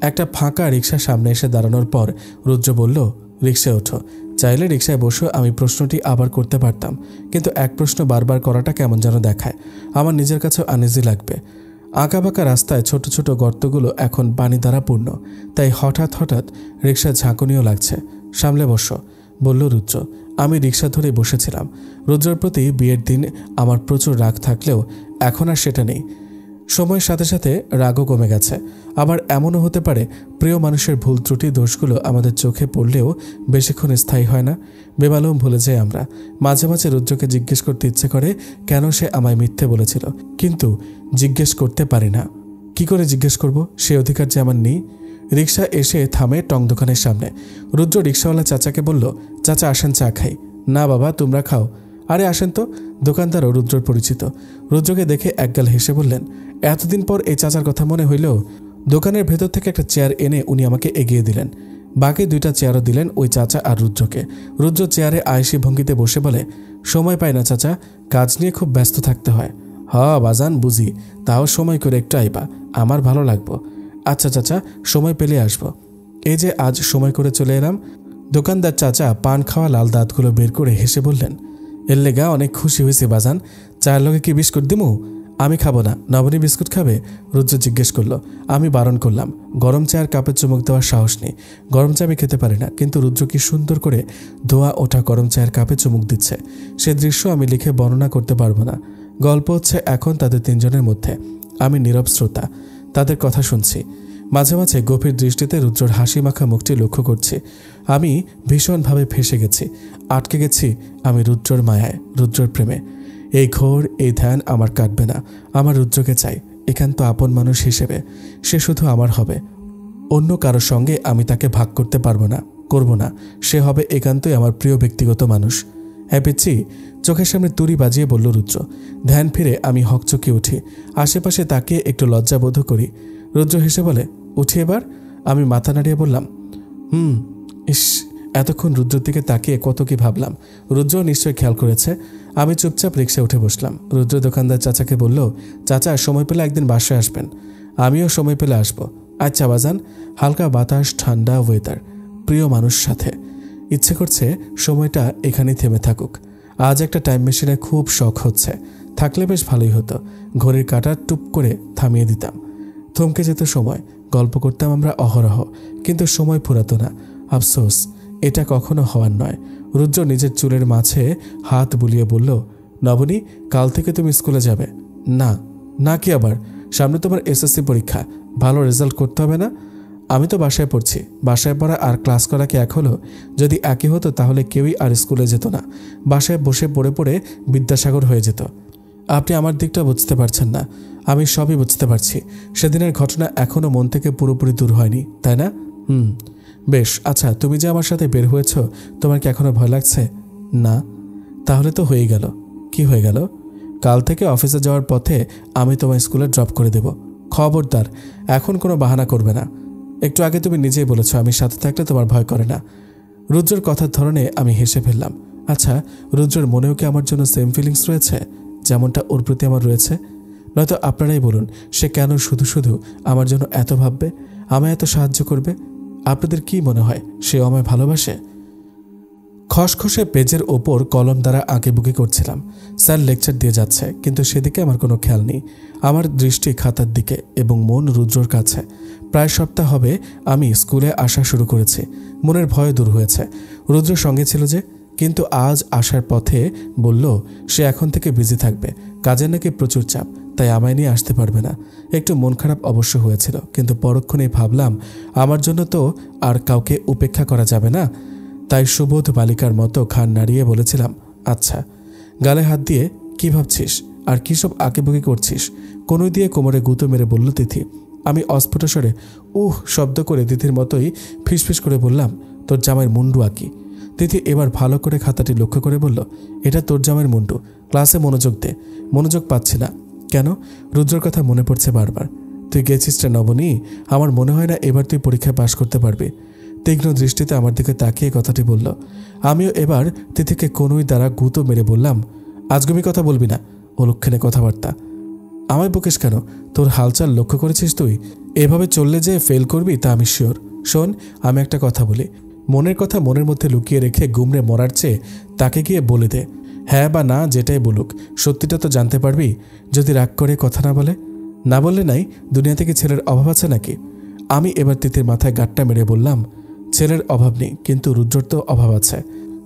একটা ফাঁকা রিক্সার সামনে এসে দাঁড়ানোর পর রুদ্র বলল, রিক্সায় ওঠো। চাইলে রিক্সায় বসে আমি প্রশ্নটি আবার করতে পারতাম, কিন্তু এক প্রশ্ন বারবার করাটা কেমন যেন দেখায়। আমার নিজের কাছেও আনইজি লাগবে। আঁকাবাঁকা রাস্তায় ছোট ছোট গর্তগুলো এখন পানি দ্বারা পূর্ণ, তাই হঠাৎ হঠাৎ রিক্সা ঝাঁকুনিও লাগছে। সামলে বসো, বলল রুদ্র। আমি রিক্সা ধরে বসেছিলাম। রুদ্রের প্রতি বিয়ের দিন আমার প্রচুর রাগ থাকলেও এখন আর সেটা নেই। সময়ের সাথে সাথে রাগও কমে গেছে। আবার এমনও হতে পারে প্রিয় মানুষের ভুল ত্রুটি দোষগুলো আমাদের চোখে পড়লেও বেশিক্ষণ স্থায়ী হয় না, বেমালুম ভুলে যাই আমরা। মাঝে মাঝে রুদ্রকে জিজ্ঞেস করতে ইচ্ছে করে কেন সে আমায় মিথ্যে বলেছিল, কিন্তু জিজ্ঞেস করতে পারি না। কি করে জিজ্ঞেস করব? সে অধিকার যে আমার নেই। রিক্সা এসে থামে টং দোকানের সামনে। রুদ্র রিক্সাওয়ালা চাচাকে বলল, চাচা আসেন চা খাই। না বাবা, তোমরা খাও। আরে আসেন তো। দোকানদারও রুদ্রর পরিচিত। রুদ্রকে দেখে একগাল হেসে বললেন, এতদিন পর এই চাচার কথা মনে হইল। দোকানের ভেতর থেকে একটা চেয়ার এনে উনি আমাকে এগিয়ে দিলেন। বাকি 2টা চেয়ারও দিলেন ওই চাচা আর রুদ্রকে। রুদ্র চেয়ারে আয়েশি ভঙ্গিতে বসে বলে, সময় পাই না চাচা, কাজ নিয়ে খুব ব্যস্ত থাকতে হয়। বাজান বুঝি, তাও সময় করে একটু আইবা, আমার ভালো লাগবো। আচ্ছা চাচা, সময় পেলে আসবো। এই যে আজ সময় করে চলে এলাম। দোকানদার চাচা পান খাওয়া লাল দাঁতগুলো বের করে হেসে বললেন, এর লেগা অনেক খুশি হয়েছে বাজান। চায়ের লগে কি বিস্কুট দিমু? আমি খাবো না, নবনী বিস্কুট খাবে? রুদ্র জিজ্ঞেস করলো। আমি বারণ করলাম, গরম চায়ের কাপে চুমুক দেওয়ার সাহস নেই। গরম চা আমি খেতে পারি না, কিন্তু রুদ্র কি সুন্দর করে ধোয়া ওঠা গরম চায়ের কাপে চুমুক দিচ্ছে, সে দৃশ্য আমি লিখে বর্ণনা করতে পারবো না। গল্প হচ্ছে এখন তাদের 3 জনের মধ্যে। আমি নীরব শ্রোতা, তাদের কথা শুনছি। মাঝে মাঝে গভীর দৃষ্টিতে রুদ্রর হাসি মাখা মুখটি লক্ষ্য করছি। আমি ভীষণভাবে ফেসে গেছি, আটকে গেছি আমি রুদ্রর মায়ায়, রুদ্রর প্রেমে। এই ঘোর, এই ধ্যান আমার কাটবে না। আমার রুদ্রকে চাই, একান্ত আপন মানুষ হিসেবে। সে শুধু আমার হবে, অন্য কারোর সঙ্গে আমি তাকে ভাগ করতে পারবো না, করব না। সে হবে একান্তই আমার প্রিয় ব্যক্তিগত মানুষ। হ্যাঁ পিচ্ছি, চোখের সামনে তুড়ি বাজিয়ে বলল রুদ্র। ধ্যান ফিরে আমি হকচকে উঠি, আশেপাশে তাকে একটু লজ্জাবোধ করি। রুদ্র হেসে বলে, উঠি এবার? আমি মাথা নাড়িয়ে বললাম, ইস। এতক্ষণ রুদ্রের দিকে তাকিয়ে কত কি ভাবলাম। রুদ্র নিশ্চয়ই খেয়াল করেছে। আমি চুপচাপ রিক্সায় উঠে বসলাম। রুদ্র দোকানদার চাচাকে বলল, চাচা সময় পেলে একদিন বাসায় আসবেন। আমিও সময় পেলে আসবো। আচ্ছা বাজান। হালকা বাতাস, ঠান্ডা ওয়েদার, প্রিয় মানুষ সাথে। ইচ্ছে করছে সময়টা এখানেই থেমে থাকুক। আজ একটা টাইম মেশিনে খুব শখ হচ্ছে, থাকলে বেশ ভালোই হতো। ঘড়ির কাঁটা টুপ করে থামিয়ে দিতাম, থমকে যেত সময়। গল্প করতাম আমরা অহরহ, কিন্তু সময় ফুরাতো না। আফসোস, এটা কখনো হওয়ার নয়। রুদ্র নিজের চুলের মাঝে হাত বুলিয়ে বলল, নবনী, কাল থেকে তুমি স্কুলে যাবে? না। না কি আবার? সামনে তোমার এসএসসি পরীক্ষা, ভালো রেজাল্ট করতে হবে না? আমি তো বাসায় পড়ছি। বাসায় পড়া আর ক্লাস করা কি এক হলো? যদি একই হতো তাহলে কেউই আর স্কুলে যেত না, বাসায় বসে পড়ে পড়ে বিদ্যাসাগর হয়ে যেত। আপনি আমার দিকটা বুঝতে পারছেন না। আমি সবই বুঝতে পারছি। সেদিনের ঘটনা এখনও মন থেকে পুরোপুরি দূর হয়নি, তাই না? বেশ। আচ্ছা, তুমি যে আমার সাথে বের হয়েছ, তোমার কি এখনো ভয় লাগছে? না। তাহলে তো হয়ে গেল। কি হয়ে গেল? কাল থেকে অফিসে যাওয়ার পথে আমি তোমার স্কুলে ড্রপ করে দেব। খবরদার এখন কোনো বাহানা করবে না। একটু আগে তুমি নিজেই বলেছ আমি সাথে থাকলে তোমার ভয় করে না। রুদ্রর কথার ধরনে আমি হেসে ফেললাম। আচ্ছা, রুদ্রর মনেও কি আমার জন্য সেম ফিলিংস রয়েছে যেমনটা ওর প্রতি আমার রয়েছে? নয়তো আপনারাই বলুন, সে কেন শুধু শুধু আমার জন্য এত ভাববে, আমায় এত সাহায্য করবে? আপনাদের কি মনে হয় সে আমায় ভালোবাসে? খসখসে পেজের ওপর কলম দ্বারা আঁকেবুকি করছিলাম। স্যার লেকচার দিয়ে যাচ্ছে, কিন্তু সেদিকে আমার কোনো খেয়াল নেই। আমার দৃষ্টি খাতার দিকে এবং মন রুদ্রর কাছে। প্রায় সপ্তাহ হবে আমি স্কুলে আসা শুরু করেছি। মনের ভয় দূর হয়েছে। রুদ্র সঙ্গে ছিল যে, কিন্তু আজ আসার পথে বলল সে এখন থেকে বিজি থাকবে, কাজের নাকি প্রচুর চাপ, তাই আমায় নিয়ে আসতে পারবে না। একটু মন খারাপ অবশ্য হয়েছিল, কিন্তু পরক্ষণেই ভাবলাম আমার জন্য তো আর কাউকে উপেক্ষা করা যাবে না। তাই সুবোধ বালিকার মতো ঘাড় নাড়িয়ে বলেছিলাম, আচ্ছা। গালে হাত দিয়ে, কি ভাবছিস আর কী সব আঁকেবুকি করছিস? কনুই দিয়ে কোমরে গুঁতো মেরে বলল তিথি। আমি অস্ফুট স্বরে শব্দ করে তিথির মতোই ফিসফিস করে বললাম, তোর জামাইয়ের মুন্ডু আঁকি। তিথি এবার ভালো করে খাতাটি লক্ষ্য করে বলল, এটা তোর জামাইয়ের মুন্ডু, ক্লাসে মনোযোগ দে। মনোযোগ পাচ্ছি না কেন? রুদ্রর কথা মনে পড়ছে বারবার। তুই গেছিস রে নবনী, আমার মনে হয় না এবার তুই পরীক্ষায় পাশ করতে পারবি। তীক্ষ্ণ দৃষ্টিতে আমার দিকে তাকিয়ে কথাটি বলল। আমিও এবার তিথিকে কনুই দ্বারা গুঁতো মেরে বললাম, আজগুবি কথা বলবি না, অলক্ষণে কথাবার্তা। আমায় বকিস কেন? তোর হালচাল লক্ষ্য করেছিস তুই? এভাবে চললে যে ফেল করবি তা আমি শিওর। শোন, আমি একটা কথা বলি, মনের কথা মনের মধ্যে লুকিয়ে রেখে গুমড়ে মরার চেয়ে তাকে গিয়ে বলে দে। হ্যাঁ বা না যেটাই বলুক, সত্যিটা তো জানতে পারবি। যদি রাগ করে কথা না বলে, না বললে নাই, দুনিয়াতে কি ছেলের অভাব আছে নাকি? আমি এবার তিথির মাথায় গাঁটটা মেরে বললাম, ছেলের অভাব নেই, কিন্তু রুদ্রর তো অভাব আছে।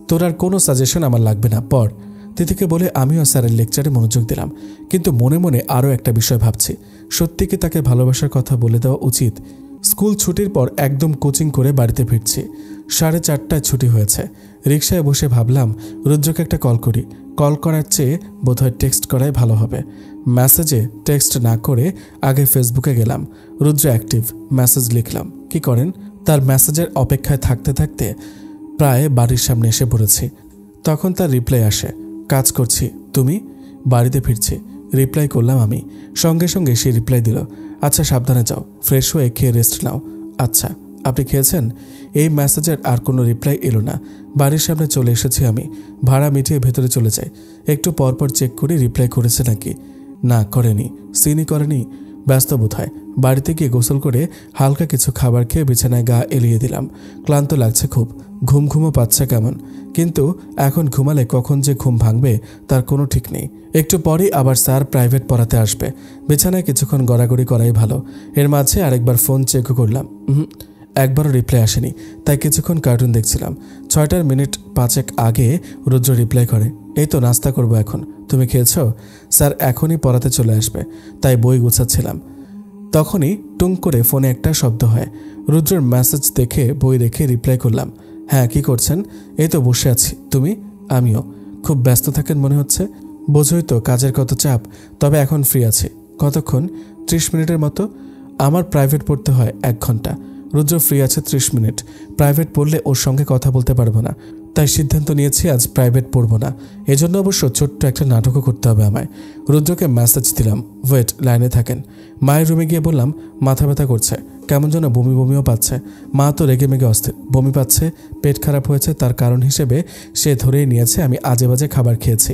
তোর আর কোনো সাজেশন আমার লাগবে না, পড়। তিথিকে বলে আমিও স্যারের লেকচারে মনোযোগ দিলাম, কিন্তু মনে মনে আরও একটা বিষয় ভাবছি। সত্যি কি তাকে ভালোবাসার কথা বলে দেওয়া উচিত? স্কুল ছুটির পর একদম কোচিং করে বাড়িতে ফিরছি। 4:30টায় ছুটি হয়েছে। রিকশায় বসে ভাবলাম রুদ্রকে একটা কল করি। কল করার চেয়ে বোধহয় টেক্সট করাই ভালো হবে। মেসেজে টেক্সট না করে আগে ফেসবুকে গেলাম। রুদ্র অ্যাক্টিভ, মেসেজ লিখলাম। কি করেন? তার মেসেজের অপেক্ষায় থাকতে থাকতে প্রায় বাড়ির সামনে এসে পড়েছি। তখন তার রিপ্লাই আসে, কাজ করছি, তুমি? বাড়িতে ফিরছি। রিপ্লাই করলাম আমি। সঙ্গে সঙ্গে সে রিপ্লাই দিল, আচ্ছা সাবধানে যাও, ফ্রেশ হয়ে খেয়ে রেস্ট নাও। আচ্ছা, আপনি খেয়েছেন? এই মেসেজের আর কোনো রিপ্লাই এলো না। বাড়ির সামনে চলে এসেছি আমি। ভাড়া মিটিয়ে ভেতরে চলে যাই। একটু পরপর চেক করি রিপ্লাই করেছে নাকি। না, করেনি। সিনই করেনি। ব্যস্ত বোধ হয়। বাড়িতে গিয়ে গোসল করে হালকা কিছু খাবার খেয়ে বিছানায় গা এলিয়ে দিলাম। ক্লান্ত লাগছে খুব। ঘুম ঘুমও পাচ্ছে কেমন। কিন্তু এখন ঘুমালে কখন যে ঘুম ভাঙবে তার কোনো ঠিক নেই। একটু পরেই আবার স্যার প্রাইভেট পড়াতে আসবে। বিছানায় কিছুক্ষণ গড়াগড়ি করাই ভালো। এর মাঝে আরেকবার ফোন চেকও করলাম। একবারও রিপ্লাই আসেনি। তাই কিছুক্ষণ কার্টুন দেখছিলাম। 6টার মিনিট 5 আগে রুদ্র রিপ্লাই করে, এই তো নাস্তা করবো এখন। তুমি খেয়েছ? স্যার এখনই পড়াতে চলে আসবে, তাই বই গুছাচ্ছিলাম। তখনই টুং করে ফোনে একটা শব্দ হয়। রুদ্রের মেসেজ দেখে বই রেখে রিপ্লাই করলাম, হ্যাঁ কি করছেন? এই তো বসে আছি। তুমি? আমিও। খুব ব্যস্ত থাকেন মনে হচ্ছে। বোঝোই তো কাজের কত চাপ। তবে এখন ফ্রি আছি। কতক্ষণ? 30 মিনিটের মতো। আমার প্রাইভেট পড়তে হয় 1 ঘন্টা। রুদ্র ফ্রি আছে 30 মিনিট। প্রাইভেট পড়লে ওর সঙ্গে কথা বলতে পারবো না, তাই সিদ্ধান্ত নিয়েছি আজ প্রাইভেট পড়বো না। এজন্য অবশ্য ছোট্ট একটা নাটকও করতে হবে আমায়। রুদ্রকে মেসেজ দিলাম, ওয়েট, লাইনে থাকেন। মায়ের রুমে গিয়ে বললাম, মাথা ব্যথা করছে, কেমন যেন বমি বমিও পাচ্ছে। মা তো রেগে মেগে অস্থির। বমি পাচ্ছে, পেট খারাপ হয়েছে, তার কারণ হিসেবে সে ধরেই নিয়েছে আমি আজে বাজে খাবার খেয়েছি।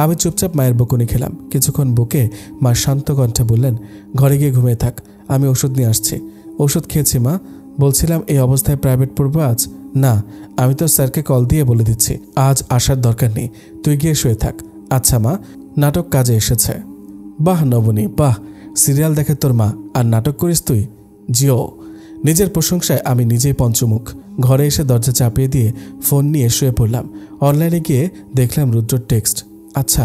আমি চুপচাপ মায়ের বকুনি খেলাম। কিছুক্ষণ বকে মা শান্ত কণ্ঠে বললেন, ঘরে গিয়ে ঘুমিয়ে থাক, আমি ওষুধ নিয়ে আসছি। ওষুধ খেয়েছি মা। বলছিলাম এই অবস্থায় প্রাইভেট পড়বো আজ? না, আমি তো স্যারকে কল দিয়ে বলে দিচ্ছি আজ আসার দরকার নেই, তুই গিয়ে শুয়ে থাক। আচ্ছা মা। নাটক কাজে এসেছে। বাহ নবনী, বাহ, সিরিয়াল দেখে তোর মা আর নাটক করিস তুই? জিও। নিজের প্রশংসায় আমি নিজেই পঞ্চমুখ। ঘরে এসে দরজা চাপিয়ে দিয়ে ফোন নিয়ে শুয়ে পড়লাম। অনলাইনে গিয়ে দেখলাম রুদ্রর টেক্সট। আচ্ছা,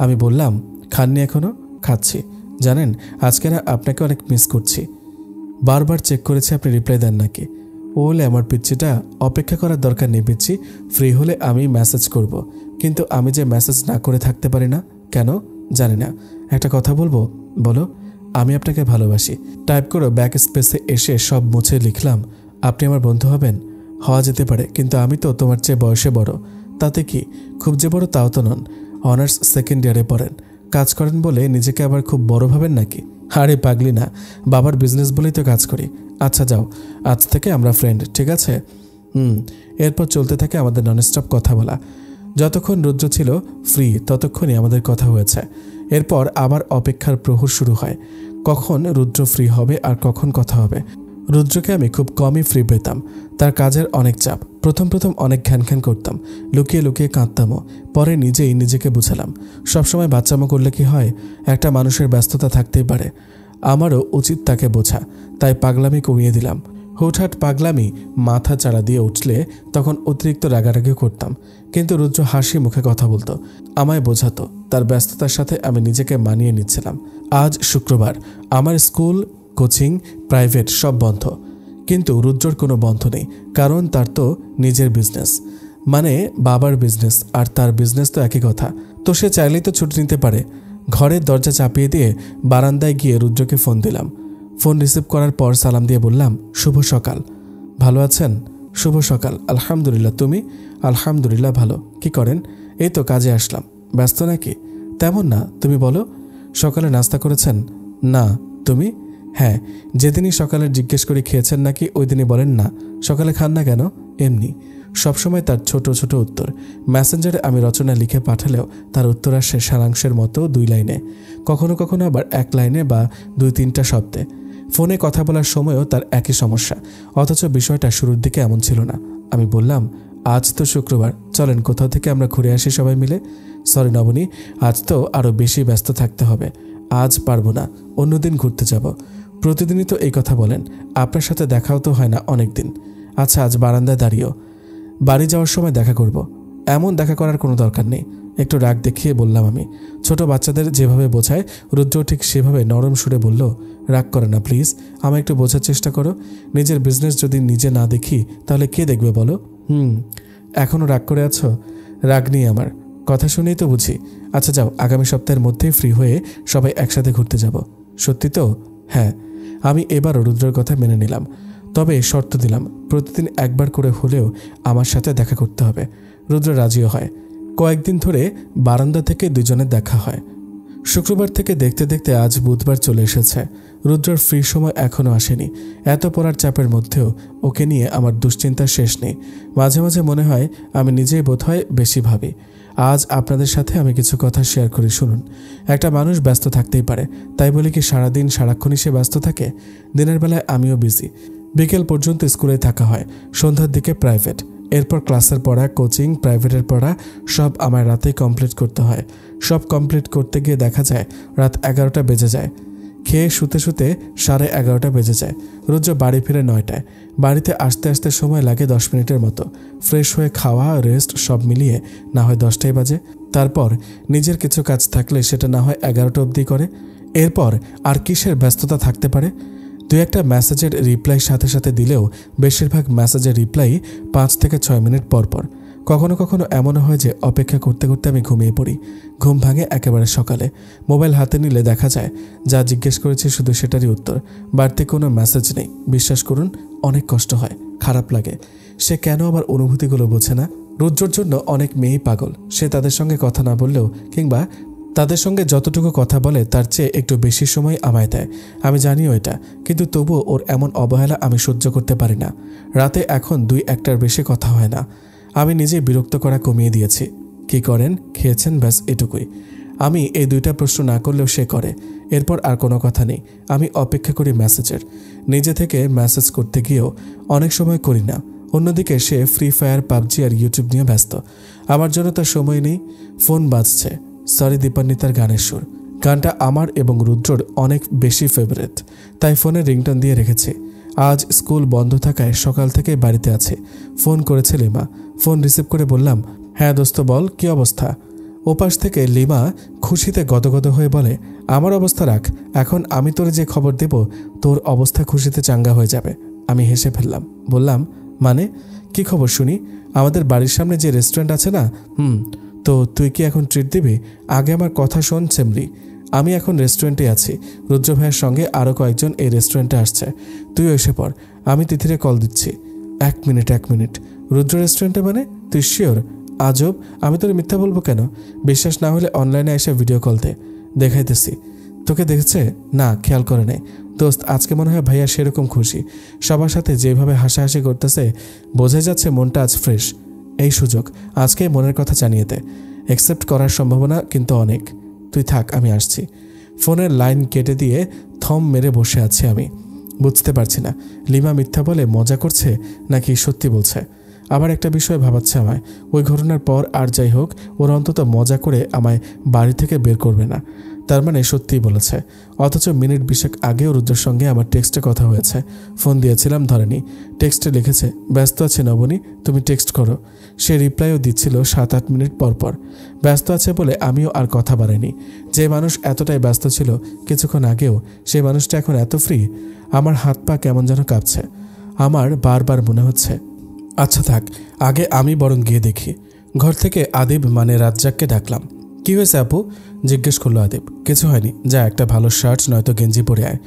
আমি বললাম, খাননি এখনো? খাচ্ছি। জানেন আজকে না আপনাকে অনেক মিস করছি। বারবার চেক করেছি আপনি রিপ্লাই দেন নাকি। বলে আমার পিচ্ছিটা, অপেক্ষা করার দরকার নেই পিচ্ছি, ফ্রি হলে আমি মেসেজ করব। কিন্তু আমি যে মেসেজ না করে থাকতে পারি না কেন জানি না। একটা কথা বলবো? বলো। আমি আপনাকে ভালোবাসি। টাইপ করে ব্যাক স্পেসে এসে সব মুছে লিখলাম, আপনি আমার বন্ধু হবেন? হওয়া যেতে পারে, কিন্তু আমি তো তোমার চেয়ে বয়সে বড়। তাতে কি? খুব যে বড় তাও তো নন। অনার্স 2nd ইয়ারে পড়েন। কাজ করেন বলে নিজেকে আবার খুব বড় ভাবেন নাকি? আরে পাগলি না, বাবার বিজনেস বলেই তো কাজ করি। আচ্ছা যাও, আজ থেকে আমরা ফ্রেন্ড, ঠিক আছে? এরপর চলতে থাকে আমাদের ননস্টপ কথা বলা। যতক্ষণ রুদ্র ছিল ফ্রি ততক্ষণই আমাদের কথা হয়েছে। এরপর আবার অপেক্ষার প্রহর শুরু হয়, কখন রুদ্র ফ্রি হবে আর কখন কথা হবে। রুদ্রকে আমি খুব কমই ফ্রি পেতাম। তার কাজের অনেক চাপ। প্রথম অনেক ঘ্যান করতাম, লুকিয়ে লুকিয়ে কাঁদতামও। পরে নিজেই নিজেকে বুঝালাম, সবসময় বাচ্চামো করলে কি হয়? একটা মানুষের ব্যস্ততা থাকতেই পারে। আমারও উচিত তাকে বোঝা, তাই পাগলামি কমিয়ে দিলাম। হুটহাট পাগলামি মাথা চাড়া দিয়ে উঠলে তখন অতিরিক্ত রাগারাগিও করতাম। কিন্তু রুদ্র হাসি মুখে কথা বলতো, আমায় বোঝাতো। তার ব্যস্ততার সাথে আমি নিজেকে মানিয়ে নিচ্ছিলাম। আজ শুক্রবার, আমার স্কুল, কোচিং, প্রাইভেট সব বন্ধ। কিন্তু রুদ্রর কোনো বন্ধ নেই, কারণ তার তো নিজের বিজনেস, মানে বাবার বিজনেস, আর তার বিজনেস তো একই কথা। তো সে চাইলেই তো ছুটি নিতে পারে। ঘরের দরজা চাপিয়ে দিয়ে বারান্দায় গিয়ে রুদ্রকে ফোন দিলাম। ফোন রিসিভ করার পর সালাম দিয়ে বললাম, শুভ সকাল, ভালো আছেন? শুভ সকাল, আলহামদুলিল্লাহ। তুমি? আলহামদুলিল্লাহ ভালো। কি করেন? এই তো কাজে আসলাম। ব্যস্ত নাকি? তেমন না। তুমি বলো। সকালে নাস্তা করেছেন? না। তুমি? হ্যাঁ। যেদিনই সকালে জিজ্ঞেস করে খেয়েছেন নাকি ওই দিনই বলেন না। সকালে খান না কেন? এমনি। সবসময় তার ছোট ছোট উত্তর। মেসেঞ্জারে আমি রচনা লিখে পাঠালেও তার উত্তর আসে সারাংশের মতো 2 লাইনে, কখনো কখনো আবার 1 লাইনে বা 2-3টা শব্দে। ফোনে কথা বলার সময়ও তার একই সমস্যা, অথচ বিষয়টা শুরুর দিকে এমন ছিল না। আমি বললাম, আজ তো শুক্রবার, চলেন কোথাও থেকে আমরা ঘুরে আসি সবাই মিলে। সরি নবনী, আজ তো আরও বেশি ব্যস্ত থাকতে হবে, আজ পারবো না, অন্যদিন ঘুরতে যাব। প্রতিদিনই তো এই কথা বলেন, আপনার সাথে দেখাও তো হয় না অনেক দিন। আচ্ছা আজ বারান্দায় দাঁড়িয়েও, বাড়ি যাওয়ার সময় দেখা করব। এমন দেখা করার কোনো দরকার নেই। একটু রাগ দেখিয়ে বললাম আমি। ছোট বাচ্চাদের যেভাবে বোঝায় রুদ্র ঠিক সেভাবে নরম সুরে বলল, রাগ করে না প্লিজ, আমায় একটু বোঝার চেষ্টা করো। নিজের বিজনেস যদি নিজে না দেখি তাহলে কে দেখবে বলো? এখনও রাগ করে আছো? রাগ নেই আমার, কথা শুনেই তো বুঝি। আচ্ছা যাও, আগামী সপ্তাহের মধ্যেই ফ্রি হয়ে সবাই একসাথে ঘুরতে যাব। সত্যি তো? হ্যাঁ। আমি এবারও রুদ্রের কথা মেনে নিলাম, তবে শর্ত দিলাম, প্রতিদিন একবার করে হলেও আমার সাথে দেখা করতে হবে। রুদ্র রাজিও হয়। কয়েকদিন ধরে বারান্দা থেকে দুজনের দেখা হয়। শুক্রবার থেকে দেখতে দেখতে আজ বুধবার চলে এসেছে। রুদ্রর ফ্রি সময় এখনও আসেনি। এত পড়ার চাপের মধ্যেও ওকে নিয়ে আমার দুশ্চিন্তার শেষ নেই। মাঝে মাঝে মনে হয় আমি নিজেই বোধহয় বেশি ভাবি। আজ আপনাদের সাথে আমি কিছু কথা শেয়ার করি, শুনুন। একটা মানুষ ব্যস্ত থাকতেই পারে, তাই বলে কি সারাদিন সারাক্ষণই সে ব্যস্ত থাকে? দিনের বেলায় আমিও বিজি। বিকেল পর্যন্ত স্কুলে থাকা হয়, সন্ধ্যার দিকে প্রাইভেট, এরপর ক্লাসের পড়া, কোচিং, প্রাইভেটের পড়া সব আমার রাতেই কমপ্লিট করতে হয়। সব কমপ্লিট করতে গিয়ে দেখা যায় রাত 11টা বেজে যায়। খেয়ে শুতে শুতে 11:30 বেজে যায়। রোজ বাড়ি ফিরে 9টায়। বাড়িতে আসতে আসতে সময় লাগে 10 মিনিটের মতো। ফ্রেশ হয়ে খাওয়া, রেস্ট সব মিলিয়ে না হয় 10টাই বাজে। তারপর নিজের কিছু কাজ থাকলে সেটা না হয় 11টা অবধি করে। এরপর আর কিসের ব্যস্ততা থাকতে পারে? 2-একটা মেসেজের রিপ্লাই সাথে সাথে দিলেও বেশিরভাগ মেসেজের রিপ্লাই 5 থেকে 6 মিনিট পর পর। কখনো কখনো এমনও হয় যে অপেক্ষা করতে করতে আমি ঘুমিয়ে পড়ি। ঘুম ভাঙে একেবারে সকালে। মোবাইল হাতে নিলে দেখা যায় যা জিজ্ঞেস করেছি শুধু সেটারই উত্তর, বাড়তি কোনো মেসেজ নেই। বিশ্বাস করুন, অনেক কষ্ট হয়, খারাপ লাগে। সে কেন আমার অনুভূতিগুলো বোঝে না? রুদ্রর জন্য অনেক মেয়েই পাগল। সে তাদের সঙ্গে কথা না বললেও কিংবা তাদের সঙ্গে যতটুকু কথা বলে তার চেয়ে একটু বেশি সময় আমায় দেয়। আমি জানিও এটা, কিন্তু তবুও ওর এমন অবহেলা আমি সহ্য করতে পারি না। রাতে এখন 2-1টার বেশি কথা হয় না। আমি নিজে বিরক্ত করা কমিয়ে দিয়েছি। কি করেন, খেয়েছেন, ব্যাস এটুকুই। আমি এই 2টা প্রশ্ন না করলেও সে করে। এরপর আর কোনো কথা নেই। আমি অপেক্ষা করি মেসেজের। নিজে থেকে মেসেজ করতে গিয়েও অনেক সময় করি না। অন্যদিকে সে ফ্রি ফায়ার, পাবজি আর ইউটিউব নিয়ে ব্যস্ত। আমার জন্য তার সময় নেই। ফোন বাজছে, সরি দীপান্বিতার গানের সুর। গানটা আমার এবং রুদ্রর অনেক বেশি ফেভারিট, তাই ফোনে রিংটোন দিয়ে রেখেছি। আজ স্কুল বন্ধ থাকায় সকাল থেকে বাড়িতে আছে। ফোন করেছে লিমা। ফোন রিসিভ করে বললাম, হ্যাঁ দোস্ত বল, কি অবস্থা? ওপাশ থেকে লিমা খুশিতে গদগদ হয়ে বলে, আমার অবস্থা রাখ, এখন আমি তোর যে খবর দেব তোর অবস্থা খুশিতে চাঙ্গা হয়ে যাবে। আমি হেসে ফেললাম, বললাম, মানে কি খবর শুনি? আমাদের বাড়ির সামনে যে রেস্টুরেন্ট আছে না, তো তুই কি এখন ট্রিট দিবি? আগে আমার কথা শোন সেমরি। আমি এখন রেস্টুরেন্টে আছি। রুদ্র ভাইয়ের সঙ্গে আরও কয়েকজন এই রেস্টুরেন্টে আসছে। তুইও এসে পড়। আমি তিথিরে কল দিচ্ছি। 1 মিনিট। রুদ্র রেস্টুরেন্টে মানে? তুই শিওর? আজব, আমি তোর মিথ্যা বলবো কেন? বিশ্বাস না হলে অনলাইনে এসে ভিডিও কল দে, দেখাইতেছি। তোকে দেখেছে? না, খেয়াল করে নেই। দোস্ত, আজকে মনে হয় ভাইয়া সেরকম খুশি। সবার সাথে যেভাবে হাসাহাসি করতেছে, বোঝা যাচ্ছে মনটা আজ ফ্রেশ। এই সুযোগ, আজকে মনের কথা জানিয়ে দে। অ্যাকসেপ্ট করার সম্ভাবনা কিন্তু অনেক। তুই থাক, আমি আসছি। ফোনের লাইন কেটে দিয়ে থম মেরে বসে আছি আমি। বুঝতে পারছি না লিমা মিথ্যা বলে মজা করছে নাকি সত্যি বলছে। আবার একটা বিষয় ভাবাচ্ছে আমায়। ওই ঘটনার পর আর যাই হোক, ওরা অন্তত মজা করে আমায় বাড়ি থেকে বের করবে না। তার মানে সত্যিই বলেছে। অথচ মিনিট 20 আগেও রুদ্রের সঙ্গে আমার টেক্সটে কথা হয়েছে। ফোন দিয়েছিলাম, ধরেনি। টেক্সটে লিখেছে, ব্যস্ত আছে নবনী, তুমি টেক্সট করো। সে রিপ্লাইও দিচ্ছিল 7-8 মিনিট পর পর। ব্যস্ত আছে বলে আমিও আর কথা বাড়াইনি। যে মানুষ এতটাই ব্যস্ত ছিল কিছুক্ষণ আগেও, সেই মানুষটা এখন এত ফ্রি। আমার হাত পা কেমন যেন কাঁপছে। আমার বারবার মনে হচ্ছে, আচ্ছা থাক, আগে আমি বরং গিয়ে দেখি। ঘর থেকে আদিব মানে রাজ্জাককে ডাকলাম। কি হয়েছে আপু? জিজ্ঞেস করলো আদিব। কিছু হয়নি, যা একটা ভালো শার্ট নয়তো গেঞ্জি পরে আয়,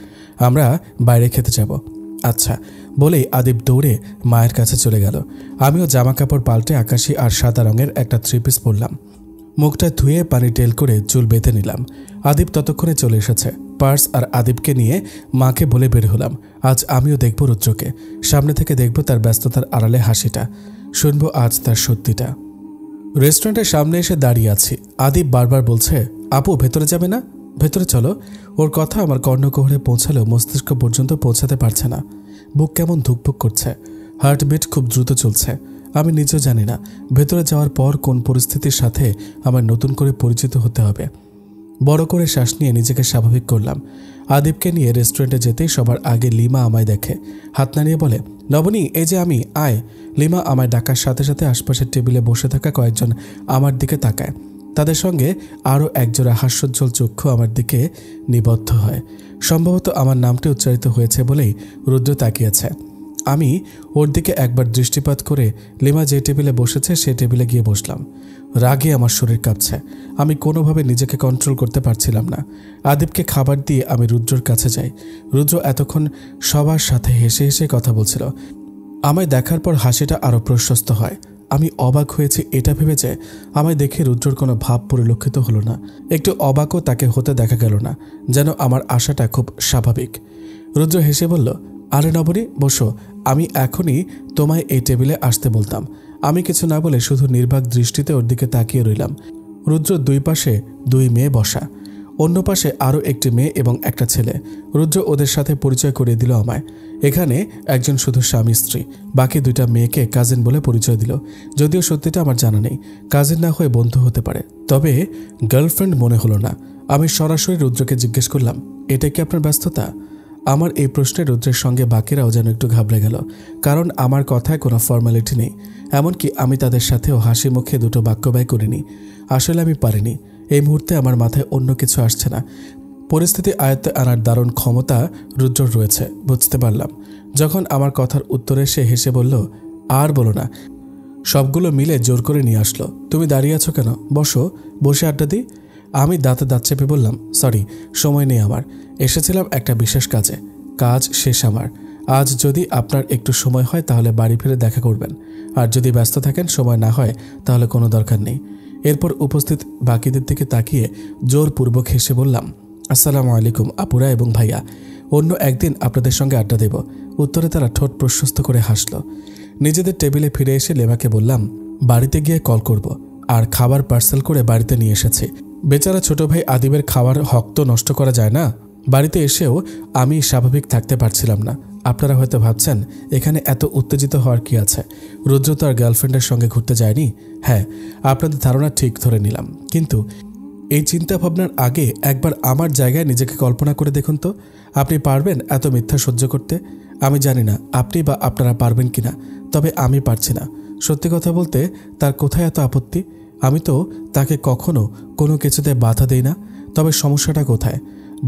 আমরা বাইরে খেতে যাব। আচ্ছা বলেই আদিব দৌড়ে মায়ের কাছে চলে গেল। আমিও জামা কাপড় পাল্টে আকাশি আর সাদা রঙের একটা 3 পিস পরলাম। মুখটা ধুয়ে পানি টেল করে চুল বেঁধে নিলাম। আদিব ততক্ষণে চলে এসেছে। পার্স আর আদিবকে নিয়ে মাকে বলে বের হলাম, আজ আমিও দেখব রুদ্রকে। সামনে থেকে দেখব তার ব্যস্ততার আড়ালে হাসিটা, শুনবো আজ তার সত্যিটা। রেস্টুরেন্টের সামনে এসে দাঁড়িয়ে আছি। আদিব বারবার বলছে, আপু ভেতরে যাবে না? ভেতরে চলো। ওর কথা আমার কর্ণকুহরে পৌঁছালেও মস্তিষ্ক পর্যন্ত পৌঁছাতে পারছে না। বুক কেমন ধুকপুক করছে, হার্টবিট খুব দ্রুত চলছে। আমি নিজেও জানি না ভেতরে যাওয়ার পর কোন পরিস্থিতির সাথে আমার নতুন করে পরিচিত হতে হবে। বড় করে শ্বাস নিয়ে নিজেকে স্বাভাবিক করলাম। আদিবকে নিয়ে রেস্টুরেন্টে যেতেই সবার আগে লিমা আমায় দেখে, হাত নাড়িয়ে বলে, নবনী এই যে আমি, আয়। লিমা আমায় ডাকার সাথে সাথে আশপাশের টেবিলে বসে থাকা কয়েকজন আমার দিকে তাকায়। তাদের সঙ্গে আরও একজোড়া হাস্যোজ্জ্বল চক্ষু আমার দিকে নিবদ্ধ হয়। সম্ভবত আমার নামটি উচ্চারিত হয়েছে বলেই রুদ্র তাকিয়েছে। আমি ওর দিকে একবার দৃষ্টিপাত করে লিমা যে টেবিলে বসেছে সে টেবিলে গিয়ে বসলাম। রাগে আমার শরীর কাঁপছে। আমি কোনোভাবে নিজেকে কন্ট্রোল করতে পারছিলাম না। আদিবকে খাবার দিয়ে আমি রুদ্রর কাছে যাই। রুদ্র এতক্ষণ সবার সাথে হেসে হেসে কথা বলছিল। আমায় দেখার পর হাসিটা আরও প্রশস্ত হয়। আমি অবাক হয়েছি এটা ভেবে যে আমায় দেখে রুদ্রর কোনো ভাব পরিলক্ষিত হলো না। একটু অবাকও তাকে হতে দেখা গেল না, যেন আমার আশাটা খুব স্বাভাবিক। রুদ্র হেসে বলল, আরে নবনী, বসো, আমি এখনই তোমায় এই টেবিলে আসতে বলতাম। আমি কিছু না বলে শুধু নির্বাক দৃষ্টিতে ওর দিকে তাকিয়ে রইলাম। রুদ্র দুই পাশে দুই মেয়ে বসা, অন্য পাশে আরও একটি মেয়ে এবং একটা ছেলে। রুদ্র ওদের সাথে পরিচয় করিয়ে দিল আমায়। এখানে একজন শুধু স্বামী স্ত্রী, বাকি দুইটা মেয়েকে কাজিন বলে পরিচয় দিল। যদিও সত্যিটা আমার জানা নেই, কাজিন না হয়ে বন্ধু হতে পারে, তবে গার্লফ্রেন্ড মনে হলো না। আমি সরাসরি রুদ্রকে জিজ্ঞেস করলাম, এটা কি আপনার ব্যস্ততা? আমার এই প্রশ্নে রুদ্রের সঙ্গে বাকিরাও যেন একটু ঘাবড়ে গেল, কারণ আমার কথায় কোনো ফর্মালিটি নেই। এমনকি আমি তাদের সাথেও হাসি মুখে দুটো বাক্য ব্যয় করিনি। আসলে আমি পারিনি। এই মুহূর্তে আমার মাথায় অন্য কিছু আসছে না। পরিস্থিতি আয়ত্তে আনার দারুণ ক্ষমতা রুদ্রর রয়েছে, বুঝতে পারলাম। যখন আমার কথার উত্তরে সে হেসে বলল, আর বলো না, সবগুলো মিলে জোর করে নিয়ে আসলো। তুমি দাঁড়িয়ে আছো কেন? বসো, বসে আড্ডা দিই। আমি দাঁতে দাঁত চেপে বললাম, সরি, সময় নেই আমার। এসেছিলাম একটা বিশেষ কাজে। কাজ শেষ আমার। আজ যদি আপনার একটু সময় হয় তাহলে বাড়ি ফিরে দেখা করবেন, আর যদি ব্যস্ত থাকেন, সময় না হয় তাহলে কোনো দরকার নেই। এরপর উপস্থিত বাকিদের দিকে তাকিয়ে জোরপূর্বক হেসে বললাম, আসসালামু আলাইকুম আপুরা এবং ভাইয়া, অন্য একদিন আপনাদের সঙ্গে আড্ডা দেব। উত্তরে তারা ঠোঁট প্রশস্ত করে হাসল। নিজেদের টেবিলে ফিরে এসে লেমাকে বললাম, বাড়িতে গিয়ে কল করব, আর খাবার পার্সেল করে বাড়িতে নিয়ে এসেছি। বেচারা ছোট ভাই আদিবের খাবার হক তো নষ্ট করা যায় না। বাড়িতে এসেও আমি স্বাভাবিক থাকতে পারছিলাম না। আপনারা হয়তো ভাবছেন এখানে এত উত্তেজিত হওয়ার কি আছে, রুদ্র তো আর গার্লফ্রেন্ডের সঙ্গে ঘুরতে যায়নি। হ্যাঁ, আপনাদের ধারণা ঠিক ধরে নিলাম, কিন্তু এই চিন্তা ভাবনার আগে একবার আমার জায়গায় নিজেকে কল্পনা করে দেখুন তো। আপনি পারবেন এত মিথ্যা সহ্য করতে? আমি জানি না আপনি বা আপনারা পারবেন কিনা, তবে আমি পারছি না। সত্যি কথা বলতে, তার কোথায় এত আপত্তি? আমি তো তাকে কখনো কোনো কিছুতে বাধা দেই না। তবে সমস্যাটা কোথায়?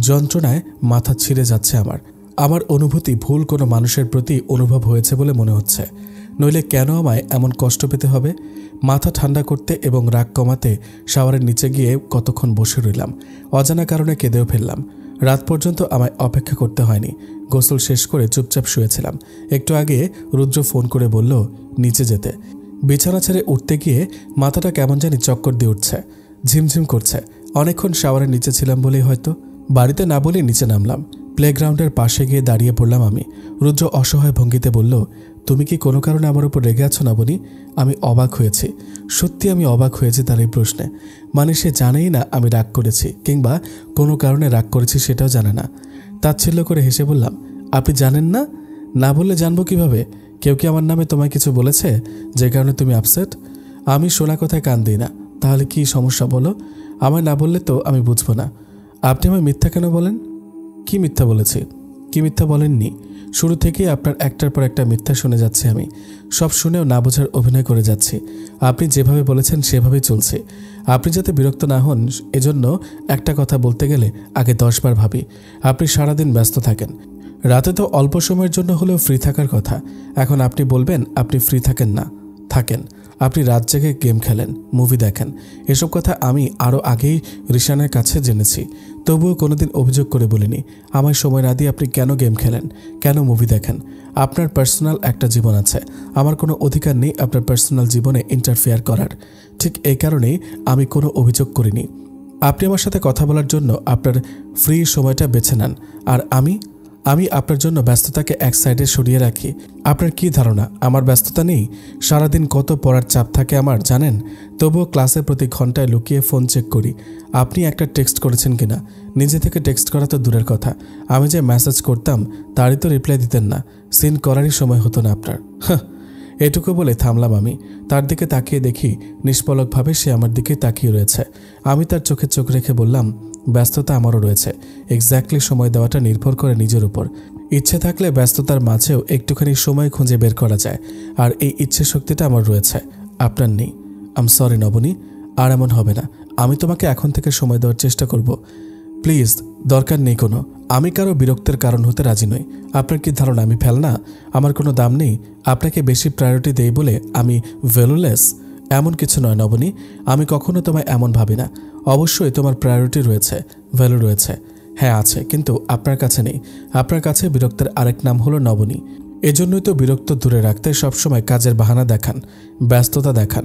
যন্ত্রণায় মাথা ছিঁড়ে যাচ্ছে আমার। আমার অনুভূতি ভুল কোনো মানুষের প্রতি অনুভব হয়েছে বলে মনে হচ্ছে, নইলে কেন আমায় এমন কষ্ট পেতে হবে? মাথা ঠান্ডা করতে এবং রাগ কমাতে শাওয়ারের নিচে গিয়ে কতক্ষণ বসে রইলাম। অজানা কারণে কেঁদেও ফেললাম। রাত পর্যন্ত আমায় অপেক্ষা করতে হয়নি। গোসল শেষ করে চুপচাপ শুয়েছিলাম। একটু আগে রুদ্র ফোন করে বলল নিচে যেতে। বিছানা ছেড়ে উঠতে গিয়ে মাথাটা কেমন জানি চক্কর দিয়ে উঠছে, ঝিমঝিম করছে। অনেকক্ষণ শাওয়ারের নিচে ছিলাম বলেই হয়তো। বাড়িতে না বলে নিচে নামলাম। প্লেগ্রাউন্ডের পাশে গিয়ে দাঁড়িয়ে পড়লাম আমি। রুদ্র অসহায় ভঙ্গিতে বলল, তুমি কি কোনো কারণে আমার উপর রেগে আছো না বনি? আমি অবাক হয়েছি, সত্যি আমি অবাক হয়েছি তার এই প্রশ্নে। মানে সে জানেই না আমি রাগ করেছি, কিংবা কোনো কারণে রাগ করেছি সেটাও জানে না। তাচ্ছিল্য করে হেসে বললাম, আপনি জানেন না? না বললে জানবো কিভাবে? কেউ কি আমার নামে তোমায় কিছু বলেছে যে কারণে তুমি আপসেট? আমি শোনা কথায় কান দিই না। তাহলে কি সমস্যা বলো? আমায় না বললে তো আমি বুঝবো না। আপনি আমায় মিথ্যা কেন বলেন? কি মিথ্যা বলেছি? কি মিথ্যা বলেননি? শুরু থেকেই আপনার একটার পর একটা মিথ্যা শুনে যাচ্ছি আমি। সব শুনেও না বোঝার অভিনয় করে যাচ্ছি। আপনি যেভাবে বলেছেন সেভাবেই চলছে। আপনি যাতে বিরক্ত না হন এজন্য একটা কথা বলতে গেলে আগে 10 বার ভাবি। আপনি সারাদিন ব্যস্ত থাকেন, রাতে তো অল্প সময়ের জন্য হলেও ফ্রি থাকার কথা। এখন আপনি বলবেন আপনি ফ্রি থাকেন না? থাকেন। আপনি রাত জেগে গেম খেলেন, মুভি দেখেন। এসব কথা আমি আরও আগেই রিশানের কাছে জেনেছি, তবুও কোনোদিন অভিযোগ করে বলিনি। আমায় সময় না দিয়ে আপনি কেন গেম খেলেন, কেন মুভি দেখেন? আপনার পার্সোনাল একটা জীবন আছে। আমার কোনো অধিকার নেই আপনার পার্সোনাল জীবনে ইন্টারফেয়ার করার। ঠিক এই কারণেই আমি কোনো অভিযোগ করিনি। আপনি আমার সাথে কথা বলার জন্য আপনার ফ্রি সময়টা বেছে নেন, আর আমি আপনার জন্য ব্যস্ততাকে এক সাইডে সরিয়ে রাখি। আপনার কি ধারণা আমার ব্যস্ততা নেই? সারাদিন কত পড়ার চাপ থাকে আমার জানেন? তবুও ক্লাসে প্রতি ঘন্টায় লুকিয়ে ফোন চেক করি আপনি একটা টেক্সট করেছেন কিনা। নিজে থেকে টেক্সট করা তো দূরের কথা, আমি যে মেসেজ করতাম তারই তো রিপ্লাই দিতেন না। সিন করারই সময় হতো না আপনার। এটুকু বলে থামলাম আমি। তার দিকে তাকিয়ে দেখি নিষ্পলকভাবে সে আমার দিকে তাকিয়ে রয়েছে। আমি তার চোখে চোখ রেখে বললাম, ব্যস্ততা আমারও রয়েছে। এক্স্যাক্টলি সময় দেওয়াটা নির্ভর করে নিজের উপর। ইচ্ছে থাকলে ব্যস্ততার মাঝেও একটুখানি সময় খুঁজে বের করা যায়, আর এই ইচ্ছে শক্তিটা আমার রয়েছে, আপনার নেই। আম সরি নবনী, আর এমন হবে না। আমি তোমাকে এখন থেকে সময় দেওয়ার চেষ্টা করব। প্লিজ, দরকার নেই কোনো। আমি কারো বিরক্তের কারণ হতে রাজি নই। আপনার কি ধারণা আমি ফেলনা? আমার কোনো দাম নেই? আপনাকে বেশি প্রায়োরিটি দেই বলে আমি ভ্যালুলেস? এমন কিছু নয় নবনী, আমি কখনো তোমায় এমন ভাবি না। অবশ্যই তোমার প্রায়োরিটি রয়েছে, ভ্যালু রয়েছে। হ্যাঁ আছে, কিন্তু আপনার কাছে নেই। আপনার কাছে বিরক্তের আরেক নাম হলো নবনী। এজন্যই তো বিরক্ত দূরে রাখতে সবসময় কাজের বাহানা দেখান, ব্যস্ততা দেখান।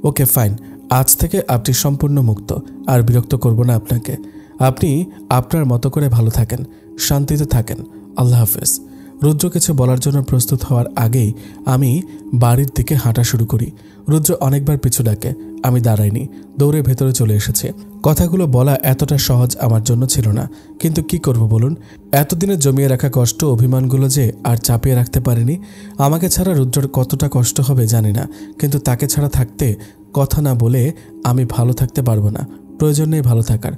ওকে ফাইন, আজ থেকে আপনি সম্পূর্ণ মুক্ত, আর বিরক্ত করব না আপনাকে। আপনি আপনার মতো করে ভালো থাকেন, শান্তিতে থাকেন। আল্লাহ হাফেজ। রুদ্র কিছু বলার জন্য প্রস্তুত হওয়ার আগেই আমি বাড়ির দিকে হাঁটা শুরু করি। রুদ্র অনেকবার পিছু ডাকে, আমি দাঁড়াইনি, দৌড়ে ভেতরে চলে এসেছে। কথাগুলো বলা এতটা সহজ আমার জন্য ছিল না, কিন্তু কি করব বলুন। এতদিনে জমিয়ে রাখা কষ্ট, অভিমানগুলো যে আর চাপিয়ে রাখতে পারিনি। আমাকে ছাড়া রুদ্রর কতটা কষ্ট হবে জানি না, কিন্তু তাকে ছাড়া থাকতে কথা না বলে আমি ভালো থাকতে পারবো না। প্রয়োজন নেই ভালো থাকার,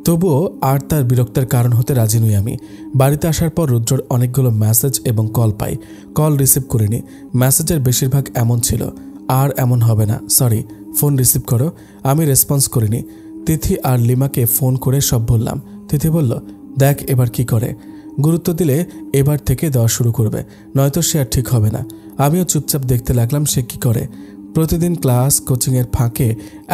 তবুও আর তার বিরক্তের কারণ হতে রাজি নই আমি। বাড়িতে আসার পর রুদ্রর অনেকগুলো মেসেজ এবং কল পাই। কল রিসিভ করিনি। মেসেজের বেশিরভাগ এমন ছিল, আর এমন হবে না, সরি, ফোন রিসিভ করো। আমি রেসপন্স করিনি। তিথি আর লিমাকে ফোন করে সব বললাম। তিথি বলল, দেখ এবার কি করে, গুরুত্ব দিলে এবার থেকে দেওয়া শুরু করবে, নয়তো সে আর ঠিক হবে না। আমিও চুপচাপ দেখতে লাগলাম সে কি করে। প্রতিদিন ক্লাস কোচিংয়ের ফাঁকে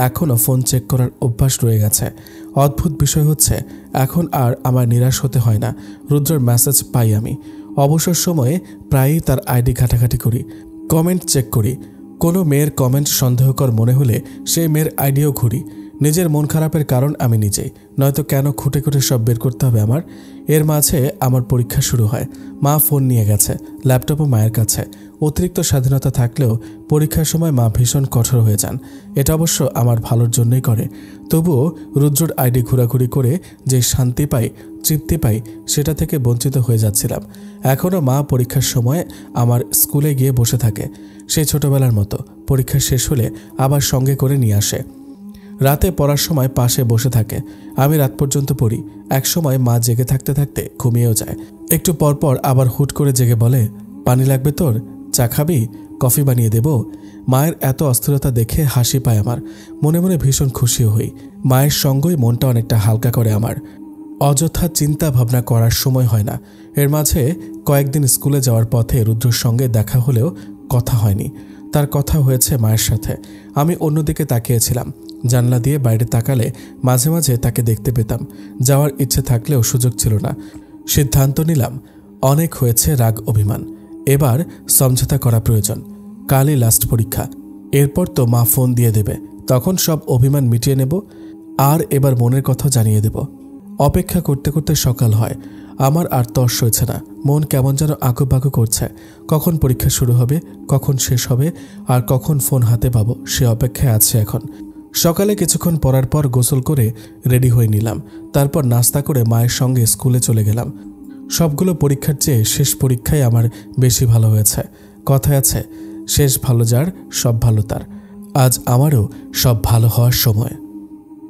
এখনও ফোন চেক করার অভ্যাস রয়ে গেছে। অদ্ভুত বিষয় হচ্ছে, এখন আর আমার নিরাশ হতে হয় না। রুদ্রর মেসেজ পাই আমি। অবসর সময়ে প্রায়ই তার আইডি ঘাটাঘাটি করি, কমেন্ট চেক করি। কোনো মেয়ের কমেন্ট সন্দেহকর মনে হলে সেই মেয়ের আইডিও ঘুরি। নিজের মন খারাপের কারণ আমি নিজেই, নয়তো কেন খুঁটে খুঁটে সব বের করতে হবে আমার। এর মাঝে আমার পরীক্ষা শুরু হয়। মা ফোন নিয়ে গেছে, ল্যাপটপও মায়ের কাছে। অতিরিক্ত স্বাধীনতা থাকলেও পরীক্ষার সময় মা ভীষণ কঠোর হয়ে যান। এটা অবশ্য আমার ভালোর জন্যই করে। তবুও রুদ্রর আইডি ঘোরাঘুরি করে যে শান্তি পাই, তৃপ্তি পাই, সেটা থেকে বঞ্চিত হয়ে যাচ্ছিলাম। এখনও মা পরীক্ষার সময় আমার স্কুলে গিয়ে বসে থাকে, সেই ছোটবেলার মতো। পরীক্ষা শেষ হলে আবার সঙ্গে করে নিয়ে আসে। রাতে পড়ার সময় পাশে বসে থাকে। আমি রাত পর্যন্ত পড়ি। এক সময় মা জেগে থাকতে থাকতে ঘুমিয়েও যায়। একটু পরপর আবার হুট করে জেগে বলে, পানি লাগবে তোর, চা খাবি, কফি বানিয়ে দেব। মায়ের এত অস্থিরতা দেখে হাসি পায় আমার। মনে মনে ভীষণ খুশিও হই। মায়ের সঙ্গই মনটা অনেকটা হালকা করে আমার। অযথা চিন্তা ভাবনা করার সময় হয় না। এর মাঝে কয়েকদিন স্কুলে যাওয়ার পথে রুদ্রর সঙ্গে দেখা হলেও কথা হয়নি। তার কথা হয়েছে মায়ের সাথে। আমি অন্যদিকে তাকিয়েছিলাম। জানলা দিয়ে বাইরে তাকালে মাঝে মাঝে তাকে দেখতে পেতাম। যাওয়ার ইচ্ছে থাকলেও সুযোগ ছিল না। সিদ্ধান্ত নিলাম, অনেক হয়েছে রাগ অভিমান, এবার সমঝোতা করা প্রয়োজন। কালই লাস্ট পরীক্ষা, এরপর তো মা ফোন দিয়ে দেবে, তখন সব অভিমান মিটিয়ে নেব, আর এবার মনের কথা জানিয়ে দেব। অপেক্ষা করতে করতে সকাল হয়। আমার আর তর্স হয়েছে না। মন কেমন যেন আঁকুপাকু করছে। কখন পরীক্ষা শুরু হবে, কখন শেষ হবে, আর কখন ফোন হাতে পাবো, সে অপেক্ষায় আছে এখন। সকালে কিছুক্ষণ পড়ার পর গোসল করে রেডি হয়ে নিলাম। তারপর নাস্তা করে মায়ের সঙ্গে স্কুলে চলে গেলাম। সবগুলো পরীক্ষার চেয়ে শেষ পরীক্ষায় আমার বেশি ভালো হয়েছে। কথায় আছে, শেষ ভালো যার সব ভালো তার। আজ আমারও সব ভালো হওয়ার সময়।